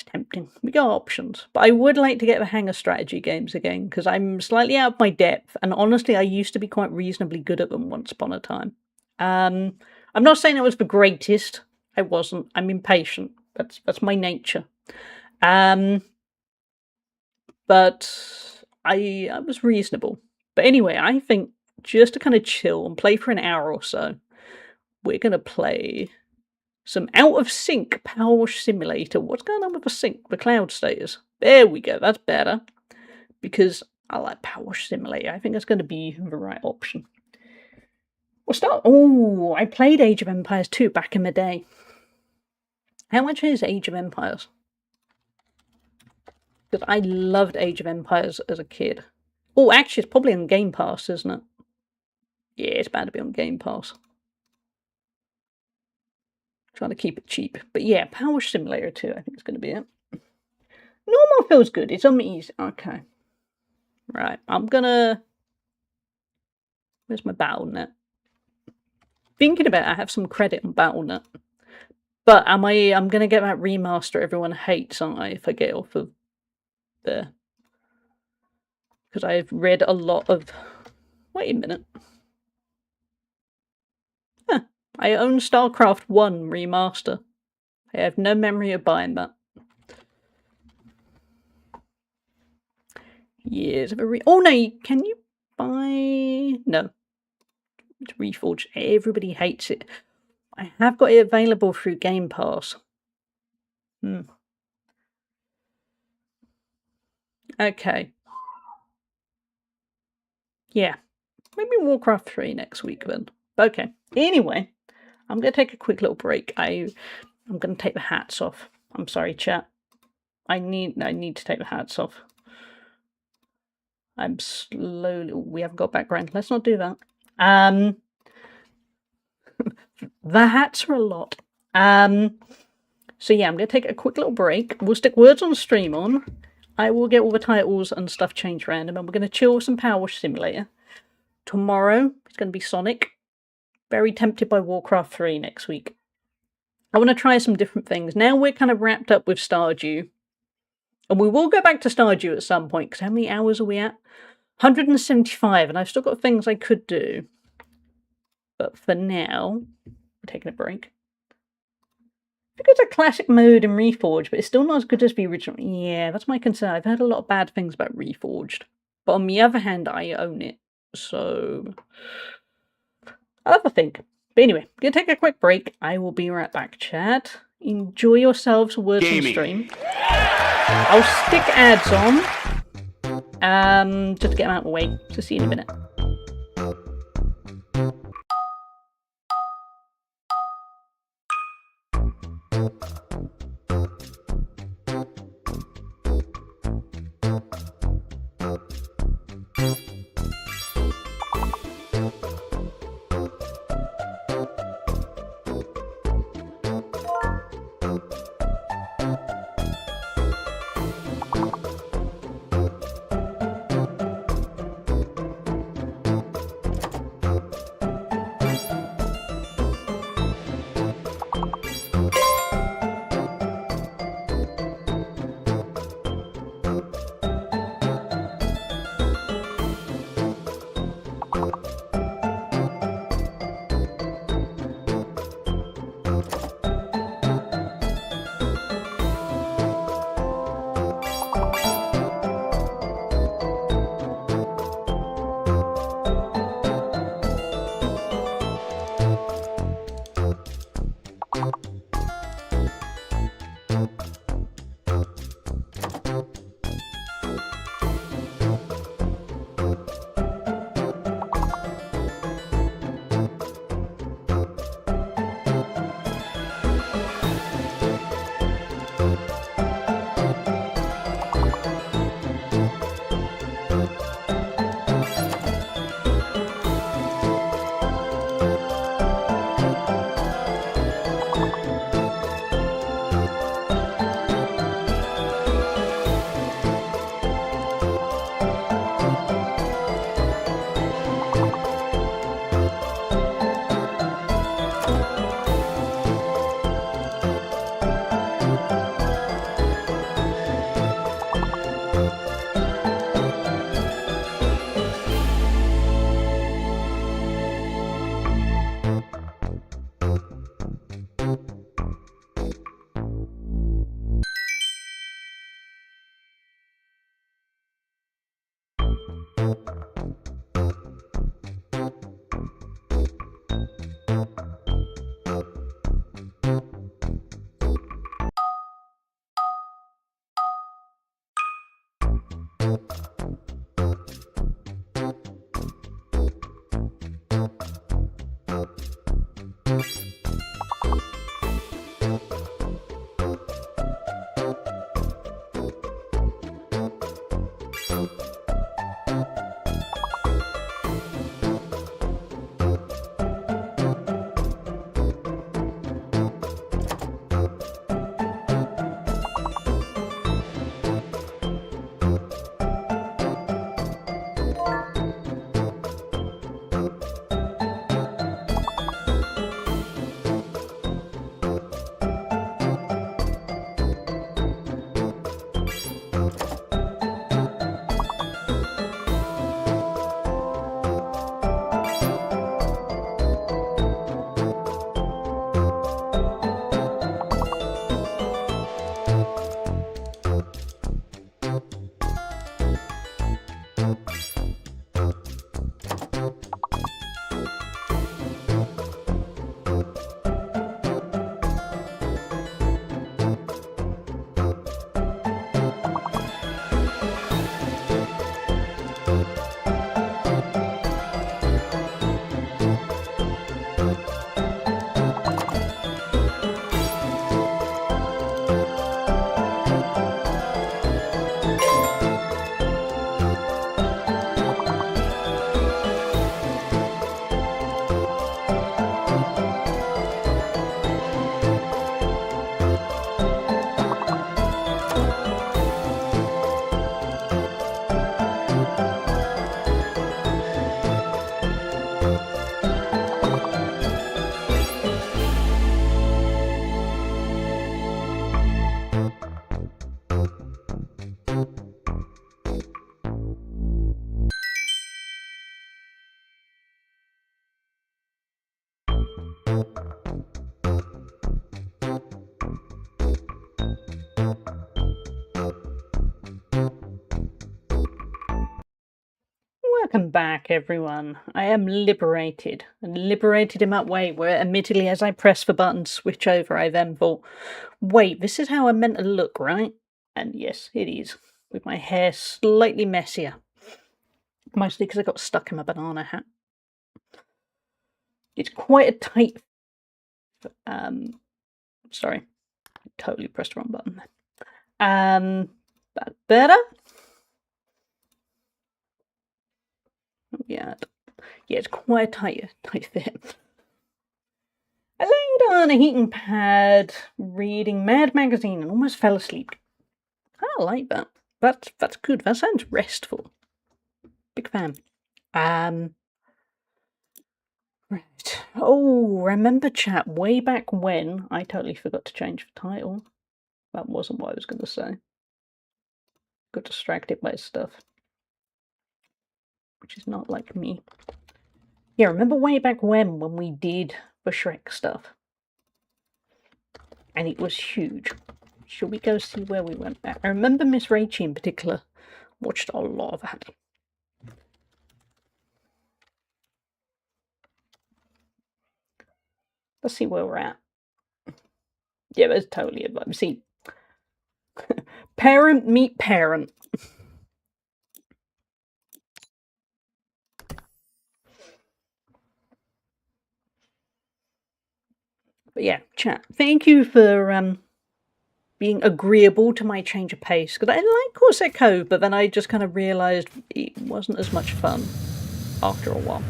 tempting. We got options. But I would like to get the hang of strategy games again, because I'm slightly out of my depth, and honestly, I used to be quite reasonably good at them once upon a time. I'm not saying I was the greatest. I wasn't. I'm impatient. That's my nature. But I was reasonable. But anyway, I think just to kind of chill and play for an hour or so, we're going to play some Out of Sync Power Wash Simulator. What's going on with the sync? The cloud status. There we go. That's better. Because I like Power Wash Simulator. I think that's going to be the right option. We'll start... Oh, I played Age of Empires 2 back in the day. How much is Age of Empires? Because I loved Age of Empires as a kid. Oh, actually, it's probably on Game Pass, isn't it? Yeah, it's bound to be on Game Pass. Trying to keep it cheap. But yeah, Power Wash Simulator 2, I think it's going to be it. Normal feels good. It's on easy. Okay. Right, I'm going to... Where's my BattleNet? Thinking about it, I have some credit on BattleNet. But I'm going to get that remaster everyone hates, aren't I, if I get off of there. Because I've read a lot of... Wait a minute. Huh. I own StarCraft 1 remaster. I have no memory of buying that. Years of a Oh no, can you buy... No. It's Reforged. Everybody hates it. I have got it available through Game Pass. Okay. Yeah. Maybe Warcraft 3 next week then. Okay. Anyway, I'm going to take a quick little break. I'm going to take the hats off. I'm sorry, chat. I need to take the hats off. I'm slowly... We haven't got background. Let's not do that. The hats are a lot. So yeah, I'm going to take a quick little break. We'll stick Words on Stream on. I will get all the titles and stuff changed random, and we're going to chill with some Power Wash Simulator. Tomorrow, it's going to be Sonic. Very tempted by Warcraft 3 next week. I want to try some different things. Now we're kind of wrapped up with Stardew. And we will go back to Stardew at some point, because how many hours are we at? 175, and I've still got things I could do. But for now, we're taking a break. I think it's a classic mode in Reforged, but it's still not as good as the original. Yeah, that's my concern. I've heard a lot of bad things about Reforged. But on the other hand, I own it. So, I'll have a think. But anyway, I'm going to take a quick break. I will be right back, chat. Enjoy yourselves, Words on Stream. I'll stick ads on. Just to get them out of the way. So see you in a minute. Welcome back, everyone. I am liberated, and liberated in that way where, admittedly, as I press the button switch over, I then thought, wait, this is how I'm meant to look, right? And yes, it is, with my hair slightly messier. Mostly because I got stuck in my banana hat. It's quite a tight... sorry, I totally pressed the wrong button. That better? Yeah, it's quite a tight fit. I laid on a heating pad, reading Mad Magazine, and almost fell asleep. I don't like that. That's good. That sounds restful. Big fan. Right. Oh, remember, chat, way back when I totally forgot to change the title. That wasn't what I was going to say. Got distracted by stuff, which is not like me. Yeah, remember way back when we did the Shrek stuff? And it was huge. Shall we go see where we went back? I remember Miss Rachie in particular watched a lot of that. Let's see where we're at. Yeah, there's totally a vibe. See, parent meet parent. But yeah, chat. Thank you for being agreeable to my change of pace, because I like Corsair Cove, but then I just kind of realised it wasn't as much fun after a while.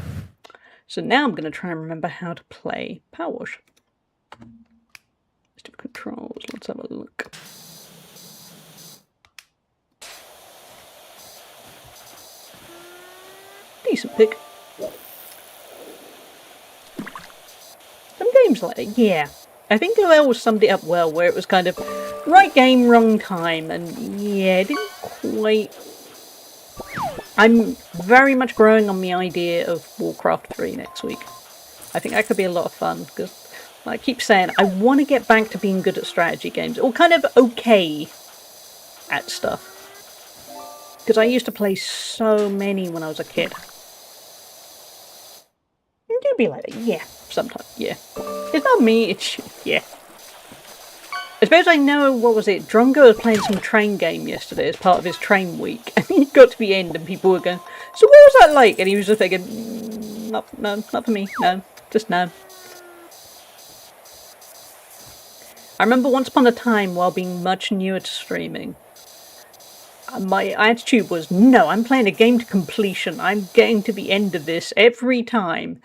So now I'm going to try and remember how to play Power Wash. List of controls, let's have a look. Decent pick. Some games like that, yeah. I think Allllllll summed it up well, where it was kind of right game, wrong time, and yeah, it didn't quite... I'm very much growing on the idea of Warcraft 3 next week. I think that could be a lot of fun, because like I keep saying, I want to get back to being good at strategy games, or kind of okay at stuff. Because I used to play so many when I was a kid. You do be like that, yeah, sometimes, yeah. It's not me, it's... yeah. I suppose I know, what was it, Drongo was playing some train game yesterday as part of his train week, and he got to the end and people were going, so what was that like? And he was just thinking, no, not for me, no, just no. I remember once upon a time, while being much newer to streaming, my attitude was, no, I'm playing a game to completion, I'm getting to the end of this every time.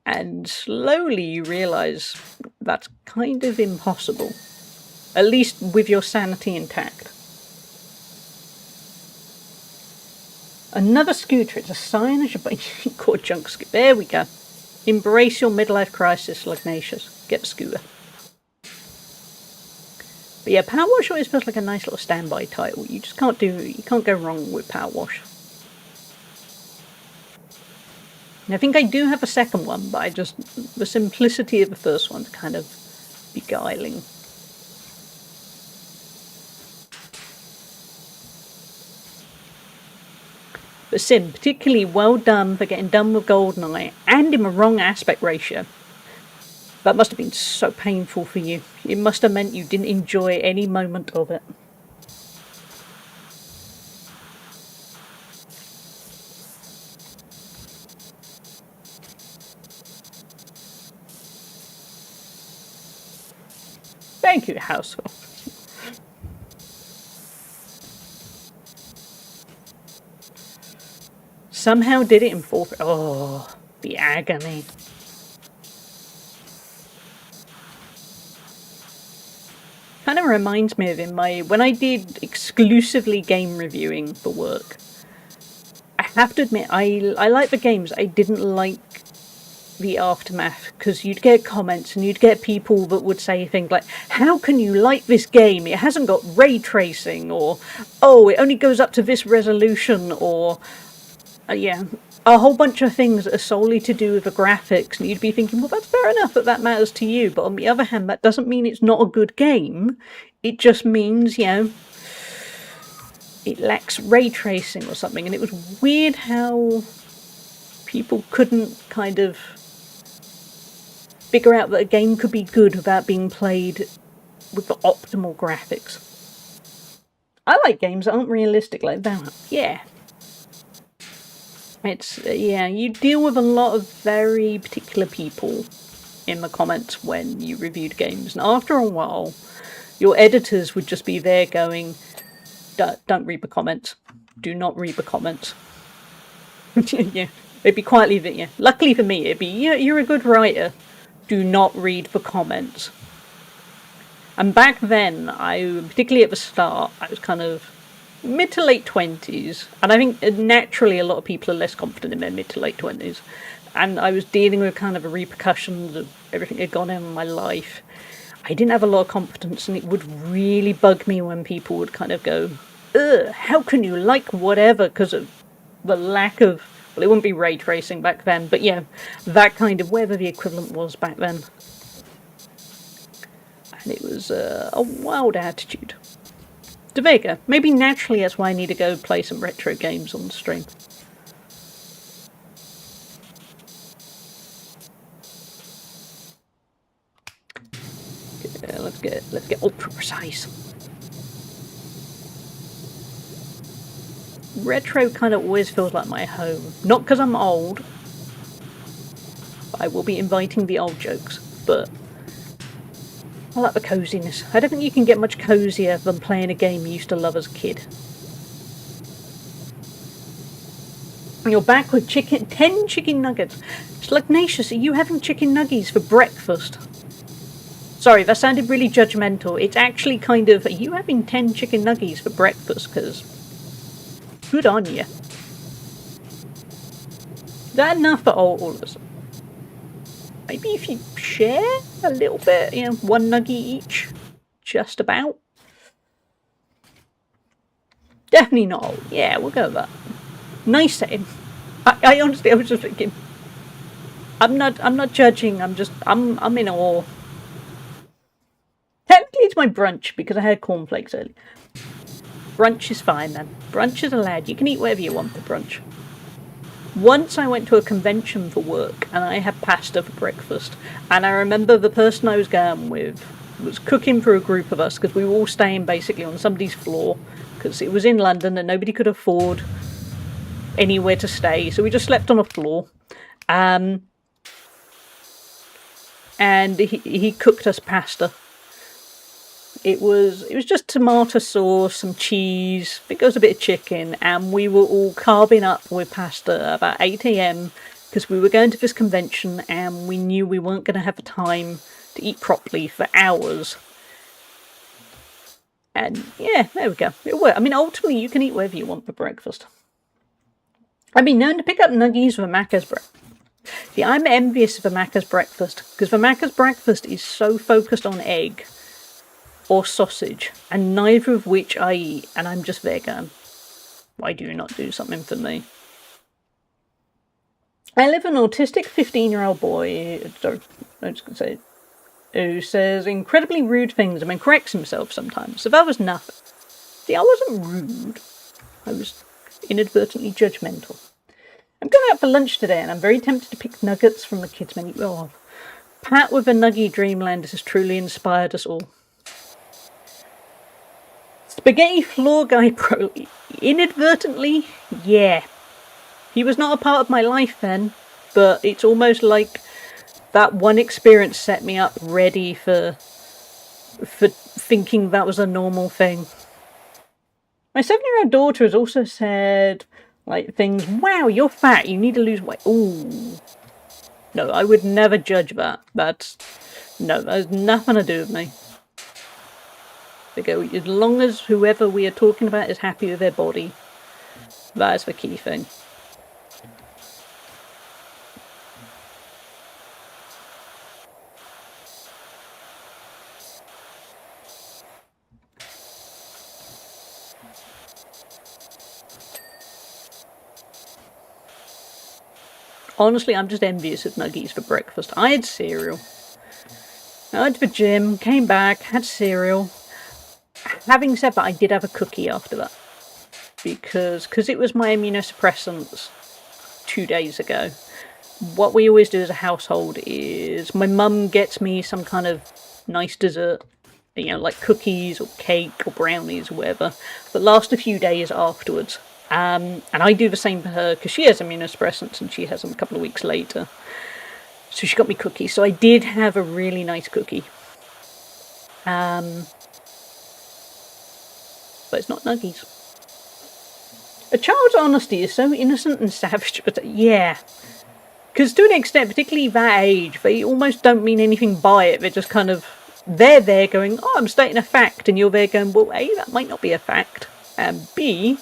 And slowly you realise that's kind of impossible. At least with your sanity intact. Another scooter, it's a sign of your called junk scooter. There we go. Embrace your midlife crisis, Lugnatius. Get the scooter. But yeah, Power Wash always feels like a nice little standby title. You just can't go wrong with Power Wash. And I think I do have a second one, but the simplicity of the first one's kind of beguiling. But Sim, particularly well done for getting done with GoldenEye, and in the wrong aspect ratio. That must have been so painful for you. It must have meant you didn't enjoy any moment of it. Thank you, Houseful. Somehow did it in 4. Oh, the agony. Kind of reminds me of when I did exclusively game reviewing for work. I have to admit, I like the games. I didn't like the aftermath, because you'd get comments and you'd get people that would say things like, how can you like this game? It hasn't got ray tracing, or oh, it only goes up to this resolution, or yeah, a whole bunch of things that are solely to do with the graphics, and you'd be thinking, well, that's fair enough that matters to you, but on the other hand, that doesn't mean it's not a good game. It just means, you know, it lacks ray tracing or something. And it was weird how People couldn't kind of figure out that a game could be good without being played with the optimal graphics. I like games that aren't realistic like that. Yeah. It's, yeah, you deal with a lot of very particular people in the comments when you reviewed games. And after a while, your editors would just be there going, don't read the comments. Do not read the comments. Yeah. It'd be quietly, yeah. Luckily for me, it'd be, yeah, you're a good writer. Do not read the comments. And back then, particularly at the start, I was kind of mid to late 20s. And I think naturally a lot of people are less confident in their mid to late 20s. And I was dealing with kind of the repercussions of everything that had gone on in my life. I didn't have a lot of confidence, and it would really bug me when people would kind of go, ugh, how can you like whatever, because of the lack of, well, it wouldn't be ray tracing back then, but yeah, that kind of, whatever the equivalent was back then. And it was a wild attitude. So there you go. Maybe naturally that's why I need to go play some retro games on the stream. Yeah, let's get ultra precise. Retro kind of always feels like my home. Not because I'm old. I will be inviting the old jokes, but I like the coziness. I don't think you can get much cozier than playing a game you used to love as a kid. And you're back with 10 chicken nuggets. Slugnatius, are you having chicken nuggies for breakfast? Sorry, that sounded really judgmental. It's actually kind of, are you having 10 chicken nuggies for breakfast? Because good on you. Is that enough for all of us? Maybe if you share a little bit, you know, one nugget each. Just about. Definitely not all. Yeah, we'll go with that. Nice setting. I honestly, I was just thinking, I'm not judging, I'm in awe. Technically it's my brunch because I had cornflakes earlier. Brunch is fine then. Brunch is allowed. You can eat whatever you want for brunch. Once I went to a convention for work and I had pasta for breakfast, and I remember the person I was going with was cooking for a group of us because we were all staying basically on somebody's floor because it was in London and nobody could afford anywhere to stay, so we just slept on a floor. And he cooked us pasta. It was just tomato sauce, some cheese, I think there was a bit of chicken, and we were all carving up with pasta about 8 AM because we were going to this convention and we knew we weren't going to have the time to eat properly for hours. And yeah, there we go. It worked. I mean, ultimately you can eat whatever you want for breakfast. I've been known to pick up nuggies for Macca's breakfast. See, I'm envious of the Macca's breakfast because the Macca's breakfast is so focused on egg or sausage, and neither of which I eat, and I'm just vegan. Why do you not do something for me? I live an autistic 15-year-old boy, sorry, I was going to say, who says incredibly rude things and then corrects himself sometimes. So that was nothing. See, I wasn't rude. I was inadvertently judgmental. I'm going out for lunch today and I'm very tempted to pick nuggets from the kids' menu. Oh, Pat with a Nuggy Dreamland has truly inspired us all. Spaghetti Floor Guy Pro. Inadvertently, yeah. He was not a part of my life then, but it's almost like that one experience set me up ready for thinking that was a normal thing. My 7-year-old daughter has also said, like, things, wow, you're fat, you need to lose weight. Ooh. No, I would never judge that. No, that has nothing to do with me. They go, as long as whoever we are talking about is happy with their body, that is the key thing. Honestly, I'm just envious of nuggies for breakfast. I had cereal. I went to the gym, came back, had cereal. Having said that, I did have a cookie after that. Because it was my immunosuppressants 2 days ago. what we always do as a household is my mum gets me some kind of nice dessert, you know, like cookies or cake or brownies or whatever, that last a few days afterwards. And I do the same for her because she has immunosuppressants and she has them a couple of weeks later. So she got me cookies. So I did have a really nice cookie. But it's not nuggies. A child's honesty is so innocent and savage, but yeah. Because to an extent, particularly that age, they almost don't mean anything by it. They're just kind of, they're there going, oh, I'm stating a fact. And you're there going, well, A, that might not be a fact. And B,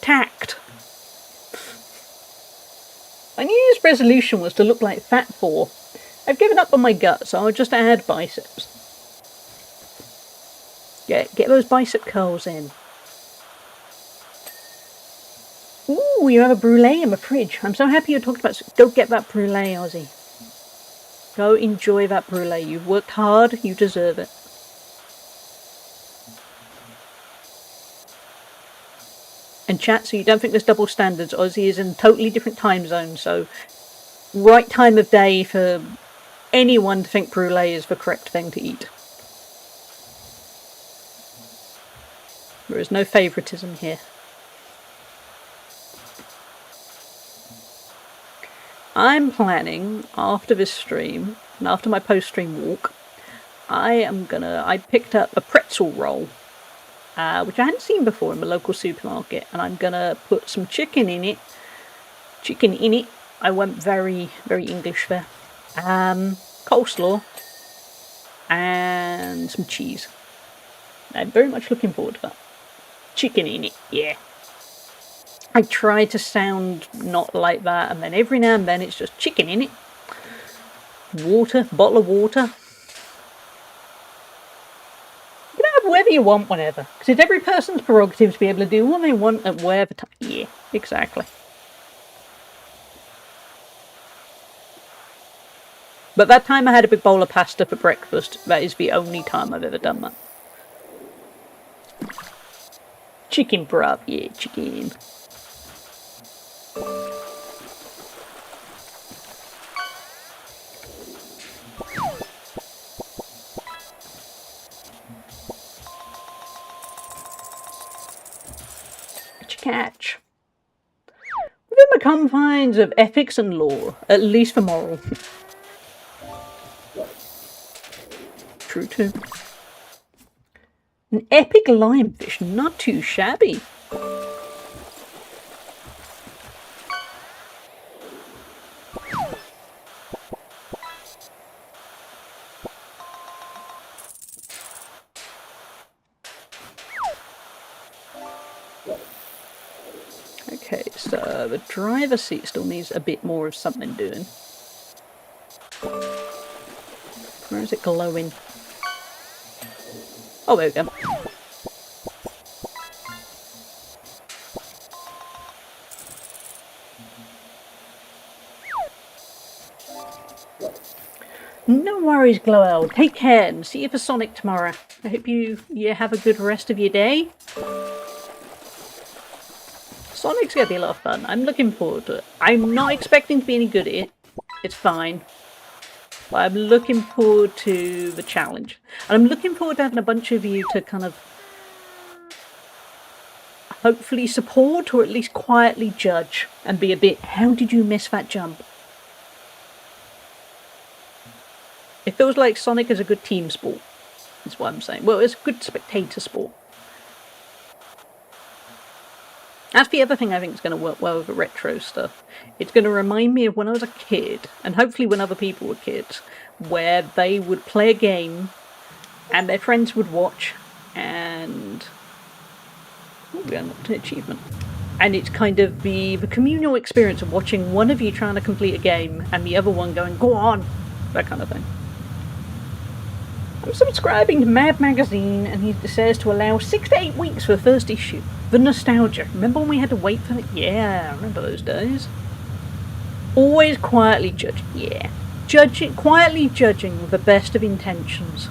tact. My New Year's resolution was to look like Fat Thor. I've given up on my gut, so I'll just add biceps. Get those bicep curls in. Ooh, you have a brulee in the fridge. I'm so happy you talked about it. Go get that brulee, Ozzy. Go enjoy that brulee. You've worked hard. You deserve it. And chat, so you don't think there's double standards. Ozzy is in a totally different time zone, so right time of day for anyone to think brulee is the correct thing to eat. There is no favouritism here. I'm planning, after this stream, and after my post-stream walk, I picked up a pretzel roll, which I hadn't seen before in the local supermarket, and I'm gonna put some chicken in it. I went very, very English there. Coleslaw, and some cheese. I'm very much looking forward to that. Chicken in it, yeah. I try to sound not like that, and then every now and then it's just chicken in it. Water, bottle of water. You can have whatever you want, whenever. Because it's every person's prerogative to be able to do what they want at whatever time. Yeah, exactly. But that time I had a big bowl of pasta for breakfast. That is the only time I've ever done that. Chicken broth, yeah, chicken. Catch. Within the confines of ethics and law, at least for moral. True too. An epic lionfish, not too shabby. Okay, so the driver's seat still needs a bit more of something doing. Where is it glowing? Oh, there we go. No worries, Glowell. Take care and see you for Sonic tomorrow. I hope you have a good rest of your day. Sonic's going to be a lot of fun. I'm looking forward to it. I'm not expecting to be any good at it. It's fine. But I'm looking forward to the challenge. And I'm looking forward to having a bunch of you to kind of hopefully support or at least quietly judge and be a bit, how did you miss that jump? It feels like Sonic is a good team sport. That's what I'm saying. Well, it's a good spectator sport. That's the other thing I think is going to work well with the retro stuff. It's going to remind me of when I was a kid, and hopefully when other people were kids, where they would play a game, and their friends would watch, and... Oh, we unlocked an achievement. And it's kind of the communal experience of watching one of you trying to complete a game, and the other one going, go on! That kind of thing. I'm subscribing to Mad Magazine, and he says to allow 6 to 8 weeks for the first issue. The nostalgia. Remember when we had to wait for it? Yeah, I remember those days. Always quietly judging. Yeah. Quietly judging with the best of intentions.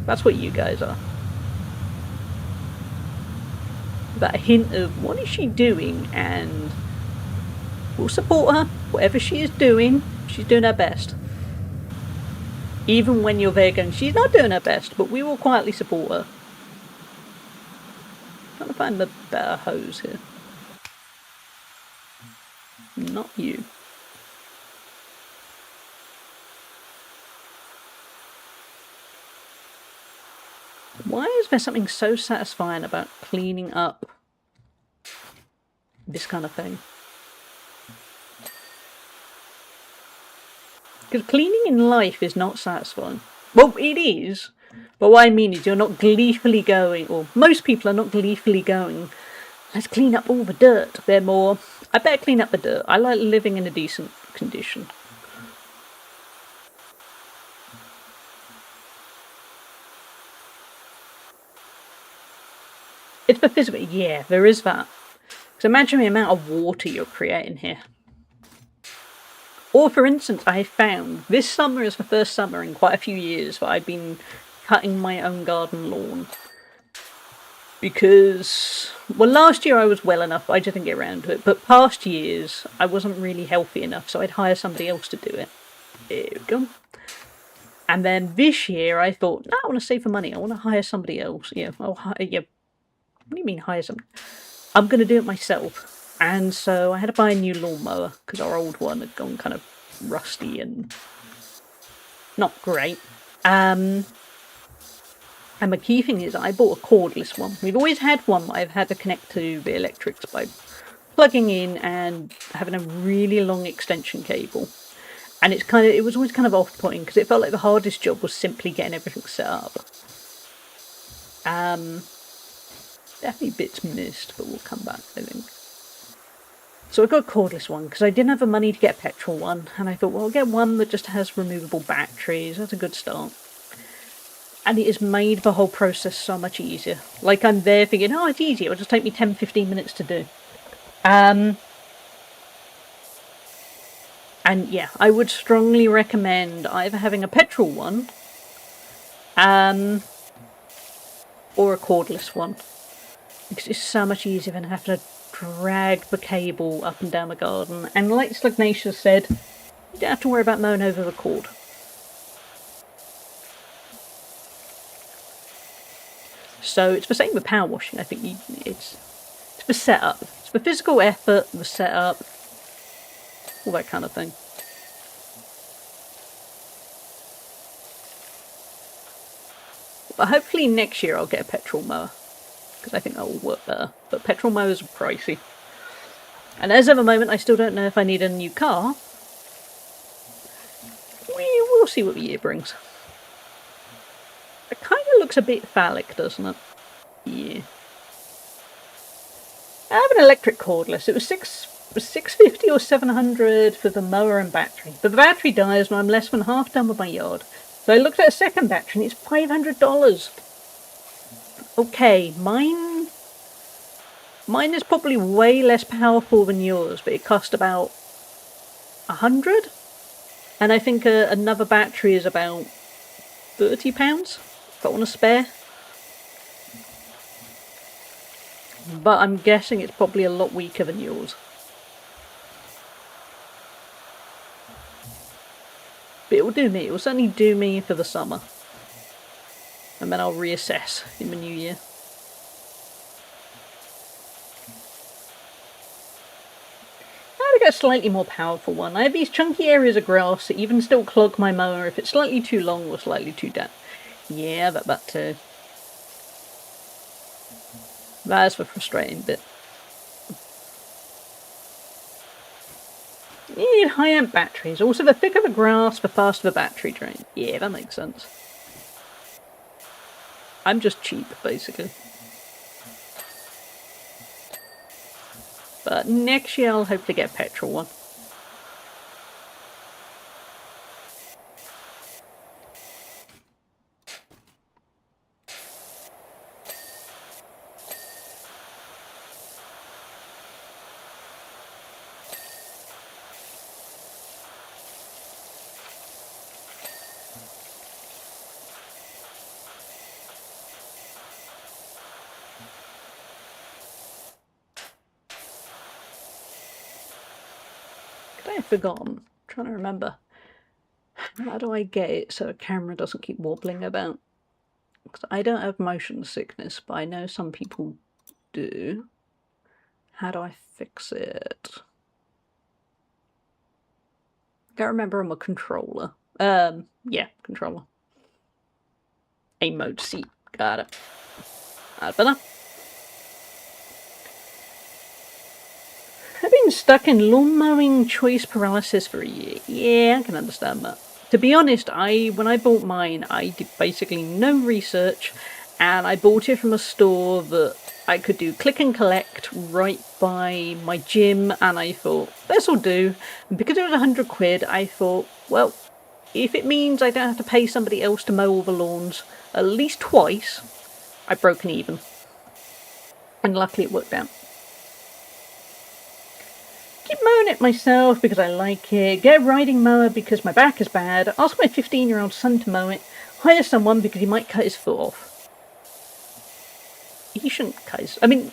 That's what you guys are. That hint of, what is she doing? And We'll support her. Whatever she is doing, she's doing her best. Even when you're there going, she's not doing her best, but we will quietly support her. Trying to find the better hose here. Not you. Why is there something so satisfying about cleaning up this kind of thing? Because cleaning in life is not satisfying. Well, it is, but what I mean is you're not gleefully going, or most people are not gleefully going, let's clean up all the dirt. They're more, I better clean up the dirt. I like living in a decent condition. It's for physical, yeah, there is that. So imagine the amount of water you're creating here. Or for instance, I found this summer is the first summer in quite a few years that I've been cutting my own garden lawn. Because, well, last year I was well enough, I just didn't get around to it. But past years, I wasn't really healthy enough, so I'd hire somebody else to do it. There we go. And then this year I thought, no, I want to save the money. I want to hire somebody else. Yeah, I'll hire, yeah. What do you mean hire somebody? I'm going to do it myself. And so I had to buy a new lawnmower because our old one had gone kind of rusty and not great. And the key thing is I bought a cordless one. We've always had one that I've had to connect to the electrics by plugging in and having a really long extension cable. And it was always kind of off-putting because it felt like the hardest job was simply getting everything set up. Definitely bits missed, but we'll come back, I think. So I got a cordless one because I didn't have the money to get a petrol one, and I thought, well, I'll get one that just has removable batteries. That's a good start. And it has made the whole process so much easier. Like, I'm there thinking, oh, it's easy. It'll just take me 10-15 minutes to do. And yeah, I would strongly recommend either having a petrol one or a cordless one. Because it's so much easier than having to drag the cable up and down the garden. And like Slugnacious said, you don't have to worry about mowing over the cord. So it's the same with power washing. I think it's the setup. It's the physical effort, the setup, all that kind of thing. But hopefully next year I'll get a petrol mower. Because I think that will work better. But petrol mowers are pricey. And as of the moment, I still don't know if I need a new car. We'll see what the year brings. It kind of looks a bit phallic, doesn't it? Yeah. I have an electric cordless. It was $650 or $700 for the mower and battery. But the battery dies when I'm less than half done with my yard. So I looked at a second battery and it's $500. Okay, mine is probably way less powerful than yours, but it cost about $100. And I think another battery is about £30 if I want to spare. But I'm guessing it's probably a lot weaker than yours. But it will do me. It will certainly do me for the summer. And then I'll reassess in the new year. I had to get a slightly more powerful one. I have these chunky areas of grass that even still clog my mower if it's slightly too long or slightly too damp. Yeah, that too. That's the frustrating bit. You need high amp batteries. Also, the thicker the grass, the faster the battery drain. Yeah, that makes sense. I'm just cheap, basically. But next year I'll hopefully get a petrol one. Could I have forgotten? I'm trying to remember. How do I get it so a camera doesn't keep wobbling about? Because I don't have motion sickness, but I know some people do. How do I fix it? I can't remember on my controller. Yeah, controller. Aim mode C. Got it. That's better. I've been stuck in lawn mowing choice paralysis for a year. Yeah, I can understand that. To be honest, when I bought mine, I did basically no research, and I bought it from a store that I could do click and collect right by my gym, and I thought, this'll do. And because it was 100 quid, I thought, well, if it means I don't have to pay somebody else to mow all the lawns at least twice, I've broken even. And luckily it worked out. Keep mowing it myself because I like it. Get a riding mower because my back is bad. Ask my 15-year-old son to mow it. Hire someone because he might cut his foot off. He shouldn't cut his... I mean,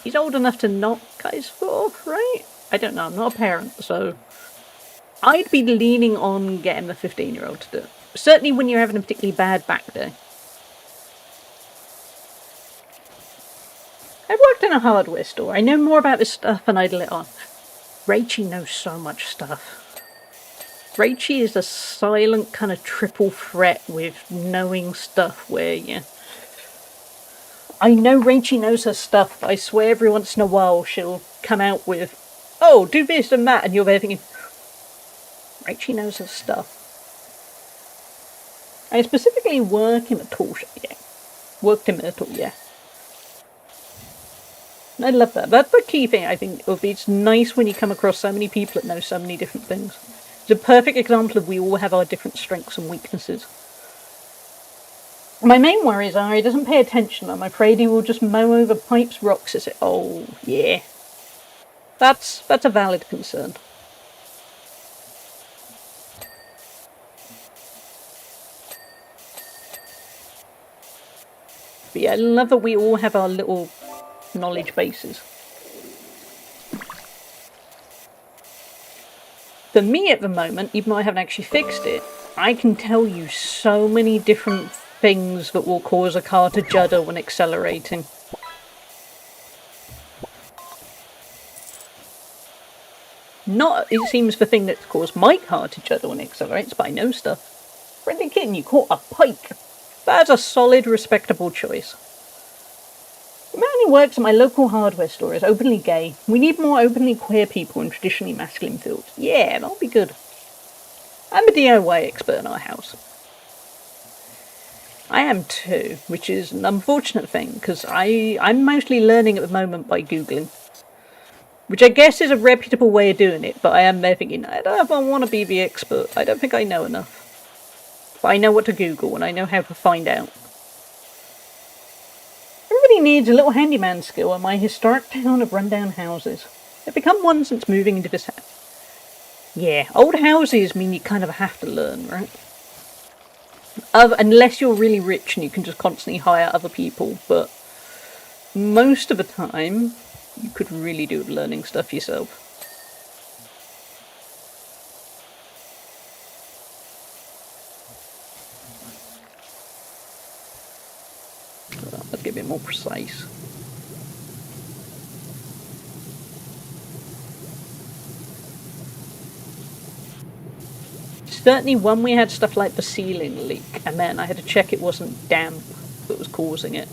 he's old enough to not cut his foot off, right? I don't know. I'm not a parent, so... I'd be leaning on getting the 15-year-old to do it. Certainly when you're having a particularly bad back day. I've worked in a hardware store. I know more about this stuff than I'd let on. Rachie knows so much stuff. Rachie is a silent kind of triple threat with knowing stuff where, yeah. I know Rachie knows her stuff, but I swear every once in a while she'll come out with, oh, do this and that, and you're there thinking, Rachie knows her stuff. I specifically work in a tool shop, yeah. Worked in a tool, yeah. I love that. That's the key thing, I think, of it's nice when you come across so many people that know so many different things. It's a perfect example of we all have our different strengths and weaknesses. My main worries are he doesn't pay attention. I'm afraid he will just mow over pipes, rocks, and say, oh, yeah. That's a valid concern. But yeah, I love that we all have our little knowledge bases. For me at the moment, even though I haven't actually fixed it, I can tell you so many different things that will cause a car to judder when accelerating. Not, it seems, the thing that's caused my car to judder when it accelerates, but I know stuff. Friendly kitten, you caught a pike. That's a solid, respectable choice. The man who works at my local hardware store is openly gay. We need more openly queer people in traditionally masculine fields. Yeah, that'll be good. I'm a DIY expert in our house. I am too, which is an unfortunate thing, because I'm mostly learning at the moment by Googling. Which I guess is a reputable way of doing it, but I am there thinking, I don't know if I want to be the expert. I don't think I know enough. But I know what to Google, and I know how to find out. Everybody needs a little handyman skill in my historic town of rundown houses. I've become one since moving into this house. Yeah, old houses mean you kind of have to learn, right? Unless you're really rich and you can just constantly hire other people, but most of the time, you could really do learning stuff yourself. Let's get a bit more precise. Certainly when we had stuff like the ceiling leak, and then I had to check it wasn't damp that was causing it.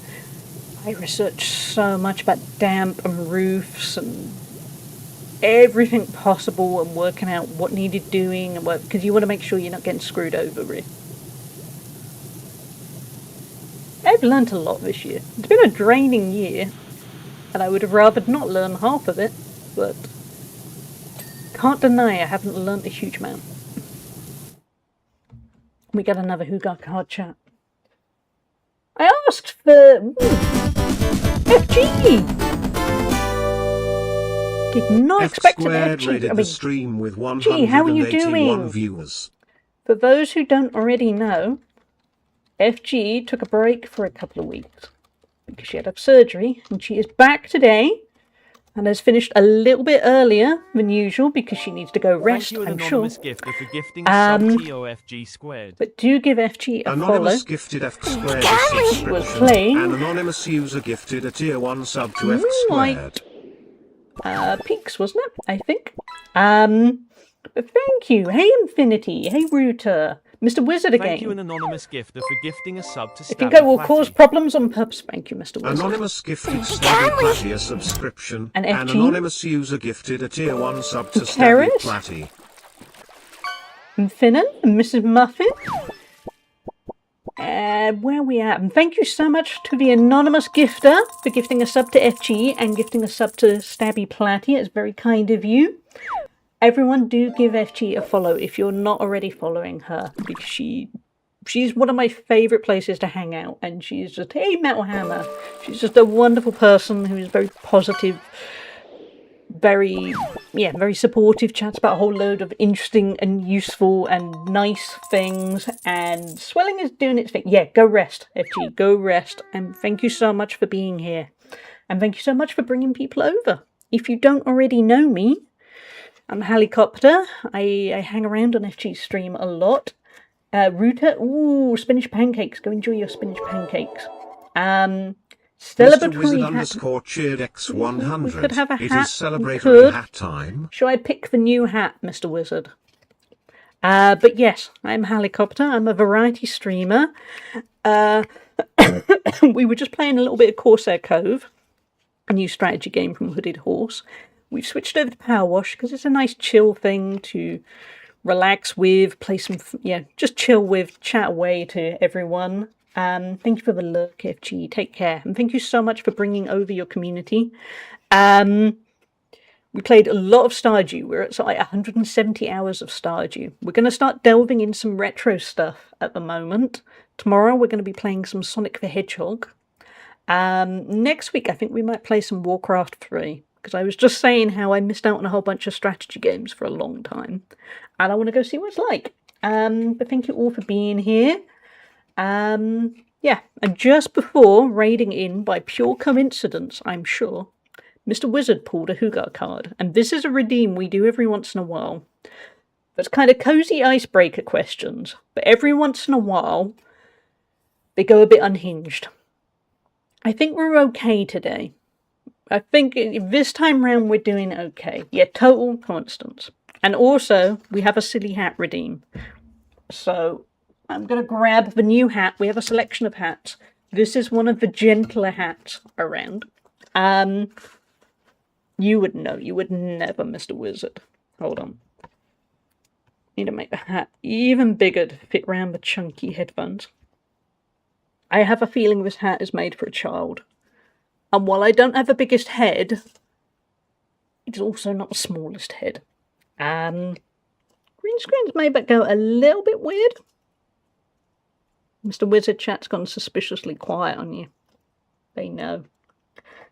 I researched so much about damp and roofs and everything possible and working out what needed doing and because you want to make sure you're not getting screwed over, really. I've learnt a lot this year. It's been a draining year, and I would have rather not learned half of it, but can't deny I haven't learnt a huge amount. We got another Who Got Card chat. I asked for FG. Did not expect an FG. Rated the stream with Gee, how are you doing? Viewers. For those who don't already know, FG took a break for a couple of weeks because she had surgery, and she is back today and has finished a little bit earlier than usual because she needs to go rest, Thank you, I'm sure. anonymous gifter, for gifting a sub TOFG squared. But do give FG a Anonymous follow. gifted F squared Was subscription. playing. An anonymous user gifted a tier 1 sub to F Moonlight. squared. Peaks, wasn't it? I think. But thank you. Hey, Infinity. Hey, Router. Mr. Wizard again. Thank you, an anonymous gifter, for gifting a sub to I Stabby think I will Platty. cause problems on purpose. Thank you, Mr. Wizard. Anonymous gifted Stabby Platty a subscription. An An FG. anonymous user gifted a tier 1 sub to Stabby Terrace. Platty. And Finnan and Mrs. Muffin. Where are we at? And thank you so much to the anonymous gifter for gifting a sub to FG and gifting a sub to Stabby Platty. It's very kind of you. Everyone do give FG a follow if you're not already following her, because she's one of my favourite places to hang out, and she's just, hey, Metal Hammer. She's just a wonderful person who is very positive, very supportive, chats about a whole load of interesting and useful and nice things, and Swelling is doing its thing. Yeah, go rest, FG, go rest, and thank you so much for being here, and thank you so much for bringing people over. If you don't already know me, I'm Helicopter. I hang around on FG's stream a lot. Router, ooh, spinach pancakes. Go enjoy your spinach pancakes. Mr. Celebratory Wizard hat. underscore cheered X100. We could have a It hat. is We celebratory could. hat time. Shall I pick the new hat, Mr. Wizard? But yes, I'm Helicopter. I'm a variety streamer. We were just playing a little bit of Corsair Cove, a new strategy game from Hooded Horse. We've switched over to Power Wash because it's a nice chill thing to relax with, play some, just chill with, chat away to everyone. Thank you for the look, FG. Take care. And thank you so much for bringing over your community. We played a lot of Stardew. We're at like 170 hours of Stardew. We're going to start delving in some retro stuff at the moment. Tomorrow we're going to be playing some Sonic the Hedgehog. Next week I think we might play some Warcraft 3. Because I was just saying how I missed out on a whole bunch of strategy games for a long time. And I want to go see what it's like. But thank you all for being here. And just before raiding in, by pure coincidence, I'm sure, Mr. Wizard pulled a Hugar card. And this is a redeem we do every once in a while. That's kind of cozy icebreaker questions. But every once in a while, they go a bit unhinged. I think we're okay today. I think this time round we're doing okay. Yeah, total constants. And also, we have a silly hat redeem. So, I'm going to grab the new hat. We have a selection of hats. This is one of the gentler hats around. You would know. You would never, Mr. Wizard. Hold on. Need to make the hat even bigger to fit around the chunky headphones. I have a feeling this hat is made for a child. And while I don't have the biggest head, it's also not the smallest head. Green screen's made that go a little bit weird. Mr. Wizard chat's gone suspiciously quiet on you. They know.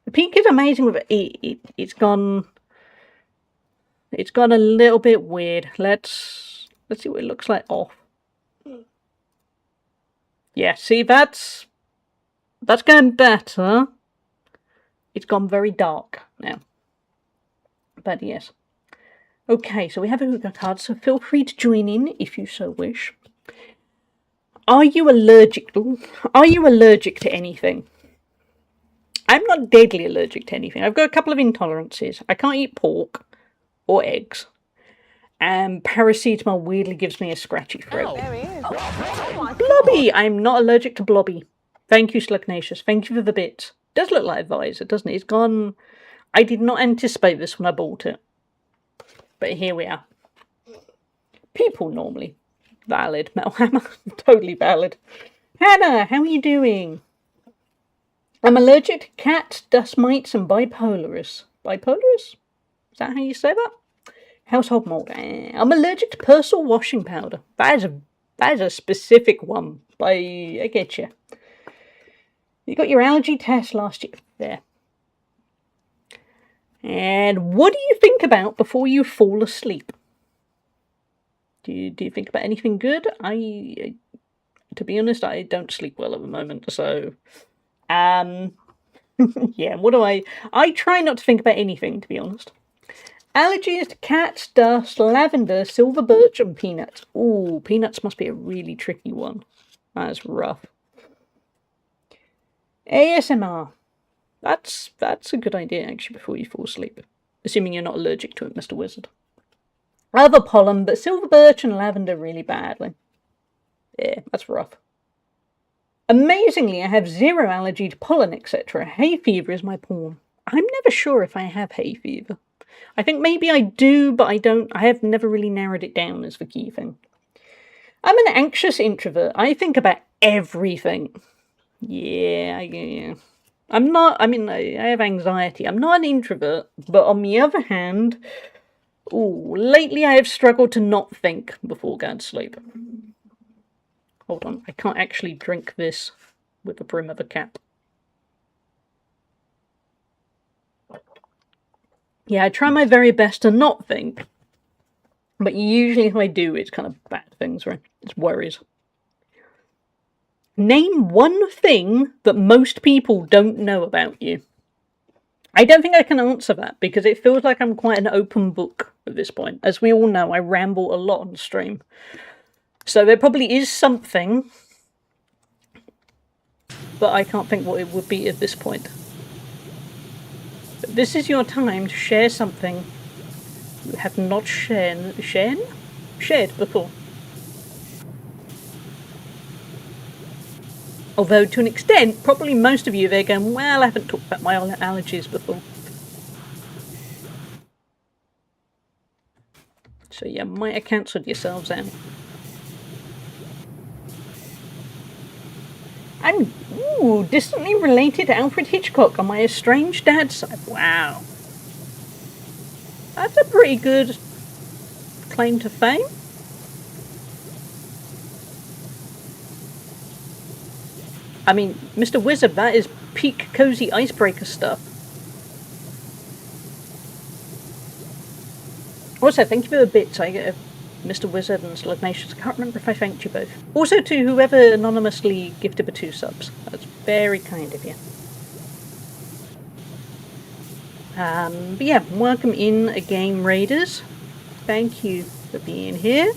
The peak is amazing with it. It's gone a little bit weird. Let's see what it looks like off. Yeah, see that's going better. It's gone very dark now. But yes. Okay, so we have a Hugar card, so feel free to join in if you so wish. Are you allergic to anything? I'm not deadly allergic to anything. I've got a couple of intolerances. I can't eat pork or eggs. And paracetamol weirdly gives me a scratchy throat. There he is. Blobby! I'm not allergic to Blobby. Thank you, Slugnacious. Thank you for the bits. It does look like a visor, doesn't it? It's gone... I did not anticipate this when I bought it. But here we are. People normally. Valid. Metal Hammer. Totally valid. Hannah, how are you doing? I'm allergic to cats, dust mites, and bipolaris. Bipolaris? Is that how you say that? Household mold. I'm allergic to Persil washing powder. That is a specific one. I get you. You got your allergy test last year. There. And what do you think about before you fall asleep? Do you think about anything good? To be honest, I don't sleep well at the moment, so... Yeah, what do I try not to think about anything, to be honest. Allergies to cats, dust, lavender, silver birch, and peanuts. Ooh, peanuts must be a really tricky one. That's rough. ASMR. That's a good idea, actually, before you fall asleep. Assuming you're not allergic to it, Mr. Wizard. Other pollen, but silver birch and lavender really badly. Yeah, that's rough. Amazingly, I have zero allergy to pollen, etc. Hay fever is my pawn. I'm never sure if I have hay fever. I think maybe I do, but I don't. I have never really narrowed it down as the key thing. I'm an anxious introvert. I think about everything. Yeah. I'm not, I mean, I have anxiety. I'm not an introvert, but on the other hand, lately I have struggled to not think before going to sleep. Hold on, I can't actually drink this with the brim of a cap. Yeah, I try my very best to not think, but usually if I do, it's kind of bad things, right? It's worries. Name one thing that most people don't know about you. I don't think I can answer that because it feels like I'm quite an open book at this point. As we all know, I ramble a lot on stream. So there probably is something, but I can't think what it would be at this point. But this is your time to share something you have not shared before. Although, to an extent, probably most of you are going, well, I haven't talked about my allergies before. So you might have cancelled yourselves out. I'm distantly related to Alfred Hitchcock on my estranged dad's side. Wow. That's a pretty good claim to fame. I mean, Mr. Wizard, that is peak cozy icebreaker stuff. Also, thank you for the bits. I get Mr. Wizard and Slugnacious. I can't remember if I thanked you both. Also to whoever anonymously gifted the 2 subs. That's very kind of you. But yeah, welcome in Game Raiders. Thank you for being here.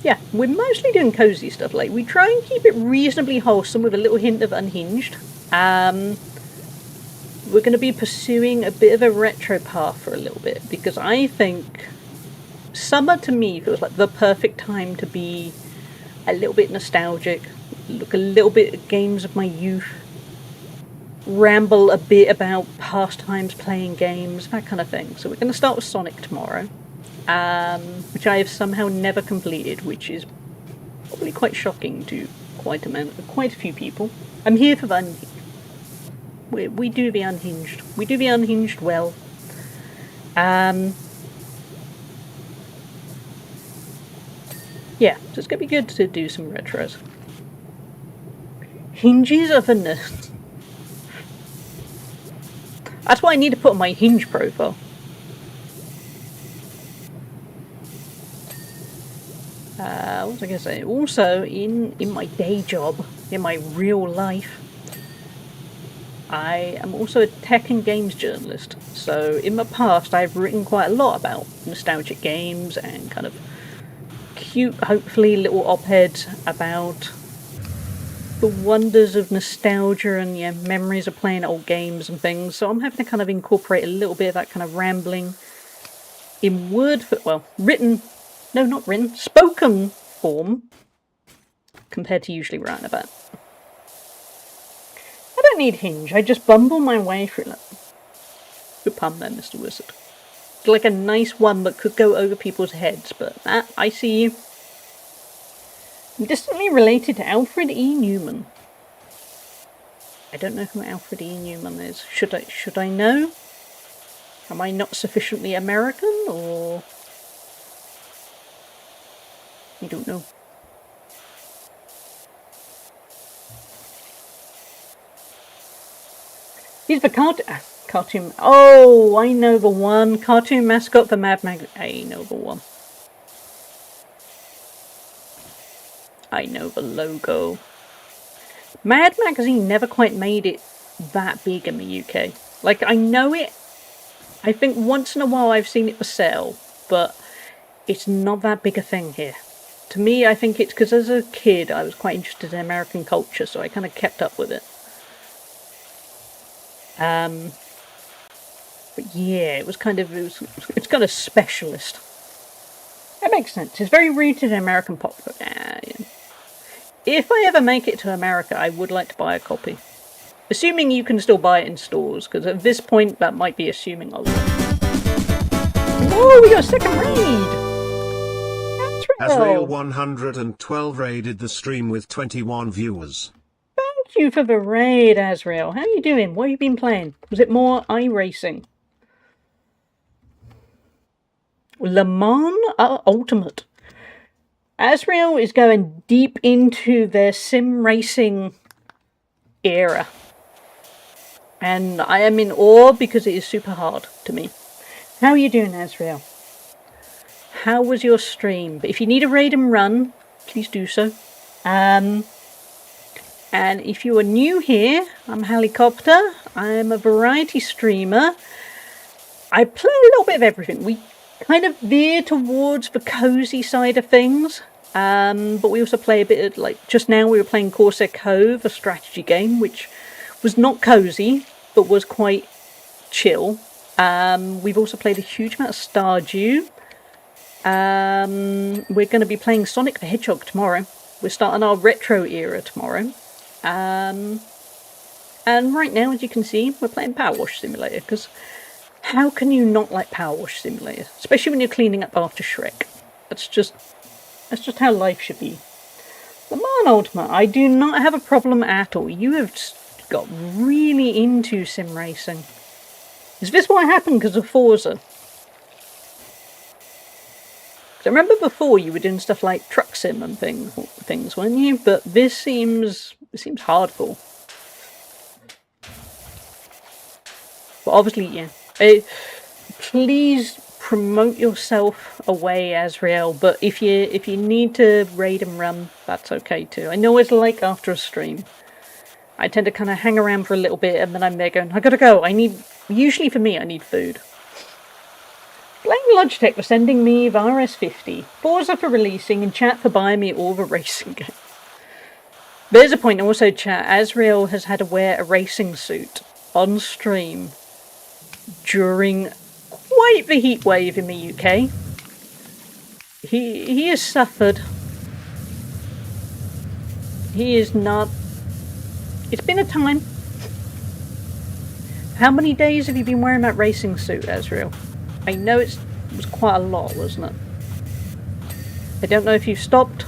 Yeah, we're mostly doing cozy stuff. Like, we try and keep it reasonably wholesome with a little hint of unhinged. We're going to be pursuing a bit of a retro path for a little bit, because I think summer to me feels like the perfect time to be a little bit nostalgic, look a little bit at games of my youth, ramble a bit about pastimes, playing games, that kind of thing. So we're going to start with Sonic tomorrow. Which I have somehow never completed, which is probably quite shocking to quite a few people. I'm here for the unhinged. We do the unhinged. We do the unhinged well. Yeah, so it's going to be good to do some retros. Hinges of a nerd. That's what I need to put on my Hinge profile. What was I going to say? Also, in my day job, in my real life, I am also a tech and games journalist. So in the past, I've written quite a lot about nostalgic games and kind of cute, hopefully, little op-eds about the wonders of nostalgia and memories of playing old games and things. So I'm having to kind of incorporate a little bit of that kind of rambling in spoken form compared to usually writing about. I don't need Hinge, I just bumble my way through that. Good pun there, Mr. Wizard. It's like a nice one that could go over people's heads, but I see you. I'm distantly related to Alfred E. Newman. I don't know who Alfred E. Newman is. Should I know? Am I not sufficiently American, or... I don't know. He's the cartoon... Oh, I know the one. Cartoon mascot for Mad Mag... I know the one. I know the logo. Mad Magazine never quite made it that big in the UK. Like, I know it. I think once in a while I've seen it for sale, but it's not that big a thing here. To me, I think it's because as a kid I was quite interested in American culture, so I kind of kept up with it. But yeah, it's kind of specialist. That makes sense. It's very rooted in American pop. Yeah. If I ever make it to America, I would like to buy a copy. Assuming you can still buy it in stores, because at this point that might be assuming a lot. Whoa, we got a second raid! Azrael 112 raided the stream with 21 viewers. Thank you for the raid, Azrael. How are you doing? What have you been playing? Was it more iRacing? Le Mans Ultimate. Azrael is going deep into their sim racing era. And I am in awe because it is super hard to me. How are you doing, Azrael? How was your stream? But if you need a raid and run, please do so. And if you are new here, I'm Helicopter. I'm a variety streamer. I play a little bit of everything. We kind of veer towards the cozy side of things. But we also play a bit of, like, just now we were playing Corsair Cave, a strategy game, which was not cozy, but was quite chill. We've also played a huge amount of Stardew. We're going to be playing Sonic the Hedgehog tomorrow. We're starting our retro era tomorrow. And right now, as you can see, we're playing Power Wash Simulator, because how can you not like Power Wash Simulator? Especially when you're cleaning up after Shrek. That's just how life should be. Le Mans Ultimate, I do not have a problem at all. You have got really into sim racing. Is this what happened because of Forza? I remember before you were doing stuff like truck sim and things, weren't you? But this seems hardcore. But obviously, yeah. Please promote yourself away, Azrael. But if you need to raid and run, that's okay too. I know what it's like after a stream. I tend to kind of hang around for a little bit, and then I'm there going, I gotta go. Usually for me, I need food. Blame Logitech for sending me the RS50, Forza for releasing, and chat for buying me all the racing games. There's a point also, chat. Azrael has had to wear a racing suit on stream during quite the heat wave in the UK. He has suffered. He is not. It's been a time. How many days have you been wearing that racing suit, Azrael? I know it was quite a lot, wasn't it? I don't know if you stopped.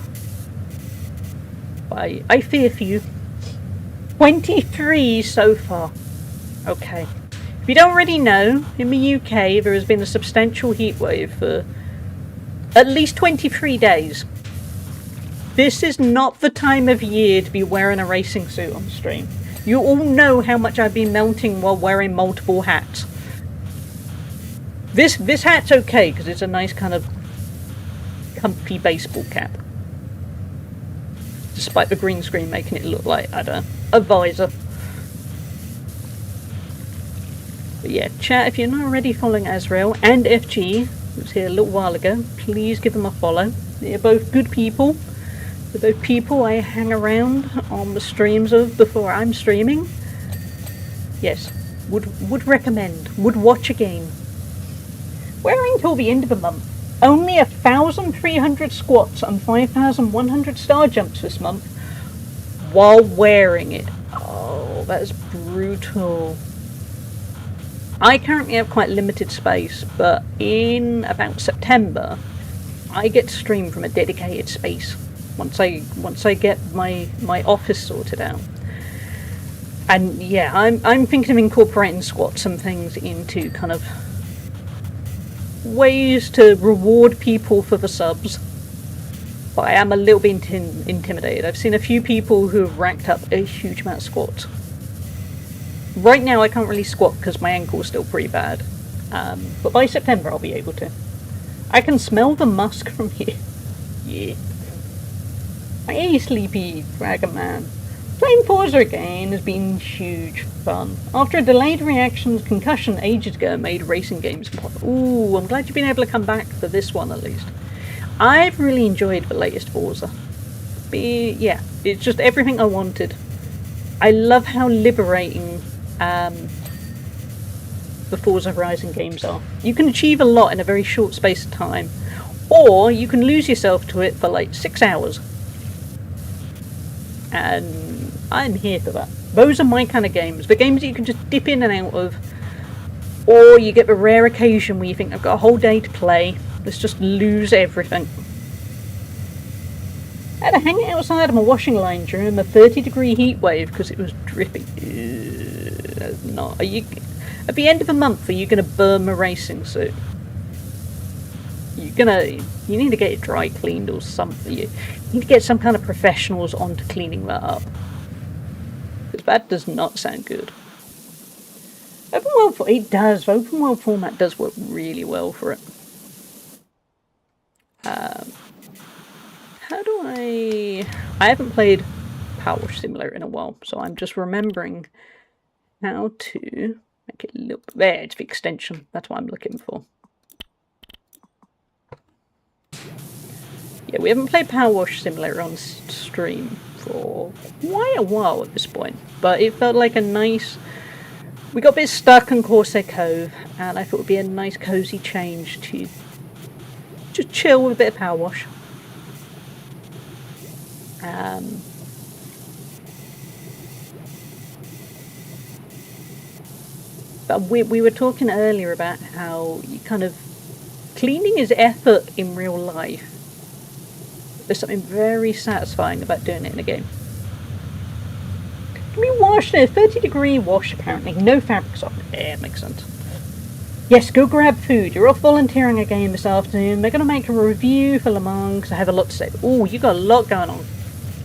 But I fear for you. 23 so far. Okay. If you don't already know, in the UK there has been a substantial heat wave for at least 23 days. This is not the time of year to be wearing a racing suit on stream. You all know how much I've been melting while wearing multiple hats. This hat's okay because it's a nice kind of comfy baseball cap. Despite the green screen making it look like, I don't know, a visor. But yeah, chat, if you're not already following Azrael and FG, who was here a little while ago, please give them a follow. They're both good people. They're both people I hang around on the streams of before I'm streaming. Yes, would recommend, would watch again. Wearing till the end of the month. Only 1,300 squats and 5,100 star jumps this month while wearing it. Oh, that is brutal. I currently have quite limited space, but in about September, I get to stream from a dedicated space once I get my office sorted out. And yeah, I'm thinking of incorporating squats and things into kind of ways to reward people for the subs. But I am a little bit intimidated. I've seen a few people who have racked up a huge amount of squats. Right now I can't really squat because my ankle's still pretty bad. But by September I'll be able to. I can smell the musk from here. Yeah. Hey, sleepy dragon man. Playing Forza again has been huge fun. After a delayed reactions concussion ages ago made racing games impossible. Ooh, I'm glad you've been able to come back for this one at least. I've really enjoyed the latest Forza. Yeah, it's just everything I wanted. I love how liberating the Forza Horizon games are. You can achieve a lot in a very short space of time, or you can lose yourself to it for like 6 hours. And I'm here for that. Those are my kind of games. The games that you can just dip in and out of, or you get the rare occasion where you think, I've got a whole day to play, let's just lose everything. I had to hang outside of my washing line during the 30-degree heat wave because it was dripping. Are you, at the end of the month, are you going to burn the racing suit? You need to get it dry cleaned or something. You need to get some kind of professionals onto cleaning that up. Because that does not sound good. Open world, it does. The open world format does work really well for it. How do I haven't played Power Wash Simulator in a while, so I'm just remembering how to make it look. There, it's the extension. That's what I'm looking for. Yeah, we haven't played Power Wash Simulator on stream for quite a while at this point, but it felt like a nice... We got a bit stuck on Corsair Cove, and I thought it would be a nice cozy change to just chill with a bit of Power Wash. But we were talking earlier about how you kind of... Cleaning is effort in real life. There's something very satisfying about doing it in a game. Can we wash there? 30-degree wash apparently. No fabric softener. Yeah, makes sense. Yes, go grab food. You're off volunteering again this afternoon. They're going to make a review for Le Mans because I have a lot to say. Oh, you got a lot going on.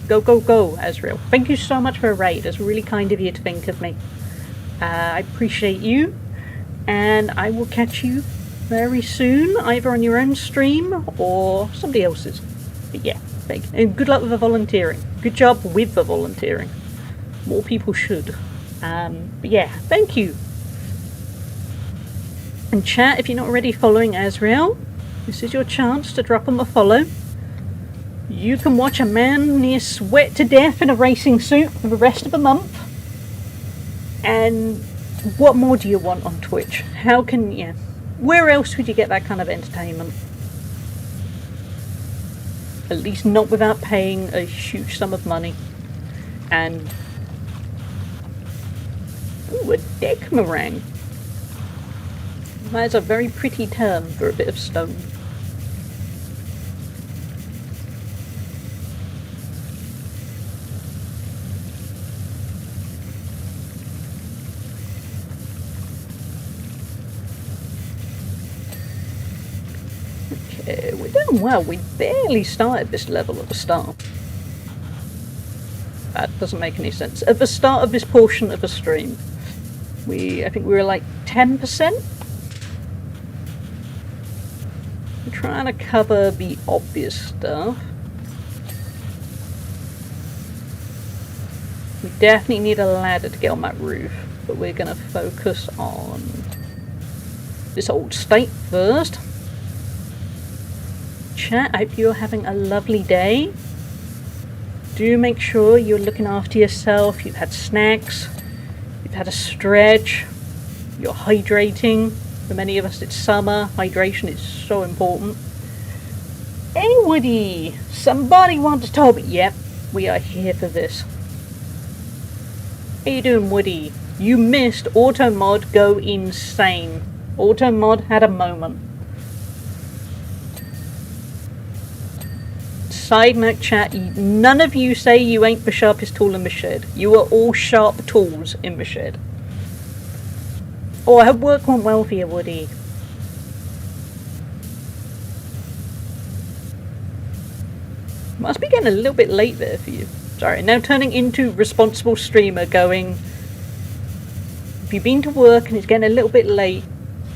Go, go, go, Azrael. Thank you so much for a raid. It's really kind of you to think of me. I appreciate you. And I will catch you very soon, either on your own stream or somebody else's. But yeah, thank you. And good luck with the volunteering. Good job with the volunteering. More people should. But yeah, thank you. And chat, if you're not already following Azrael, this is your chance to drop him a follow. You can watch a man near sweat to death in a racing suit for the rest of the month. And what more do you want on Twitch? How can you... Where else would you get that kind of entertainment? At least not without paying a huge sum of money. And... Ooh, a deck meringue. That's a very pretty term for a bit of stone. Okay, we're doing well. We barely started this level at the start. That doesn't make any sense. At the start of this portion of the stream, I think we were like 10%. We're trying to cover the obvious stuff. We definitely need a ladder to get on that roof, but we're going to focus on this old state first. Chat, I hope you're having a lovely day. Do make sure you're looking after yourself. You've had snacks, you've had a stretch, you're hydrating. For many of us it's summer, hydration is so important. Hey Woody, somebody wants to talk. Yep, we are here for this. How you doing, Woody? You missed Automod go insane. Automod had a moment. Side note chat, none of you say you ain't the sharpest tool in the shed. You are all sharp tools in the shed. Oh, I hope work went well for you, Woody. Must be getting a little bit late there for you. Sorry, now turning into responsible streamer going, if you've been to work and it's getting a little bit late,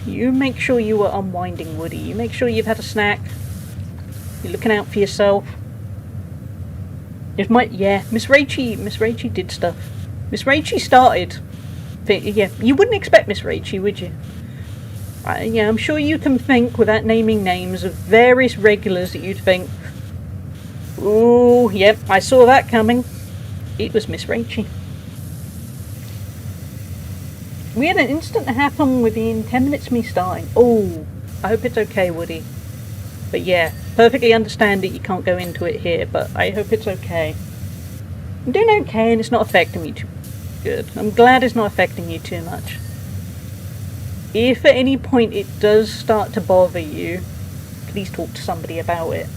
you make sure you are unwinding, Woody. You make sure you've had a snack. You're looking out for yourself. It might, yeah. Miss Rachie did stuff. Miss Rachie started. Yeah, you wouldn't expect Miss Rachie, would you? Yeah, I'm sure you can think, without naming names, of various regulars that you'd think, ooh, yep, I saw that coming. It was Miss Rachie. We had an instant happen within 10 minutes of me starting. Oh, I hope it's okay, Woody. But yeah, perfectly understand that you can't go into it here, but I hope it's okay. I'm doing okay and it's not affecting me too good. I'm glad it's not affecting you too much. If at any point it does start to bother you, please talk to somebody about it.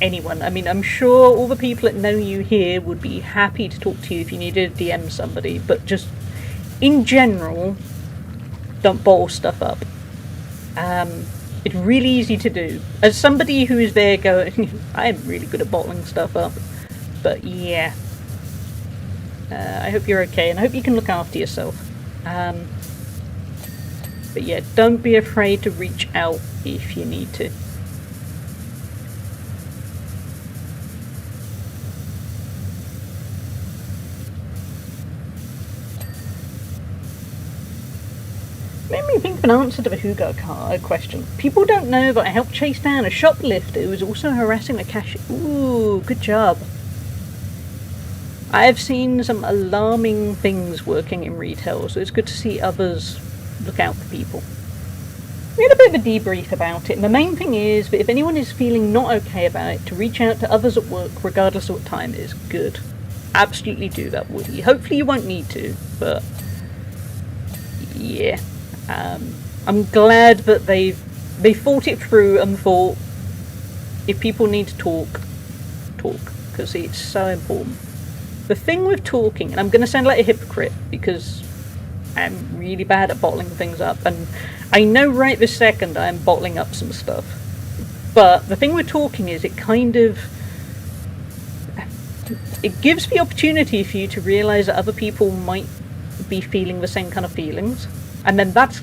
Anyone. I mean, I'm sure all the people that know you here would be happy to talk to you if you needed to DM somebody, but just in general, don't bottle stuff up. It's really easy to do. As somebody who is there going, I am really good at bottling stuff up, but yeah. I hope you're okay, and I hope you can look after yourself. But yeah, don't be afraid to reach out if you need to. Made me think of an answer to the Hugo question. People don't know that I helped chase down a shoplifter who was also harassing the cashier. Ooh, good job. I have seen some alarming things working in retail, so it's good to see others look out for people. We had a bit of a debrief about it, and the main thing is that if anyone is feeling not okay about it, to reach out to others at work regardless of what time it is. Good. Absolutely do that, Woody. Hopefully you won't need to, but yeah. I'm glad that they thought it through and thought if people need to talk, because it's so important. The thing with talking, and I'm going to sound like a hypocrite because I'm really bad at bottling things up, and I know right this second I'm bottling up some stuff, but the thing with talking is it gives the opportunity for you to realise that other people might be feeling the same kind of feelings, and then that's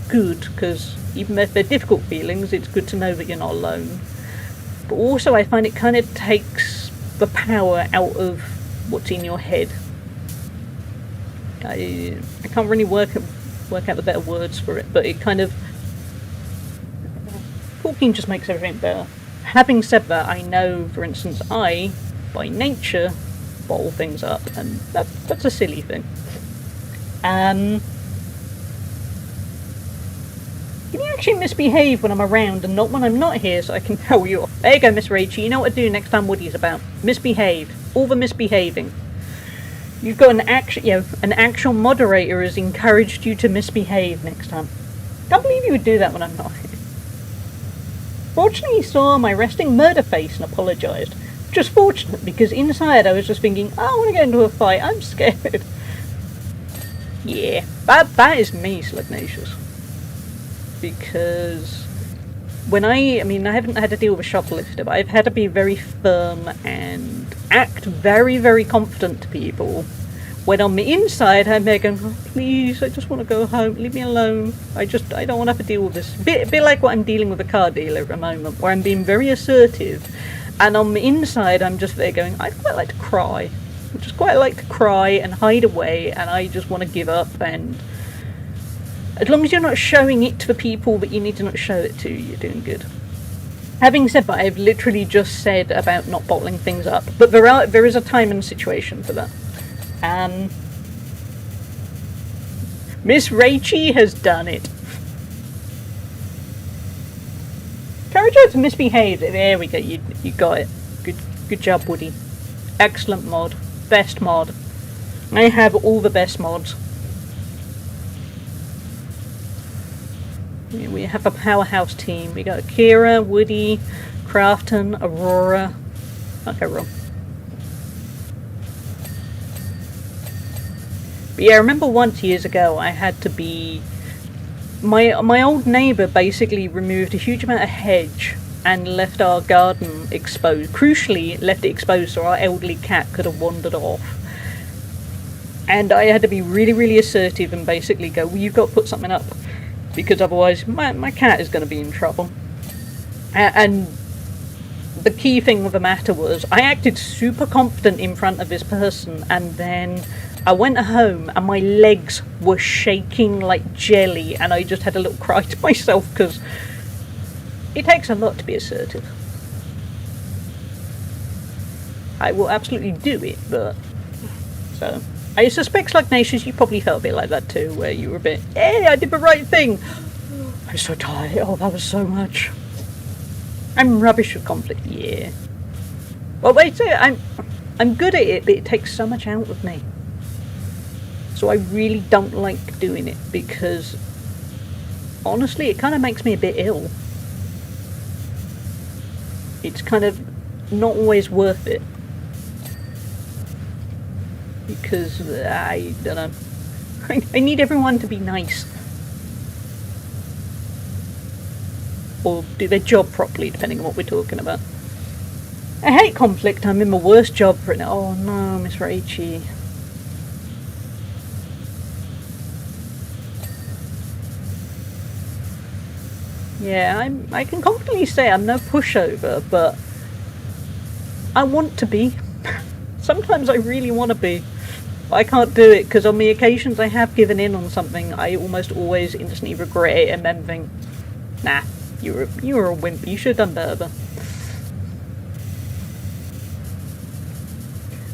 good, because even if they're difficult feelings, it's good to know that you're not alone. But also I find it kind of takes the power out of what's in your head. I can't really work out the better words for it, but it kind of... talking just makes everything better. Having said that, I know, for instance, I, by nature, bottle things up, and that's a silly thing. Can you actually misbehave when I'm around and not when I'm not here so I can tell you off? There you go, Miss Rachie, you know what to do next time Woody's about. Misbehave. All the misbehaving. You've got an actual moderator has encouraged you to misbehave next time. Can't believe you would do that when I'm not here. Fortunately, he saw my resting murder face and apologised. Which was fortunate, because inside I was just thinking, I want to get into a fight, I'm scared. Yeah, that is me, Slugnacious. Because when I haven't had to deal with a shoplifter, but I've had to be very firm and act very, very confident to people. When on the inside, I'm there going, oh, please, I just want to go home, leave me alone. I don't want to have to deal with this. A bit like what I'm dealing with a car dealer at the moment, where I'm being very assertive, and on the inside, I'm just there going, I'd quite like to cry. I just quite like to cry and hide away, and I just want to give up, and as long as you're not showing it to the people that you need to not show it to, you're doing good. Having said that, I've literally just said about not bottling things up, but there is a time and situation for that. Miss Rachie has done it. Encourage her to misbehave. There we go. You got it. Good job, Woody. Excellent mod. Best mod. I have all the best mods. We have a powerhouse team. We got Kira, Woody, Crafton, Aurora. Okay, wrong. But yeah, I remember once years ago I had to be... My old neighbour basically removed a huge amount of hedge and left our garden exposed. Crucially, left it exposed so our elderly cat could have wandered off. And I had to be really, really assertive and basically go, well, you've got to put something up, because otherwise my cat is going to be in trouble. And the key thing of the matter was I acted super confident in front of this person, and then I went home and my legs were shaking like jelly, and I just had a little cry to myself because it takes a lot to be assertive. I will absolutely do it, but... So, I suspect, Slugnacious, you probably felt a bit like that too, where you were a bit, hey, I did the right thing! I'm so tired, oh, that was so much. I'm rubbish with conflict, yeah. Well, wait, I'm good at it, but it takes so much out of me. So I really don't like doing it, because, honestly, it kind of makes me a bit ill. It's kind of not always worth it. Because, I don't know, I need everyone to be nice. Or do their job properly, depending on what we're talking about. I hate conflict, I'm in my worst job for it now. Oh no, Miss Rachie. Yeah, I can confidently say I'm no pushover, but I want to be. Sometimes I really want to be. But I can't do it, because on the occasions I have given in on something, I almost always instantly regret it and then think, nah, you were a wimp, you should have done better.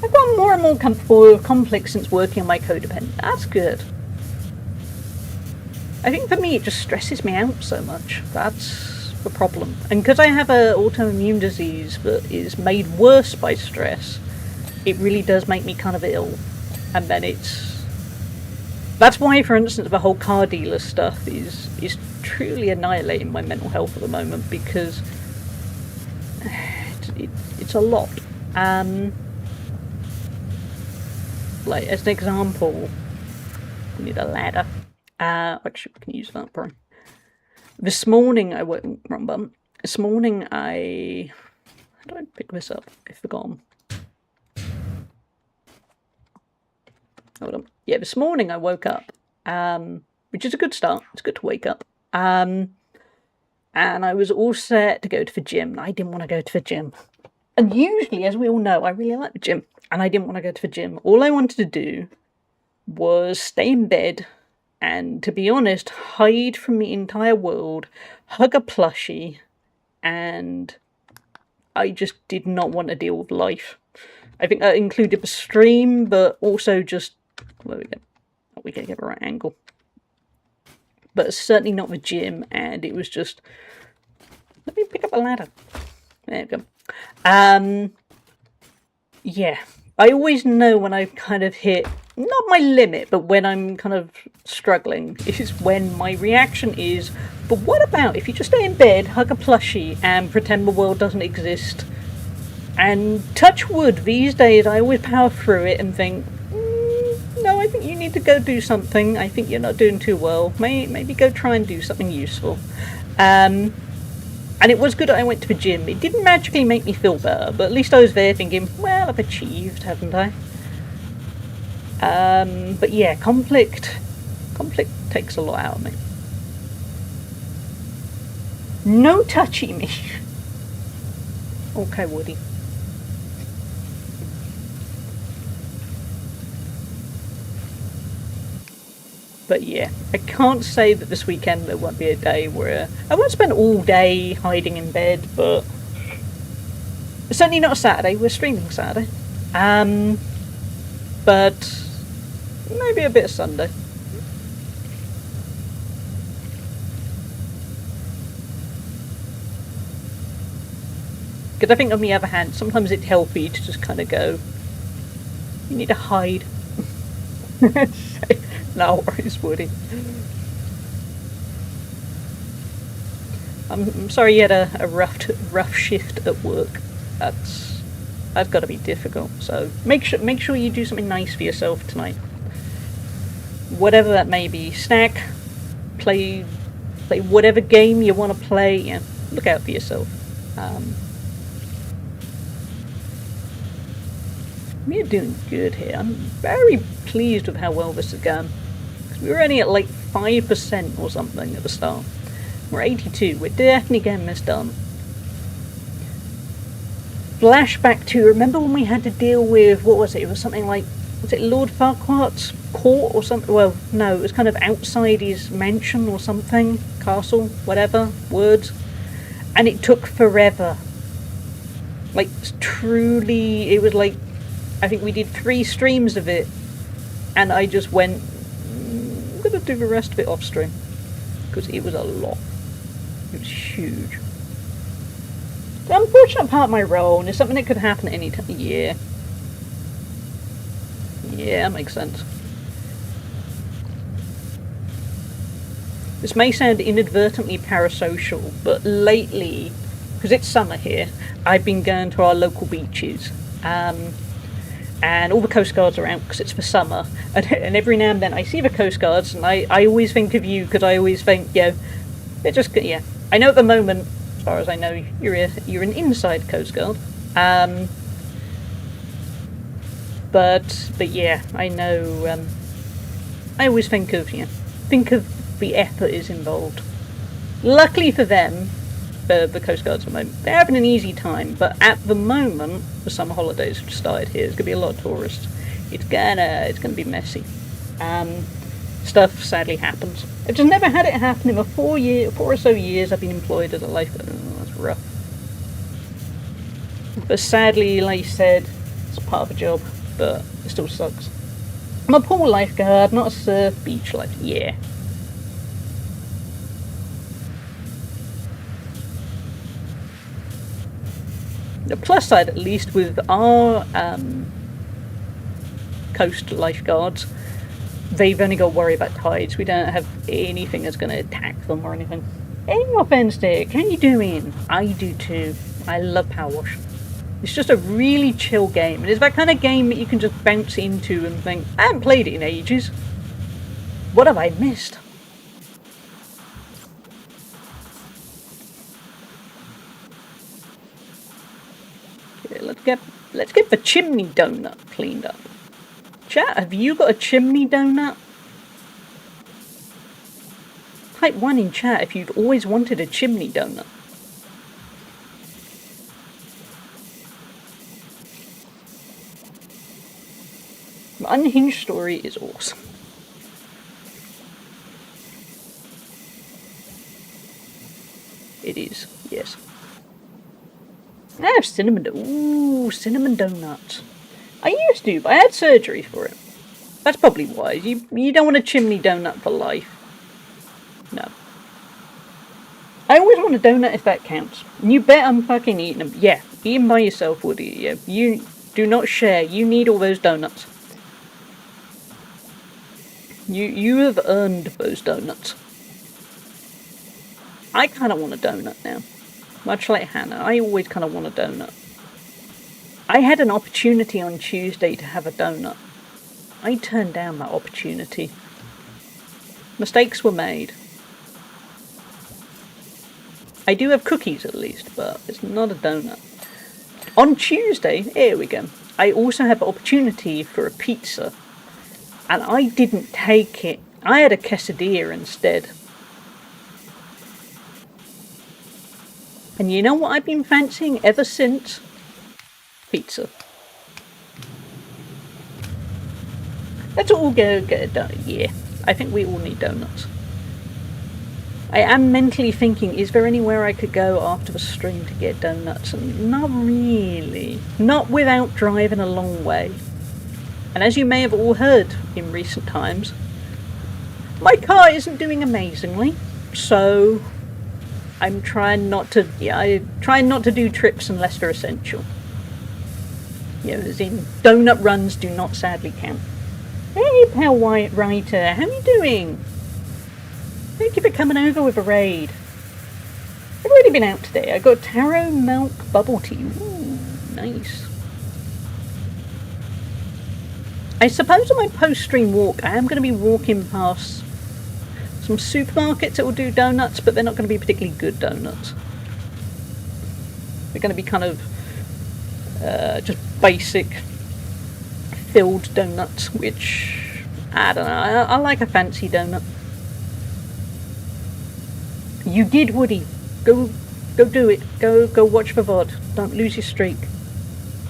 I've gotten more and more comfortable with conflict since working on my codependent. That's good. I think for me it just stresses me out so much. That's the problem. And because I have an autoimmune disease that is made worse by stress, it really does make me kind of ill. And then that's why, for instance, the whole car dealer stuff is truly annihilating my mental health at the moment, because it's a lot. Like, as an example, we need a ladder. Actually, we can use that, probably. This morning I went... Wrong button. This morning how do I pick this up? I've forgotten. Hold on. Yeah, this morning I woke up, which is a good start. It's good to wake up. And I was all set to go to the gym, and I didn't want to go to the gym. And usually, as we all know, I really like the gym, and I didn't want to go to the gym. All I wanted to do was stay in bed and, to be honest, hide from the entire world, hug a plushie, and I just did not want to deal with life. I think that included the stream, but also just... There we go. We gotta get the right angle. But certainly not the gym, and it was just... Let me pick up a ladder. There we go. Yeah. I always know when I've kind of hit, not my limit, but when I'm kind of struggling, is when my reaction is, but what about if you just stay in bed, hug a plushie, and pretend the world doesn't exist? And touch wood, these days I always power through it and think, no, I think you need to go do something. I think you're not doing too well. Maybe go try and do something useful. And it was good that I went to the gym. It didn't magically make me feel better, but at least I was there thinking, well, I've achieved, haven't I? But yeah, conflict takes a lot out of me. No touching me. Okay, Woody. But yeah, I can't say that this weekend there won't be a day where I won't spend all day hiding in bed, but certainly not a Saturday. We're streaming Saturday. But maybe a bit of Sunday. Because I think on the other hand, sometimes it's healthy to just kind of go, you need to hide. No worries, Woody. I'm sorry you had a rough shift at work. That's got to be difficult. So make sure you do something nice for yourself tonight. Whatever that may be. Snack, play whatever game you want to play. Yeah, look out for yourself. We're doing good here. I'm very pleased with how well this has gone. We were only at like 5% or something at the start. We're 82. We're definitely getting this done. flashback to, remember when we had to deal with, what was it? It was something like, was it Lord Farquhart's court or something? Well, no, it was kind of outside his mansion or something. Castle, whatever, words. And it took forever. Like, truly, it was like, I think we did 3 streams of it. And I just went, I'm going to do the rest of it off stream. Because it was a lot. It was huge. The unfortunate part of my role, and it's something that could happen at any time. Yeah. Yeah, that makes sense. This may sound inadvertently parasocial, but lately, because it's summer here, I've been going to our local beaches. And all the Coast Guards are out because it's for summer. And every now and then I see the Coast Guards, and I always think of you, because I always think, they're just, I know at the moment, as far as I know, you're an inside Coast Guard. But yeah, I know, I always think of the effort is involved. Luckily for them, the Coast Guards at the moment, they're having an easy time, but at the moment, the summer holidays have started here, there's going to be a lot of tourists. It's gonna be messy. Stuff sadly happens. I've just never had it happen in the 4 or so years I've been employed as a lifeguard. Oh, that's rough. But sadly, like you said, it's part of the job, but it still sucks. I'm a pool lifeguard, not a surf beach life. Yeah. The plus side, at least, with our coast lifeguards, they've only got to worry about tides. We don't have anything that's going to attack them or anything. Any offense there, how you doing? I do too. I love Power Wash. It's just a really chill game. And it's that kind of game that you can just bounce into and think, I haven't played it in ages. What have I missed? Okay, let's get the chimney donut cleaned up. Chat, have you got a chimney donut? Type 1 in chat if you've always wanted a chimney donut. The Unhinged story is awesome. It is, yes. I have cinnamon donuts. I used to, but I had surgery for it. That's probably wise. You don't want a chimney donut for life. No. I always want a donut if that counts. And you bet I'm fucking eating them. Yeah, eating by yourself, Woody. Yeah, you do not share. You need all those donuts. You have earned those donuts. I kind of want a donut now. Much like Hannah, I always kind of want a donut. I had an opportunity on Tuesday to have a donut. I turned down that opportunity. Mistakes were made. I do have cookies at least, but it's not a donut. On Tuesday, here we go, I also have an opportunity for a pizza. And I didn't take it. I had a quesadilla instead. And you know what I've been fancying ever since? Pizza. Let's all go get a donut. Yeah, I think we all need donuts. I am mentally thinking, is there anywhere I could go after the stream to get donuts? And not really. Not without driving a long way. And as you may have all heard in recent times, my car isn't doing amazingly. So I'm trying not to, I'm trying not to do trips unless they're essential. As in, donut runs do not sadly count. Hey, pal White Writer, how you doing? Thank you for coming over with a raid. I've already been out today. I got taro milk bubble tea. Ooh, nice. I suppose on my post-stream walk, I am going to be walking past some supermarkets that will do donuts, but they're not going to be particularly good donuts. They're going to be kind of just basic filled donuts, which, I don't know, I like a fancy donut. You did, Woody. Go do it. Go watch the VOD. Don't lose your streak.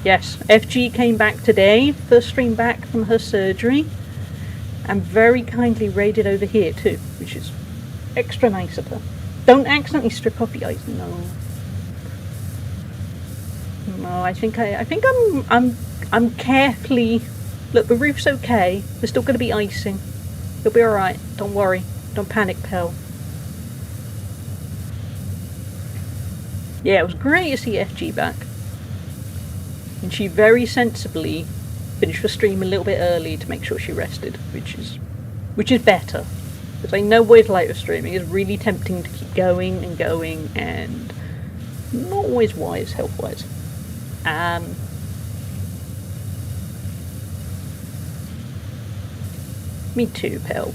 Yes, FG came back today, first stream back from her surgery, and very kindly raided over here too, which is extra nice of her. Don't accidentally strip off the ice. No. No, I think I'm carefully. Look, the roof's okay. There's still going to be icing. You'll be all right. Don't worry. Don't panic, pal. Yeah, it was great to see FG back. And she very sensibly finished the stream a little bit early to make sure she rested, which is better. Because I know what it's like with streaming. It's really tempting to keep going and going, and not always wise health-wise. Me too, pal.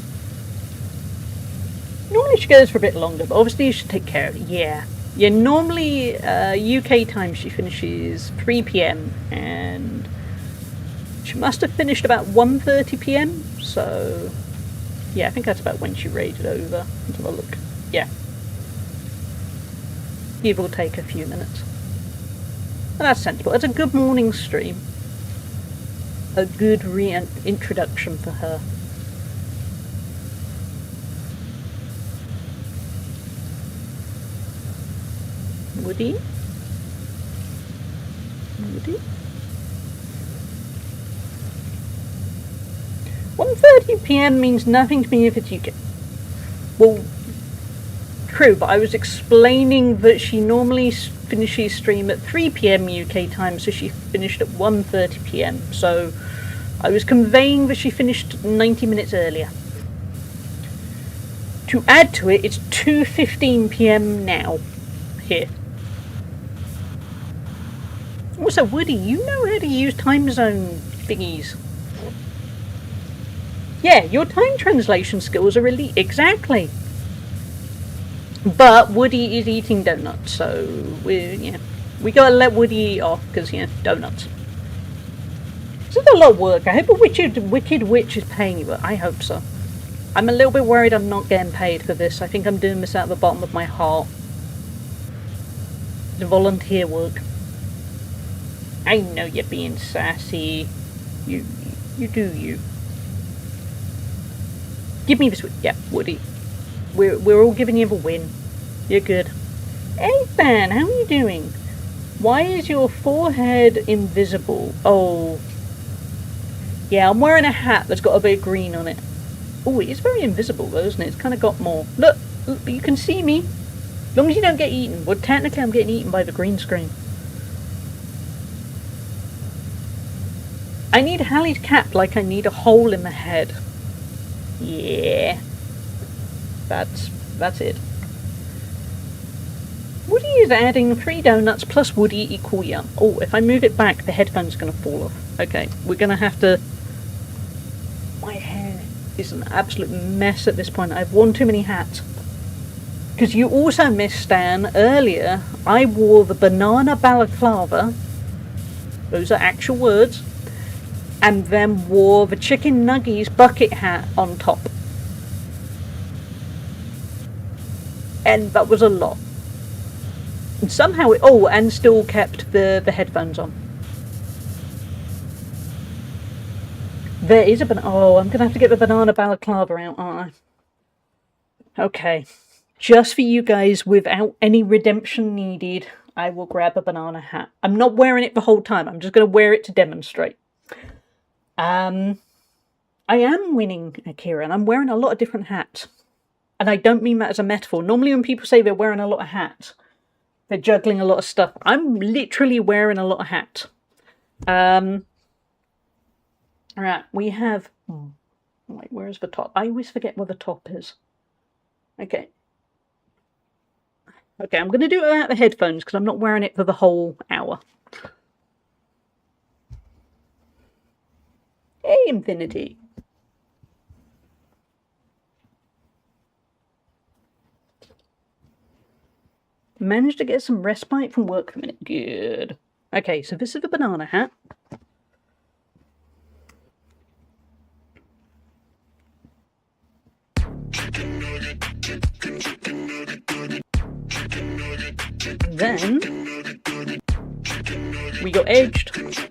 Normally she goes for a bit longer, but obviously you should take care of it. Yeah. Yeah, normally UK time she finishes 3 PM, and she must have finished about 1:30 PM, so yeah, I think that's about when she raided over. Let's have a look. Yeah. Give or take a few minutes. And that's sensible. It's a good morning stream. A good reintroduction for her. Woody? Woody? 1:30 PM means nothing to me if it's UK. Well, true, but I was explaining that she normally finishes stream at 3 PM UK time, so she finished at 1:30 PM. So I was conveying that she finished 90 minutes earlier. To add to it, it's 2:15 PM now here. Also, Woody, you know how to use time zone thingies. Yeah, your time translation skills are really... Exactly. But Woody is eating donuts, so we gotta let Woody eat off, because, donuts. This is a lot of work. I hope a wicked witch is paying you, but I hope so. I'm a little bit worried I'm not getting paid for this. I think I'm doing this out of the bottom of my heart. The volunteer work. I know you're being sassy. You do you. Give me this. Yeah, Woody. We're all giving you a win. You're good. Hey, Fan, how are you doing? Why is your forehead invisible? Oh. Yeah, I'm wearing a hat that's got a bit of green on it. Oh, it is very invisible though, isn't it? It's kind of got more. Look, you can see me. As long as you don't get eaten. Well, technically I'm getting eaten by the green screen. I need Hallie's cap like I need a hole in the head. Yeah. That's it. Woody is adding 3 donuts plus Woody equal yum. Oh, if I move it back, the headphone's going to fall off. Okay, we're going to have to... My hair is an absolute mess at this point. I've worn too many hats. Because you also missed, Stan, earlier, I wore the banana balaclava. Those are actual words. And then wore the chicken nuggies bucket hat on top. And that was a lot. And somehow it... Oh, and still kept the headphones on. There is a banana... Oh, I'm going to have to get the banana balaclava out, aren't I? Okay. Just for you guys, without any redemption needed, I will grab a banana hat. I'm not wearing it the whole time. I'm just going to wear it to demonstrate. I am winning, Akira, and I'm wearing a lot of different hats. And I don't mean that as a metaphor. Normally when people say they're wearing a lot of hats, they're juggling a lot of stuff. I'm literally wearing a lot of hats. Alright, we have... Wait, where's the top? I always forget where the top is. Okay. Okay, I'm going to do it without the headphones because I'm not wearing it for the whole hour. Hey, Infinity. Managed to get some respite from work for a minute. Good. Okay, so this is the banana hat. Then we got edged.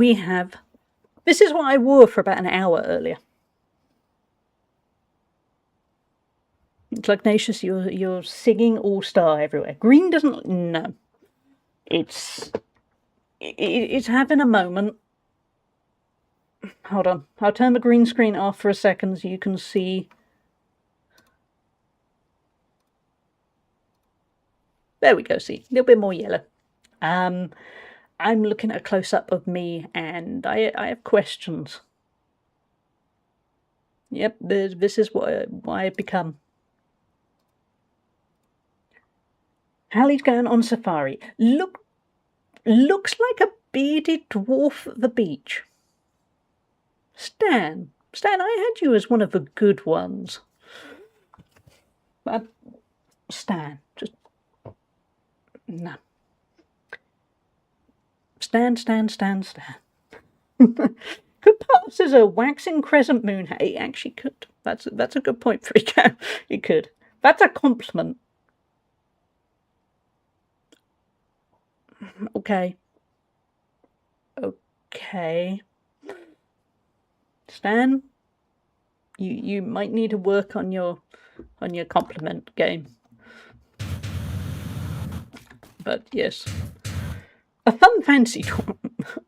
we have... This is what I wore for about an hour earlier. It's like Ignatius, you're singing all-star everywhere. Green doesn't... No. It's having a moment. Hold on. I'll turn the green screen off for a second so you can see. There we go, see. A little bit more yellow. I'm looking at a close-up of me and I have questions. Yep, this is what I've become. Hallie's going on safari. Looks like a bearded dwarf at the beach. Stan, I had you as one of the good ones. Stan, just... No. Stan. Could pass as a waxing crescent moon. It actually could. That's a good point, Freako. It could. That's a compliment. Okay. Stan, you might need to work on your compliment game. But yes. A fun fancy tour.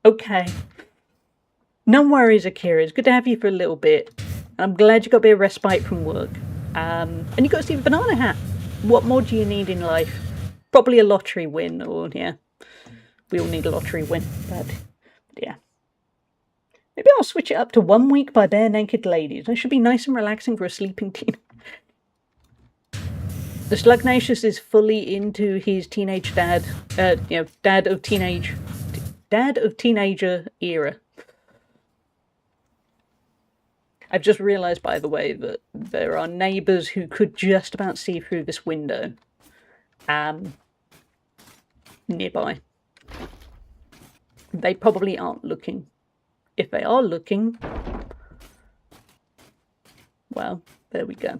Okay. No worries, Akira. It's good to have you for a little bit. I'm glad you got a bit of respite from work. And you got to see the banana hat. What more do you need in life? Probably a lottery win, or yeah. We all need a lottery win, but yeah. Maybe I'll switch it up to 1 week by bare naked ladies. That should be nice and relaxing for a sleeping teen. The Slugnatius is fully into his teenage dad, dad of teenager era. I've just realised, by the way, that there are neighbours who could just about see through this window. Nearby. They probably aren't looking. If they are looking, well, there we go.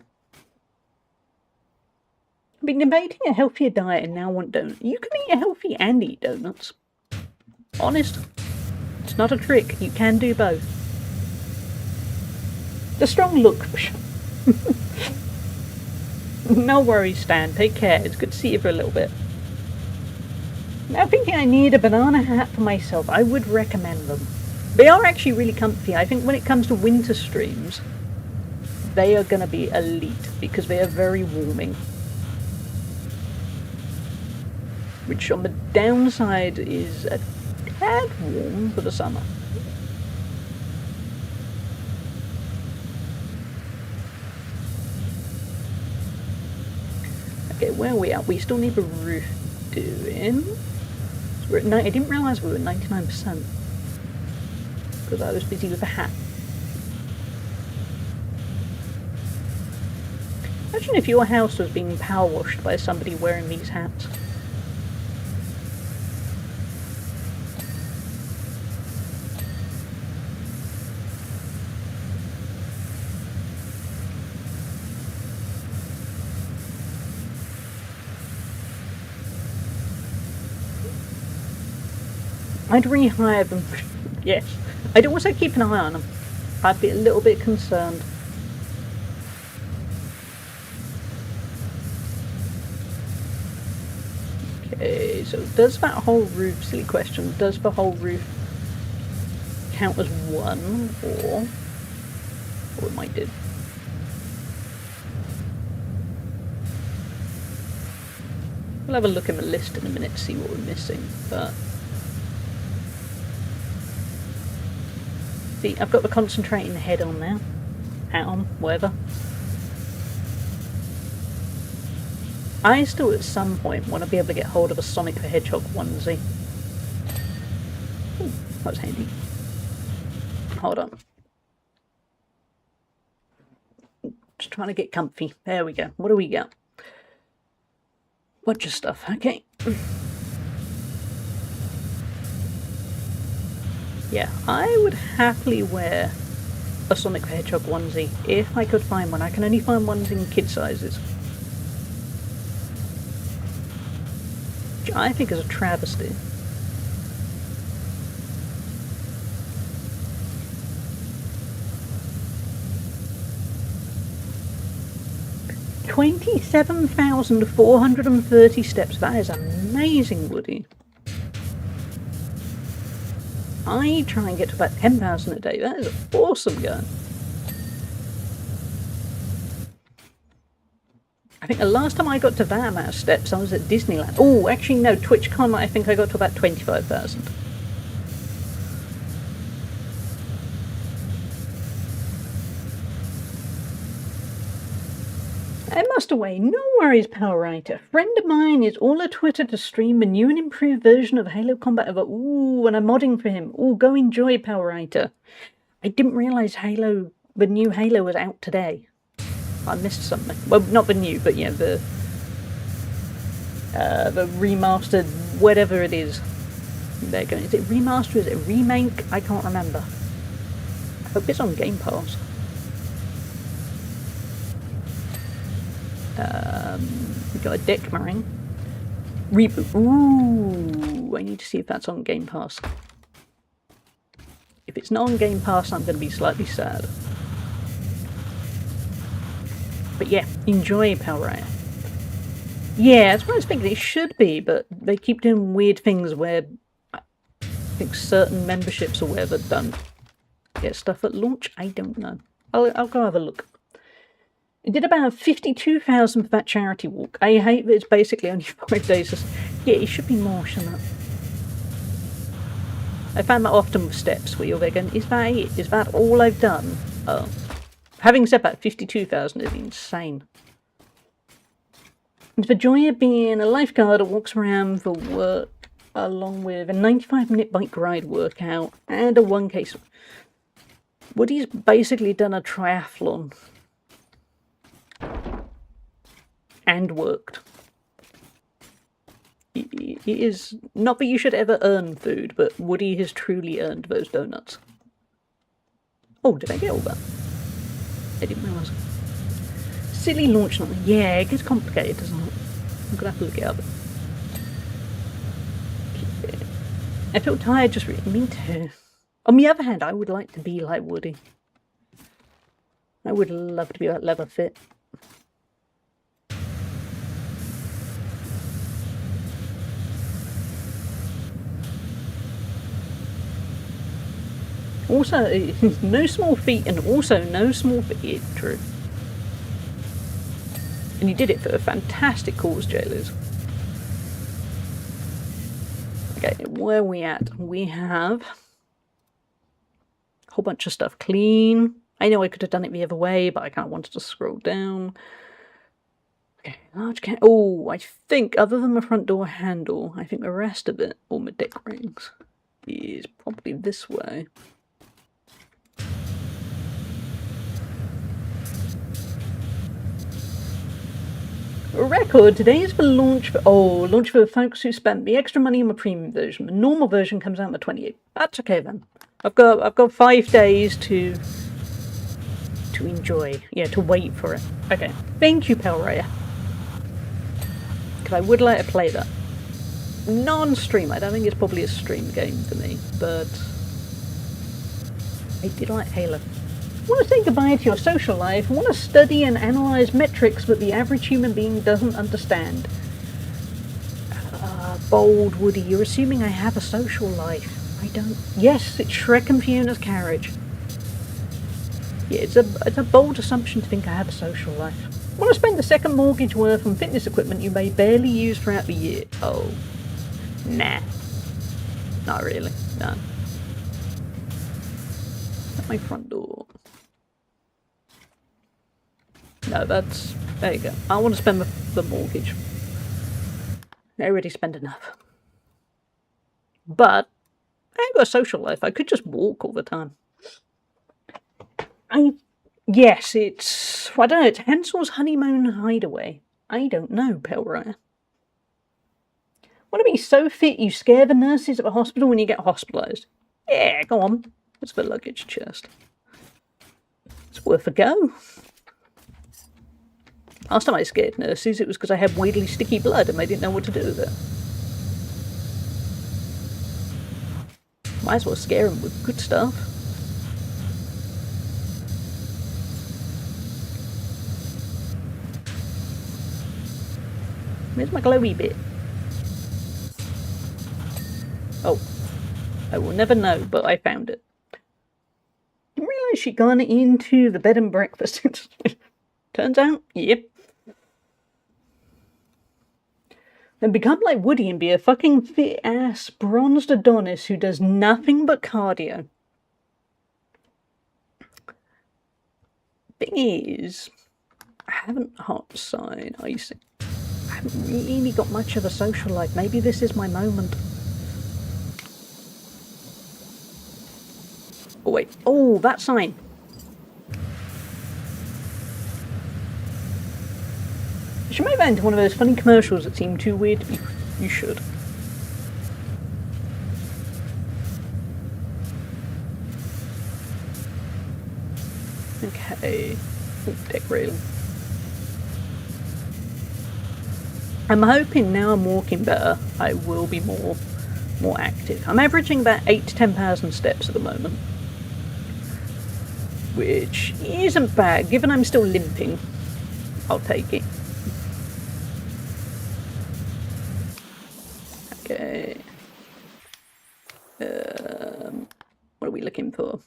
I've been debating a healthier diet and now want donuts. You can eat healthy and eat donuts. Honest. It's not a trick. You can do both. The strong look for sure. No worries, Stan. Take care. It's good to see you for a little bit. Now thinking I need a banana hat for myself, I would recommend them. They are actually really comfy. I think when it comes to winter streams, they are going to be elite because they are very warming. Which on the downside is a tad warm for the summer. Okay, where are we at? We still need the roof doing. So we're at I didn't realise we were at 99%. Because I was busy with the hat. Imagine if your house was being power washed by somebody wearing these hats. I'd rehire them. Yes. I'd also keep an eye on them. I'd be a little bit concerned. Okay, so does that whole roof, silly question, does the whole roof count as one, or it might do? We'll have a look in the list in a minute to see what we're missing, but... See, I've got the concentrating head on now. Hat on, whatever. I still at some point want to be able to get hold of a Sonic the Hedgehog onesie. Ooh, that was handy. Hold on. Just trying to get comfy. There we go. What do we got? Bunch of stuff. Okay. Yeah, I would happily wear a Sonic the Hedgehog onesie if I could find one. I can only find ones in kid sizes. Which I think is a travesty. 27,430 steps. That is amazing, Woody. I try and get to about 10,000 a day. That is awesome, guy. I think the last time I got to that amount of steps, I was at Disneyland. Oh, actually, no, TwitchCon, I think I got to about 25,000. I must away. No worries, Power Writer. A friend of mine is all a Twitter to stream a new and improved version of Halo Combat Ever. Ooh, and I'm modding for him. Ooh, go enjoy, Power Writer. I didn't realise the new Halo was out today. I missed something. Well, not the new, but yeah, the remastered, whatever it is. They're going. Is it remaster? Is it remake? I can't remember. I hope it's on Game Pass. We got a deck marine. Reboot. Ooh, I need to see if that's on Game Pass. If it's not on Game Pass, I'm going to be slightly sad. But yeah, enjoy Power Raya. Yeah, that's what I was thinking. It should be, but they keep doing weird things where I think certain memberships or whatever don't get stuff at launch. I don't know. I'll go have a look. It did about 52,000 for that charity walk. I hate that it's basically only 5 days. Yeah, it should be more, shouldn't it? I found that often with steps where you're going, is that it? Is that all I've done? Oh. Having said that, 52,000 is insane. It's the joy of being a lifeguard that walks around for work, along with a 95-minute bike ride workout and a 1K. Woody's basically done a triathlon. And worked. It is not that you should ever earn food, but Woody has truly earned those donuts. Oh, did I get all that? I didn't realise. Silly launch nothing. Yeah, it gets complicated, doesn't it? I'm gonna have to look it up. I feel tired just really. Me too. On the other hand, I would like to be like Woody. I would love to be that leather fit. Also, no small feat, and also no small feat. True. And you did it for a fantastic cause, Jailers. Okay, where are we at? We have a whole bunch of stuff clean. I know I could have done it the other way, but I kind of wanted to scroll down. Okay, large can. Oh, I think other than the front door handle, I think the rest of it, all my deck rings, is probably this way. A record today is for launch for launch for folks who spent the extra money on the premium version. The normal version comes out on the 28th. That's okay then. I've got 5 days to enjoy. Yeah, to wait for it. Okay. Thank you, Pelraya. Because I would like to play that. Non-stream. I don't think it's probably a stream game for me, but I did like Halo. I want to say goodbye to your social life. I want to study and analyse metrics that the average human being doesn't understand. Bold Woody, you're assuming I have a social life. I don't. Yes, it's Shrek and Fiona's carriage. Yeah, it's a bold assumption to think I have a social life. I want to spend the second mortgage worth on fitness equipment you may barely use throughout the year. Oh. Nah. Not really. No. At my front door. No, that's... There you go. I want to spend the mortgage. I already spent enough. But I ain't got a social life. I could just walk all the time. Yes, it's... I don't know. It's Hansel's honeymoon hideaway. I don't know, Pelraya. Want to be so fit you scare the nurses at the hospital when you get hospitalised? Yeah, go on. It's the luggage chest. It's worth a go. Last time I scared nurses, it was because I had weirdly sticky blood and they didn't know what to do with it. Might as well scare them with good stuff. Where's my glowy bit? Oh. I will never know, but I found it. Didn't realise she'd gone into the bed and breakfast. Turns out, yep. Then become like Woody and be a fucking fit-ass, bronzed Adonis who does nothing but cardio. Thing is, I haven't hot side icing. I haven't really got much of a social life. Maybe this is my moment. Oh wait, oh, that sign. You should make that into one of those funny commercials that seem too weird to be. You should. Okay. Oh, deck railing. I'm hoping now I'm walking better, I will be more active. I'm averaging about 8 to 10,000 steps at the moment, which isn't bad. Given I'm still limping, I'll take it. Okay. What are we looking for?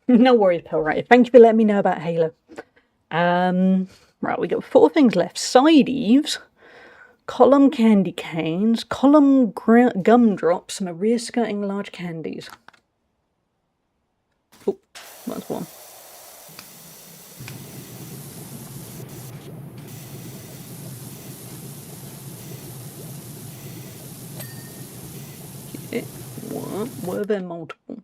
No worries, pal. Right. Thank you for letting me know about Halo. Right, we got 4 things left. Side eaves, column candy canes, column gumdrops, and a rear skirting large candies. Oh, that's one. Okay, what? Were there multiple?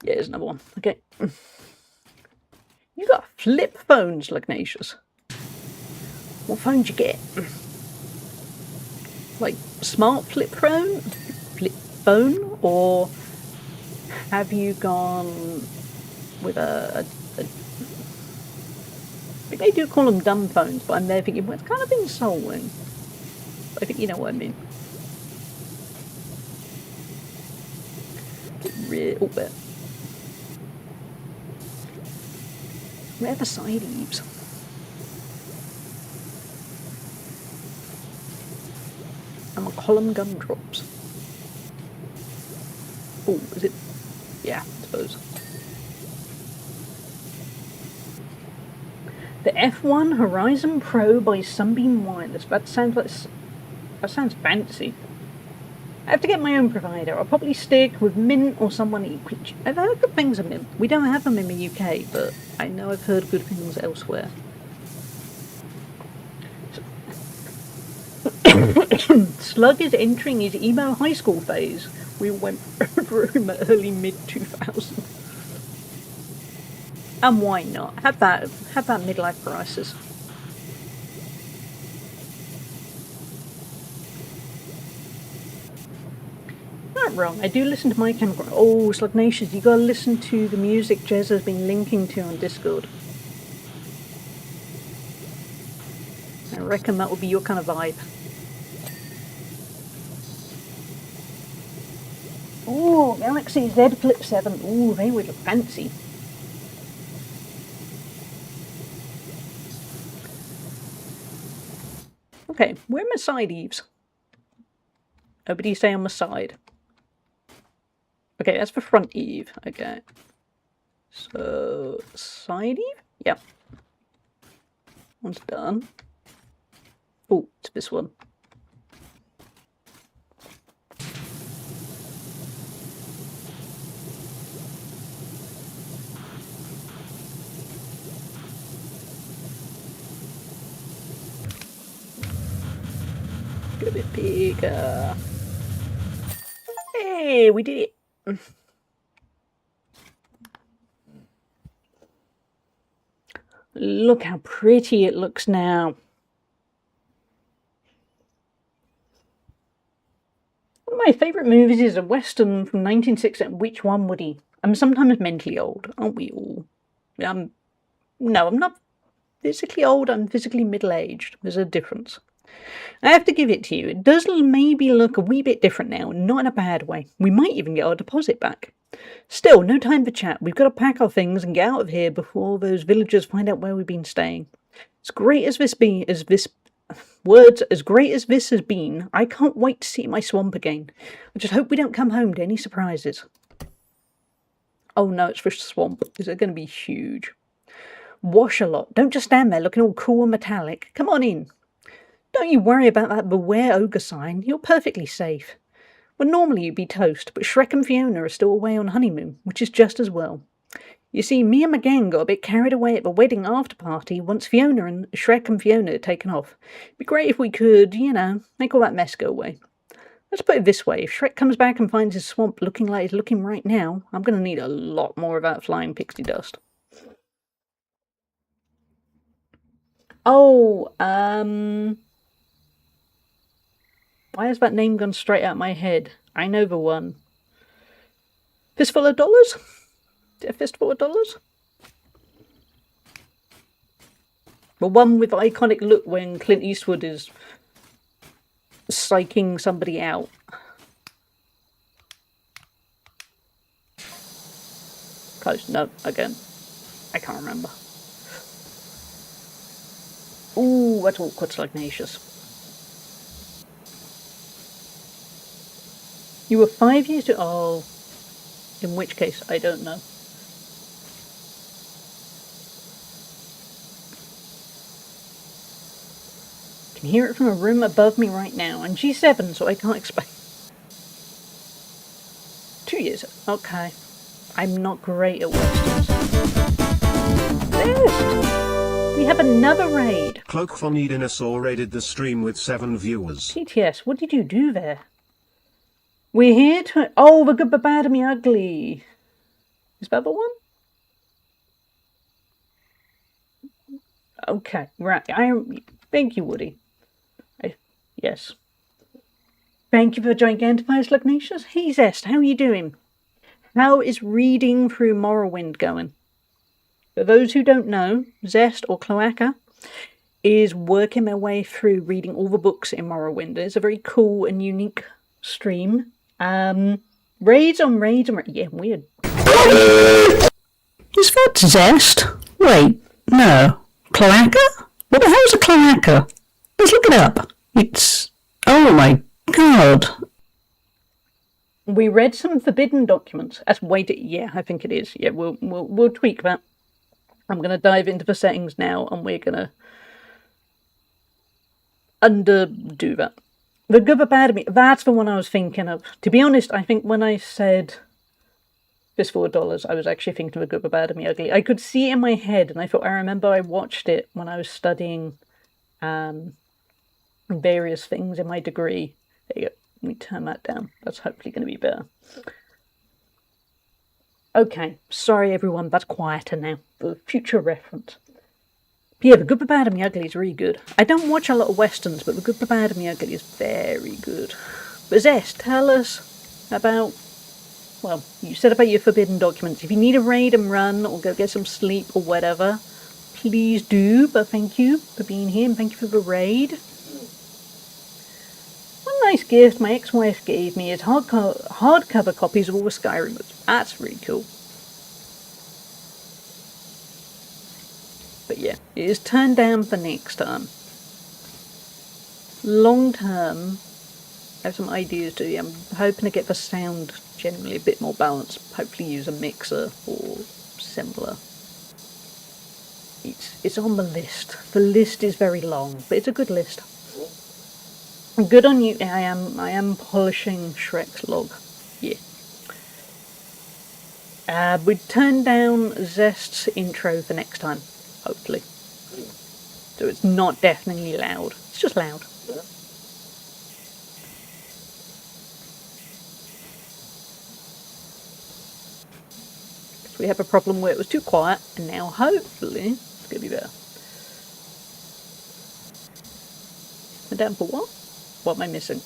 Yeah, there's another one. Okay. You got flip phones, Lugnacious. What phones you get? Like smart flip phone, or have you gone with a I think they do call them dumb phones, but I'm there thinking, well, it's kind of insulting. I think you know what I mean. Oh, there. Where are the side eaves? And my column gumdrops. Oh, is it? Yeah, I suppose. The F1 Horizon Pro by Sunbeam Wireless. That sounds fancy. I have to get my own provider. I'll probably stick with Mint or someone equal. I've heard good things of Mint. We don't have them in the UK, but I know I've heard good things elsewhere. Slug is entering his emo high school phase. We went through him at early mid-2000s. And why not? Have that midlife crisis. Not wrong. I do listen to My Chemical. Oh, Slugnacious, you gotta listen to the music Jez has been linking to on Discord. I reckon that would be your kind of vibe. Oh, Galaxy Z Flip 7. Oh, they would look fancy. Okay, where are my side eaves? Nobody stay on my side. Okay, that's for front eave. Okay. So, side eave? Yep. One's done. Oh, it's this one. Get a bit bigger. Hey, we did it. Look how pretty it looks now. One of my favourite movies is a Western from 1960. Which one, Woody? I'm sometimes mentally old, aren't we all? No, I'm not physically old, I'm physically middle-aged. There's a difference. I have to give it to you. It does maybe look a wee bit different now, not in a bad way. We might even get our deposit back. Still, no time for chat. We've got to pack our things and get out of here before those villagers find out where we've been staying. As great as words as great as this has been, I can't wait to see my swamp again. I just hope we don't come home to any surprises. Oh no, it's for swamp. Is it going to be huge? Wash a lot. Don't just stand there looking all cool and metallic. Come on in. Don't you worry about that beware ogre sign. You're perfectly safe. Well, normally you'd be toast, but Shrek and Fiona are still away on honeymoon, which is just as well. You see, me and my gang got a bit carried away at the wedding after party once Shrek and Fiona had taken off. It'd be great if we could, make all that mess go away. Let's put it this way, if Shrek comes back and finds his swamp looking like it's looking right now, I'm going to need a lot more of that flying pixie dust. Oh, why has that name gone straight out my head? I know the one. Fistful of Dollars? Is it a Fistful of Dollars? The one with the iconic look when Clint Eastwood is psyching somebody out. Close. No, again. I can't remember. Ooh, that's awkward, Slugnacious. You were 5 years to... Oh. In which case, I don't know. I can hear it from a room above me right now. And G7, so I can't explain. 2 years. Okay. I'm not great at westerns. This! We have another raid. Cloak von Edinosaur raided the stream with 7 viewers. TTS, what did you do there? We're here to... Oh, the good, the bad, and the ugly. Is that the one? Okay, right. Thank you, Woody. Yes. Thank you for Gigantifiers, Lugnatius. Hey, Zest, how are you doing? How is reading through Morrowind going? For those who don't know, Zest, or Cloaca, is working their way through reading all the books in Morrowind. It's a very cool and unique stream. Raids on raids on raids. Yeah, weird. Is that Zest? Wait, no. Cloaca? What the hell's a cloaca? Let's look it up. It's... Oh my god. We read some forbidden documents. That's yeah, I think it is. Yeah, we'll tweak that. I'm going to dive into the settings now, and we're going to undo that. The good, the bad, that's the one I was thinking of. To be honest, I think when I said Fistful of Dollars, I was actually thinking of the good, the bad, and the ugly. I could see it in my head, and I remember I watched it when I was studying various things in my degree. There you go. Let me turn that down. That's hopefully going to be better. Okay, sorry everyone, that's quieter now, for future reference. But yeah, The Good, The Bad and The Ugly is really good. I don't watch a lot of westerns, but The Good, The Bad and The Ugly is very good. But Zest, tell us about, well, you said about your forbidden documents. If you need a raid and run, or go get some sleep or whatever, please do, but thank you for being here, and thank you for the raid. One nice gift my ex-wife gave me is hardcover copies of all the Skyrim books. That's really cool. But yeah, it is turned down for next time. Long term, I have some ideas too. I'm hoping to get the sound generally a bit more balanced. Hopefully use a mixer or similar. It's on the list. The list is very long, but it's a good list. Good on you. I am polishing Shrek's log. Yeah. We turn down Zest's intro for next time, hopefully. So it's not deafeningly loud. It's just loud. So we have a problem where it was too quiet, and now hopefully it's going to be better. And down for what? What am I missing?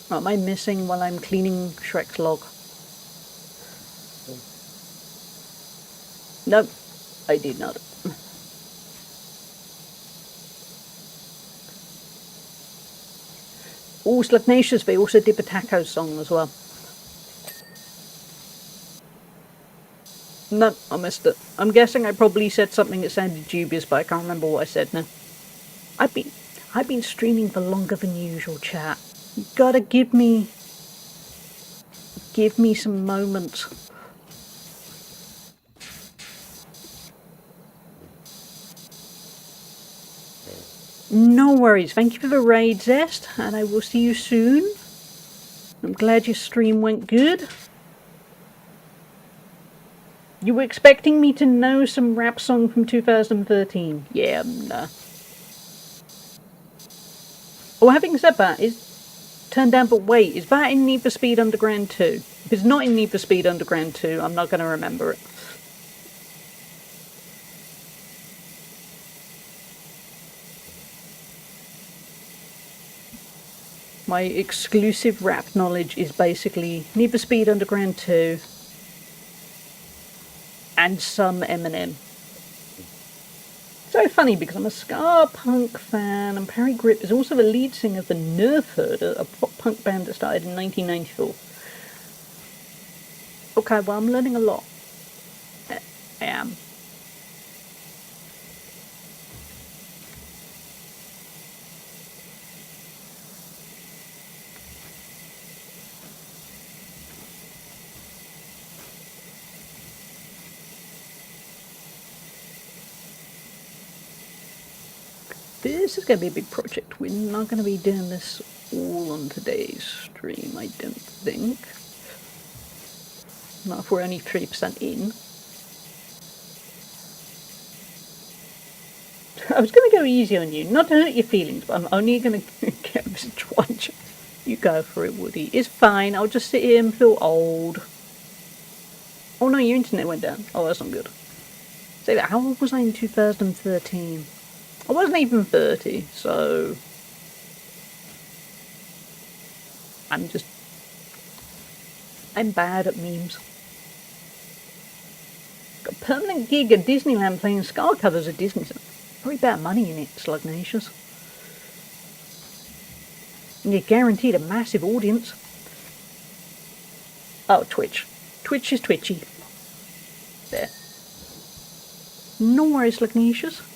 What am I missing while I'm cleaning Shrek's log? Nope, I did not. Oh, Slugnacious, they also did the taco song as well. No, I missed it. I'm guessing I probably said something that sounded dubious, but I can't remember what I said now. I've been streaming for longer than usual, chat. You gotta give me some moments. No worries. Thank you for the raid, Zest, and I will see you soon. I'm glad your stream went good. You were expecting me to know some rap song from 2013. Yeah, no. Oh, having said that, turned down, but wait, is that in Need for Speed Underground 2? If it's not in Need for Speed Underground 2, I'm not going to remember it. My exclusive rap knowledge is basically Need for Speed Underground 2 and some Eminem. It's so funny because I'm a ska punk fan, and Perry Grip is also the lead singer of the Nerf Herder, a pop punk band that started in 1994. Okay, well, I'm learning a lot. I am. This is going to be a big project. We're not going to be doing this all on today's stream, I don't think. Not if we're only 3% in. I was going to go easy on you, not to hurt your feelings, but I'm only going to get this twice. You go for it, Woody. It's fine. I'll just sit here and feel old. Oh no, your internet went down. Oh, that's not good. Say that. How old was I in 2013? I wasn't even 30, so I'm bad at memes. Got a permanent gig at Disneyland playing Scar covers at Disney. Probably better money in it, Slugnatius. And you're guaranteed a massive audience. Oh, Twitch. Twitch is twitchy. There. No worries, Slugnatius.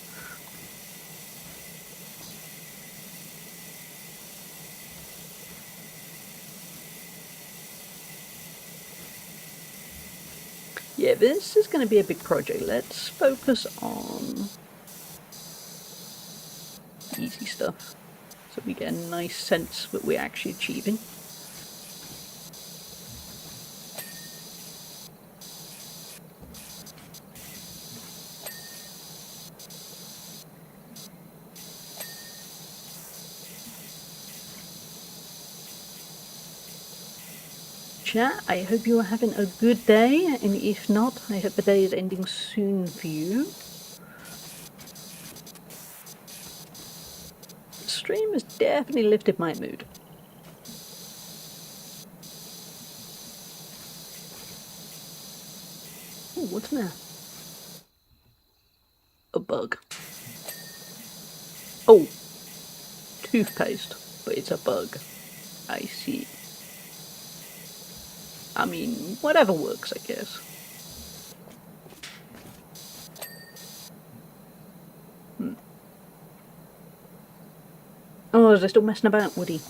Yeah, this is going to be a big project. Let's focus on easy stuff so we get a nice sense that we're actually achieving. Chat, I hope you are having a good day, and if not, I hope the day is ending soon for you. The stream has definitely lifted my mood. Oh, what's now? A bug. Oh, toothpaste, but it's a bug. I see. I mean, whatever works, I guess. Oh, is they still messing about, Woody?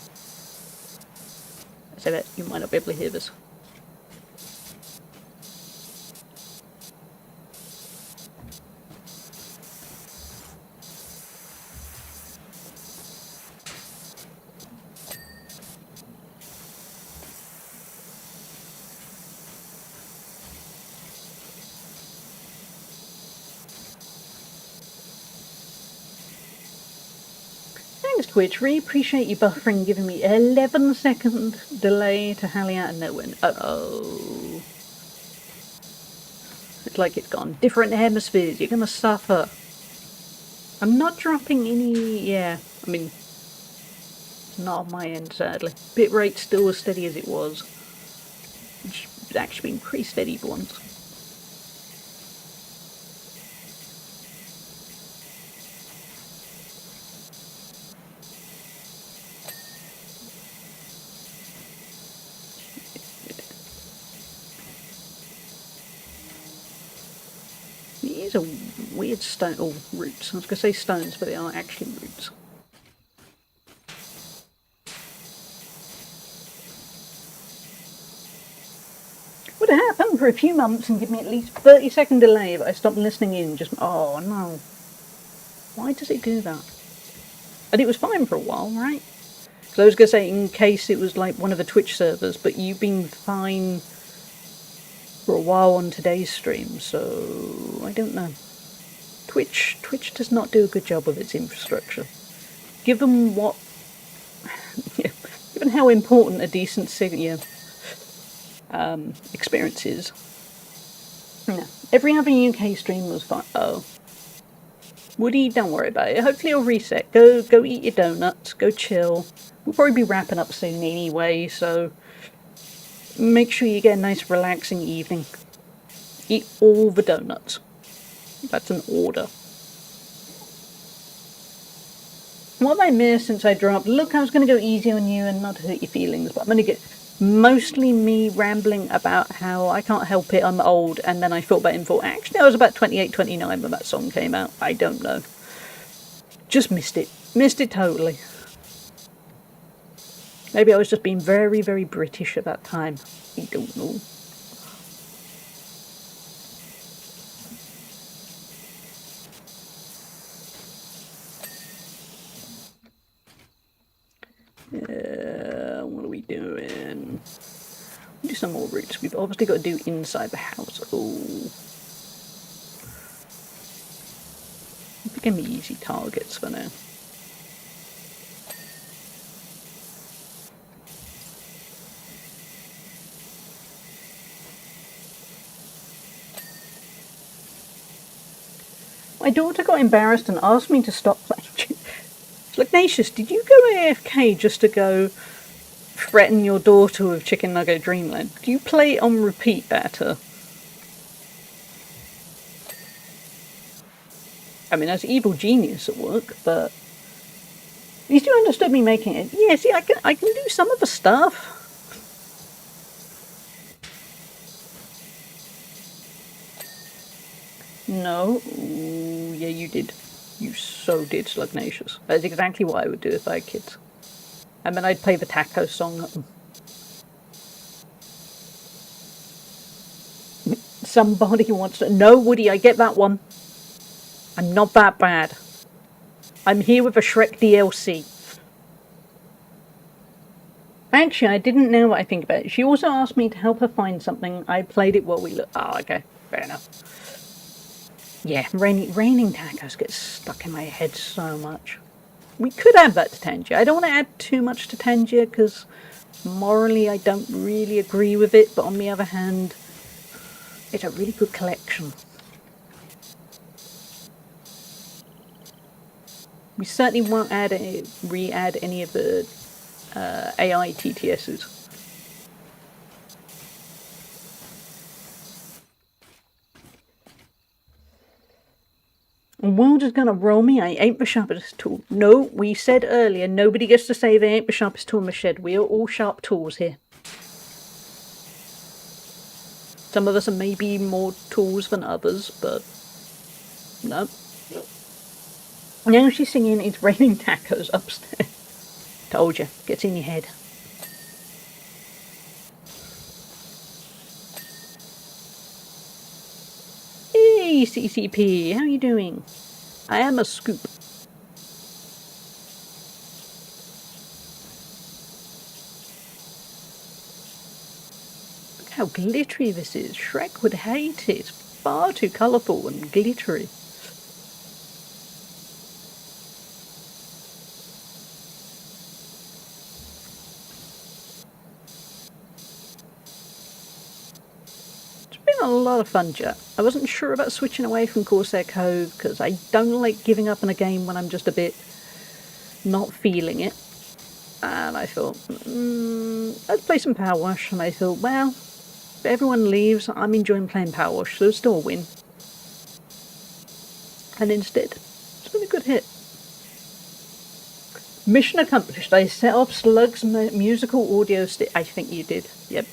I say that you might not be able to hear this. Thanks, Twitch. Really appreciate you buffering, giving me 11-second delay to hally out of nowhere. Uh-oh. It's like it's gone. Different hemispheres. You're gonna suffer. I'm not dropping any... Yeah, I mean... Not on my end, sadly. Bitrate's still as steady as it was. Which has actually been pretty steady for once. These are weird stone or roots. I was going to say stones, but they are actually roots. Would have happened for a few months and give me at least 30-second delay if I stopped listening in. Just, oh no. Why does it do that? And it was fine for a while, right? So I was going to say, in case it was like one of the Twitch servers, but you've been fine for a while on today's stream, so I don't know. Twitch does not do a good job with its infrastructure. Given what, given how important a decent experience is. No, every other UK stream was fine. Oh, Woody, don't worry about it. Hopefully it'll reset. Go eat your donuts. Go chill. We'll probably be wrapping up soon anyway, so make sure you get a nice relaxing evening. Eat all the donuts. That's an order. What have I missed since I dropped? Look, I was going to go easy on you and not hurt your feelings, but I'm going to get mostly me rambling about how I can't help it, I'm old, and then I thought about info. Actually, I was about 28, 29 when that song came out. I don't know. Just missed it. Missed it totally. Maybe I was just being very, very British at that time. I don't know. What are we doing? Do some more routes. We've obviously got to do inside the house. Oh, they can be easy targets for now. My daughter got embarrassed and asked me to stop playing. Ignatius, did you go AFK just to go threaten your daughter with Chicken Nugget Dreamland? Do you play it on repeat better? I mean, that's evil genius at work, but at least you understood me making it. Yeah, see, I can do some of the stuff. No. Ooh, yeah, you did. You so did, Slugnacious. That's exactly what I would do if I had kids. And then I'd play the taco song at them. Somebody wants to... No, Woody, I get that one. I'm not that bad. I'm here with a Shrek DLC. Actually, I didn't know what I think about it. She also asked me to help her find something. I played it while we looked. Oh, okay. Fair enough. Yeah, raining tacos gets stuck in my head so much. We could add that to Tangier. I don't want to add too much to Tangier because morally I don't really agree with it, but on the other hand, it's a really good collection. We certainly won't re-add any of the AI TTSs. World is gonna roll me. I ain't the sharpest tool. No, we said earlier, nobody gets to say they ain't the sharpest tool in the shed. We are all sharp tools here. Some of us are maybe more tools than others, but no. Now she's singing It's Raining Tacos upstairs. Told you, gets in your head. Hey CCP, how you doing? I am a scoop. Look how glittery this is. Shrek would hate it. It's far too colourful and glittery. A lot of fun, chat. I wasn't sure about switching away from Corsair Cove because I don't like giving up on a game when I'm just a bit not feeling it. And I thought, let's play some Power Wash. And I thought, well, if everyone leaves, I'm enjoying playing Power Wash, so it's still a win. And instead, it's been a good hit. Mission accomplished. I set up Slug's musical audio stick. I think you did. Yep.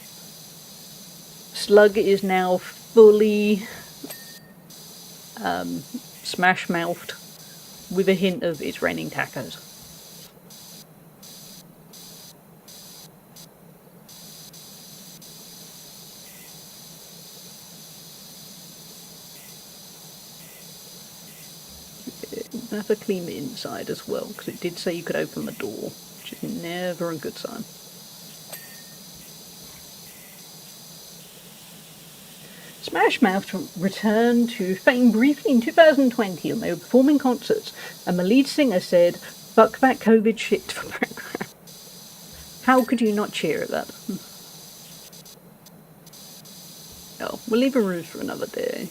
Slug is now fully smash-mouthed with a hint of it's raining tacos. I have to clean the inside as well, because it did say you could open the door, which is never a good sign. Smash Mouth returned to fame briefly in 2020 when they were performing concerts, and the lead singer said, "Fuck that COVID shit" for background. How could you not cheer at that? Oh, we'll leave a ruse for another day.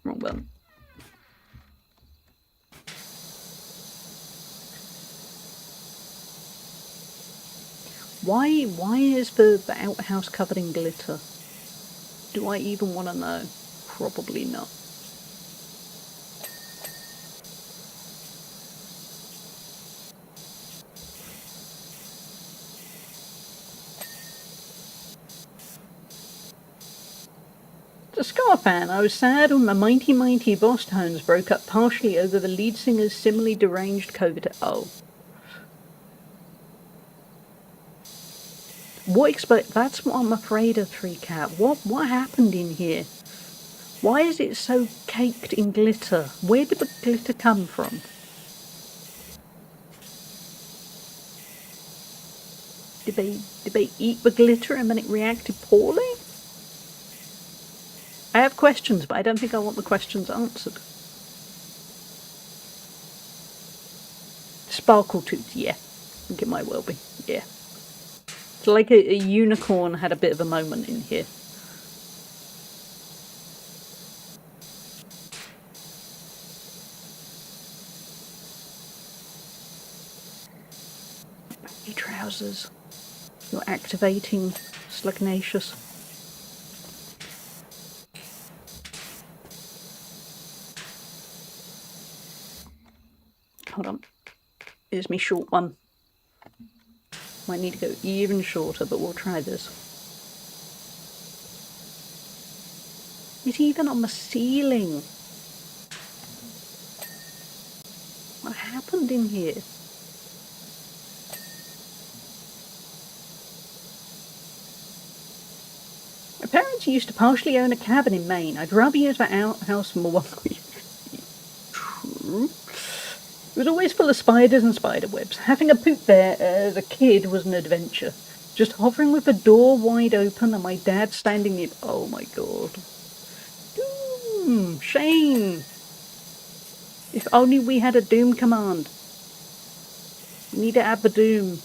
Wrong button. Why is the outhouse covered in glitter? Do I even want to know? Probably not. As a Scar fan, I was sad when the Mighty Mighty Boss Tones broke up partially over the lead singer's similarly deranged COVID. Oh. That's what I'm afraid of, 3Cat. What happened in here? Why is it so caked in glitter? Where did the glitter come from? Did they eat the glitter and then it reacted poorly? I have questions, but I don't think I want the questions answered. Sparkle tooth, yeah. I think it might well be, yeah. It's like a unicorn had a bit of a moment in here. Baggy trousers. You're activating Slugnacious. Hold on. Here's me short one. Might need to go even shorter, but we'll try this. It's even on the ceiling. What happened in here? My parents used to partially own a cabin in Maine. I'd rather use that outhouse for more. True. It was always full of spiders and spider webs. Having a poop there as a kid was an adventure. Just hovering with the door wide open and my dad standing near. Oh my god. Doom! Shane! If only we had a doom command. We need to add the doom.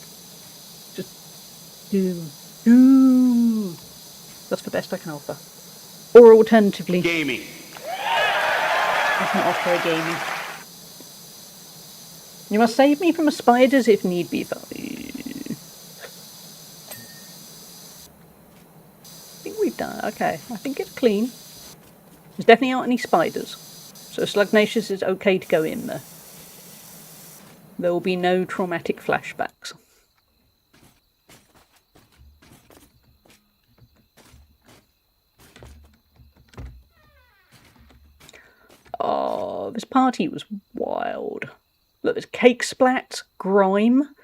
Just doom. Doom! That's the best I can offer. Or alternatively. Gaming. I can offer a gaming. You must save me from the spiders if need be. I think we've done it. Okay, I think it's clean. There's definitely aren't any spiders. So Slugnacious is okay to go in there. There will be no traumatic flashbacks. Oh, this party was wild. Look, there's cake splats, grime.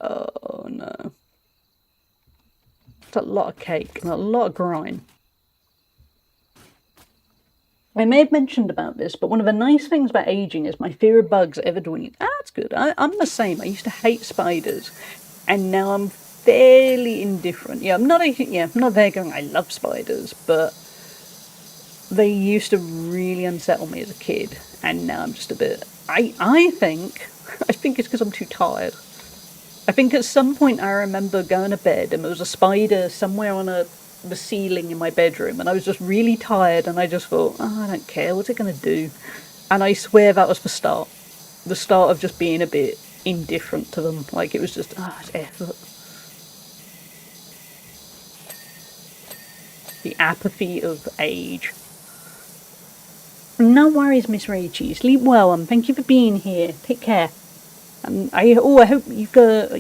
Oh no. It's a lot of cake and a lot of grime. I may have mentioned about this, but one of the nice things about aging is my fear of bugs ever dwindling. That's good. I'm the same. I used to hate spiders, and now I'm fairly indifferent. I'm not there going, I love spiders, but they used to really unsettle me as a kid, and now I'm just a bit. I think it's because I'm too tired. I think at some point I remember going to bed and there was a spider somewhere on the ceiling in my bedroom, and I was just really tired, and I just thought, oh, I don't care, what's it going to do? And I swear that was the start of just being a bit indifferent to them. Like, it was just, it's effort. The apathy of age. No worries, Miss Rachie. Sleep well, and thank you for being here. Take care. And I hope you've got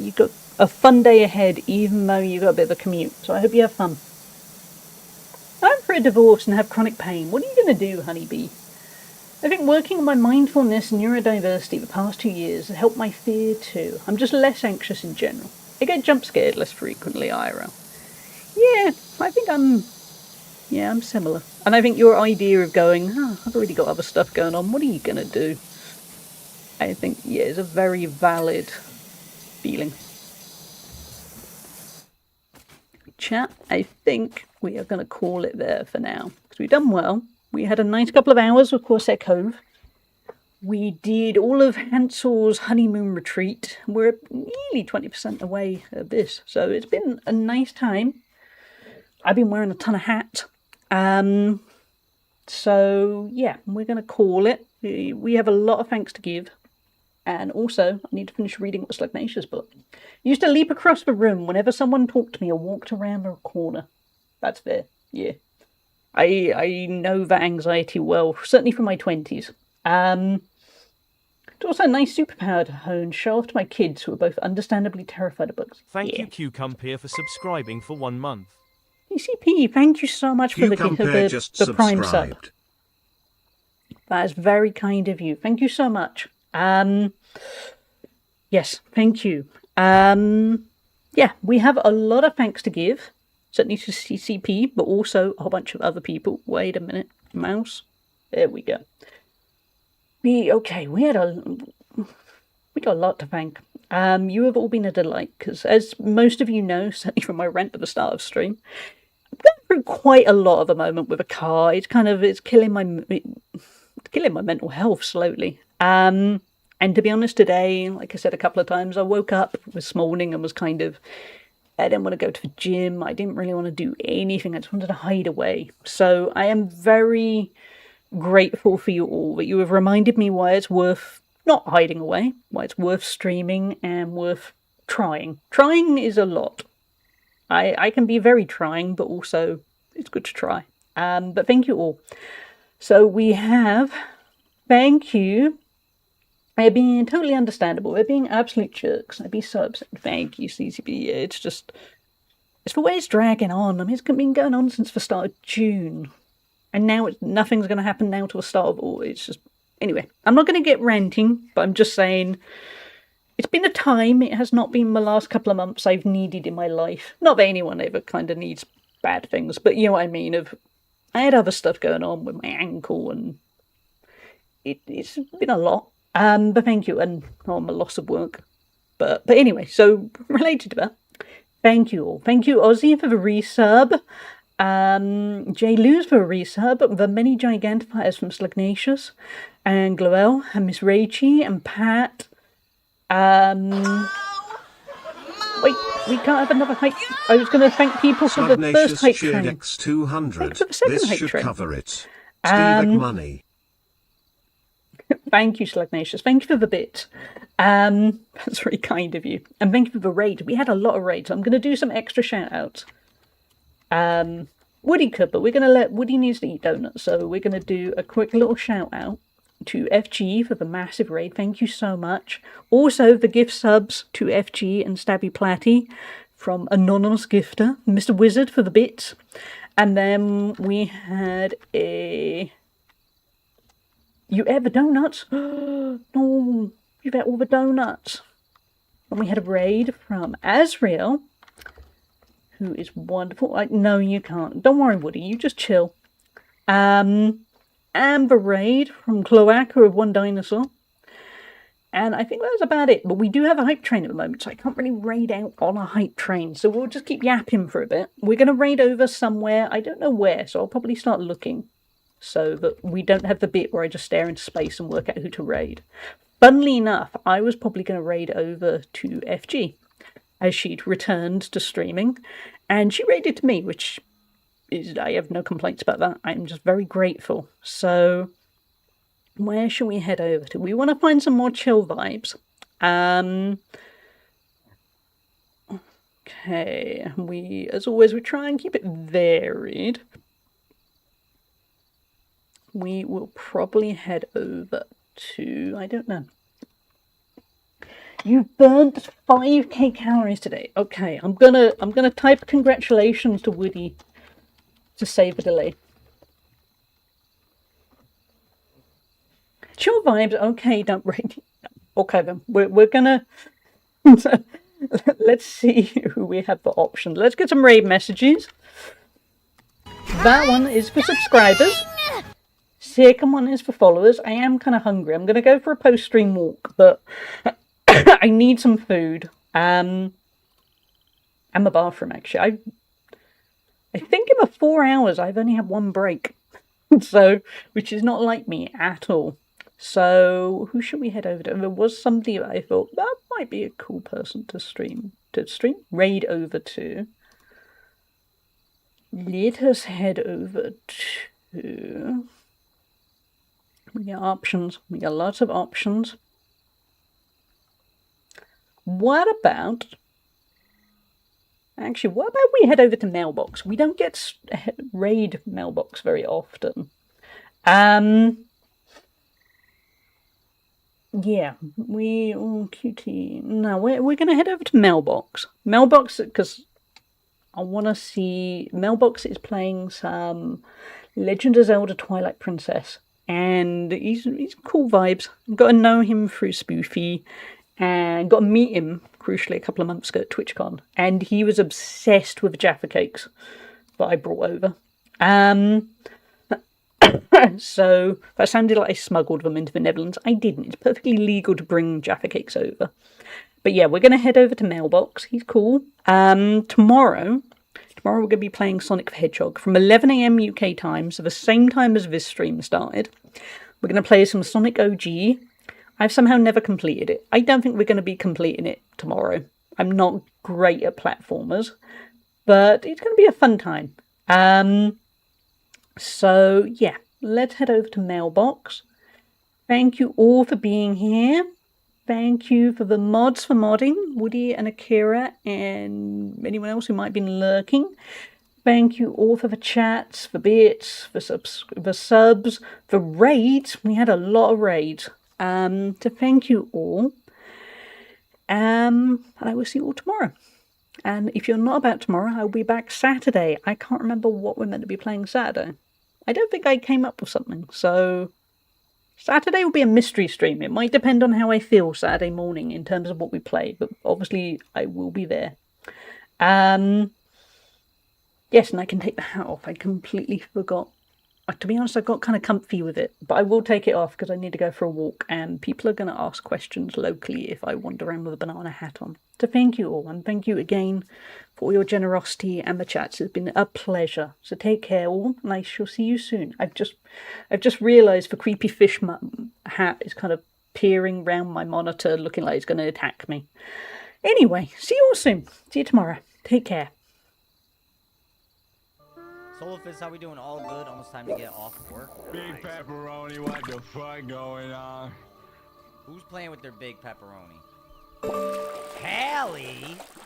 a fun day ahead, even though you've got a bit of a commute. So I hope you have fun. for a divorce and have chronic pain. What are you going to do, honeybee? I think working on my mindfulness and neurodiversity the past 2 years has helped my fear too. I'm just less anxious in general. I get jump scared less frequently, IRL. Yeah, I think I'm similar. And I think your idea of going, I've already got other stuff going on, what are you going to do? I think, yeah, it's a very valid feeling. Chat, I think we are going to call it there for now. Because we've done well. We had a nice couple of hours with Corsair Cove. We did all of Hansel's honeymoon retreat. We're nearly 20% away of this. So it's been a nice time. I've been wearing a ton of hats. So, yeah, we're going to call it. We have a lot of thanks to give. And also, I need to finish reading what Slagnatia's book. I used to leap across the room whenever someone talked to me or walked around a corner. That's fair, yeah. I know that anxiety well, certainly from my 20s. It's also a nice superpower to hone, show off to my kids who are both understandably terrified of bugs. Thank you, Cucumpier, for subscribing for 1 month. ECP, thank you so much for the Prime sub. That is very kind of you. Thank you so much. Yes, thank you. Yeah, we have a lot of thanks to give. Certainly to CCP, but also a whole bunch of other people. Wait a minute. Mouse. There we go. We got a lot to thank. You have all been a delight, because as most of you know, certainly from my rant at the start of stream, I'm going through quite a lot at the moment with a car. It's killing my mental health slowly. And to be honest, today, like I said a couple of times, I woke up this morning and was I didn't want to go to the gym. I didn't really want to do anything. I just wanted to hide away. So I am very grateful for you all that you have reminded me why it's worth not hiding away, why it's worth streaming and worth trying. Trying is a lot. I can be very trying, but also it's good to try. But thank you all. So we have, thank you. They're being totally understandable. They're being absolute jerks. I'd be so upset. Thank you, CCB. It's the way it's dragging on. I mean, it's been going on since the start of June. And now nothing's going to happen now till the start of August. It's just... Anyway, I'm not going to get ranting, but I'm just saying it's been a time. It has not been the last couple of months I've needed in my life. Not that anyone ever kind of needs bad things, but you know what I mean. I had other stuff going on with my ankle, and it's been a lot. But thank you, and on my loss of work. But anyway, so related to that, thank you all. Thank you, Ozzy, for the resub. J. Luz for a resub. The many Gigantifiers from Slagnatius, and Gloel, and Miss Rachie, and Pat. Wait, we can't have another hype. I was going to thank people for the first hype train. X200. Thanks for the second This hype should train. cover it. Steve money. Thank you, Slagnatius. Thank you for the bit. That's very kind of you. And thank you for the raid. We had a lot of raids. I'm going to do some extra shout-outs. Woody could, but we're going to let... Woody needs to eat donuts, so we're going to do a quick little shout-out to FG for the massive raid. Thank you so much. Also, the gift subs to FG and Stabby Platty from Anonymous Gifter. Mr. Wizard for the bits. And then we had a... You ate the donuts? No, you've ate all the donuts. And we had a raid from Azrael, who is wonderful. No, you can't. Don't worry, Woody. You just chill. And the raid from Cloaca of One Dinosaur. And I think that was about it. But we do have a hype train at the moment, so I can't really raid out on a hype train. So we'll just keep yapping for a bit. We're going to raid over somewhere. I don't know where, so I'll probably start looking, so that we don't have the bit where I just stare into space and work out who to raid. Funnily enough, I was probably going to raid over to FG, as she'd returned to streaming, and she raided to me, which is, I have no complaints about that. I'm just very grateful. So, where shall we head over to? We want to find some more chill vibes. Okay, as always, we try and keep it varied. We will probably head over to, I don't know. You burnt 5k calories today. Okay, I'm gonna type congratulations to Woody to save a delay. Chill vibes. Okay, don't raid. Okay then. We're gonna let's see who we have for options. Let's get some raid messages. That one is for subscribers. Second one is for followers. I am kind of hungry. I'm gonna go for a post-stream walk, but I need some food. And the bathroom actually. I think in the 4 hours I've only had one break. So, which is not like me at all. So, who should we head over to? There was somebody that I thought that might be a cool person to raid over to. Let us head over to. We got options. We got lots of options. What about we head over to Mailbox? We don't get raid Mailbox very often. Yeah, QT. No, we're gonna head over to Mailbox. Mailbox, because I want to see. Mailbox is playing some Legend of Zelda Twilight Princess, and he's cool vibes. Got to know him through Spoofy, and got to meet him crucially a couple of months ago at TwitchCon, and he was obsessed with Jaffa cakes that I brought over. So that sounded like I smuggled them into the Netherlands. I didn't. It's perfectly legal to bring Jaffa cakes over. But yeah, we're going to head over to Mailbox. He's cool. Tomorrow we're going to be playing Sonic the Hedgehog from 11 AM UK time, so the same time as this stream started. We're going to play some Sonic OG. I've somehow never completed it. I don't think we're going to be completing it tomorrow. I'm not great at platformers, but it's going to be a fun time. So, yeah, let's head over to Mailbox. Thank you all for being here. Thank you for the mods for modding, Woody and Akira, and anyone else who might have been lurking. Thank you all for the chats, for bits, for subs, for raids. We had a lot of raids. So thank you all. And I will see you all tomorrow. And if you're not about tomorrow, I'll be back Saturday. I can't remember what we're meant to be playing Saturday. I don't think I came up with something, so Saturday will be a mystery stream. It might depend on how I feel Saturday morning in terms of what we play, but obviously I will be there. Yes, and I can take the hat off. I completely forgot. To be honest, I got kind of comfy with it, but I will take it off because I need to go for a walk, and people are going to ask questions locally if I wander around with a banana hat on. So thank you all, and thank you again for all your generosity and the chats. It's been a pleasure. So take care all, and I shall see you soon. I've just realised the creepy fish hat is kind of peering round my monitor, looking like it's going to attack me. Anyway, see you all soon. See you tomorrow. Take care. Solofist, how we doing? All good? Almost time to get off work. Big pepperoni, what the fuck going on? Who's playing with their big pepperoni? Hallie?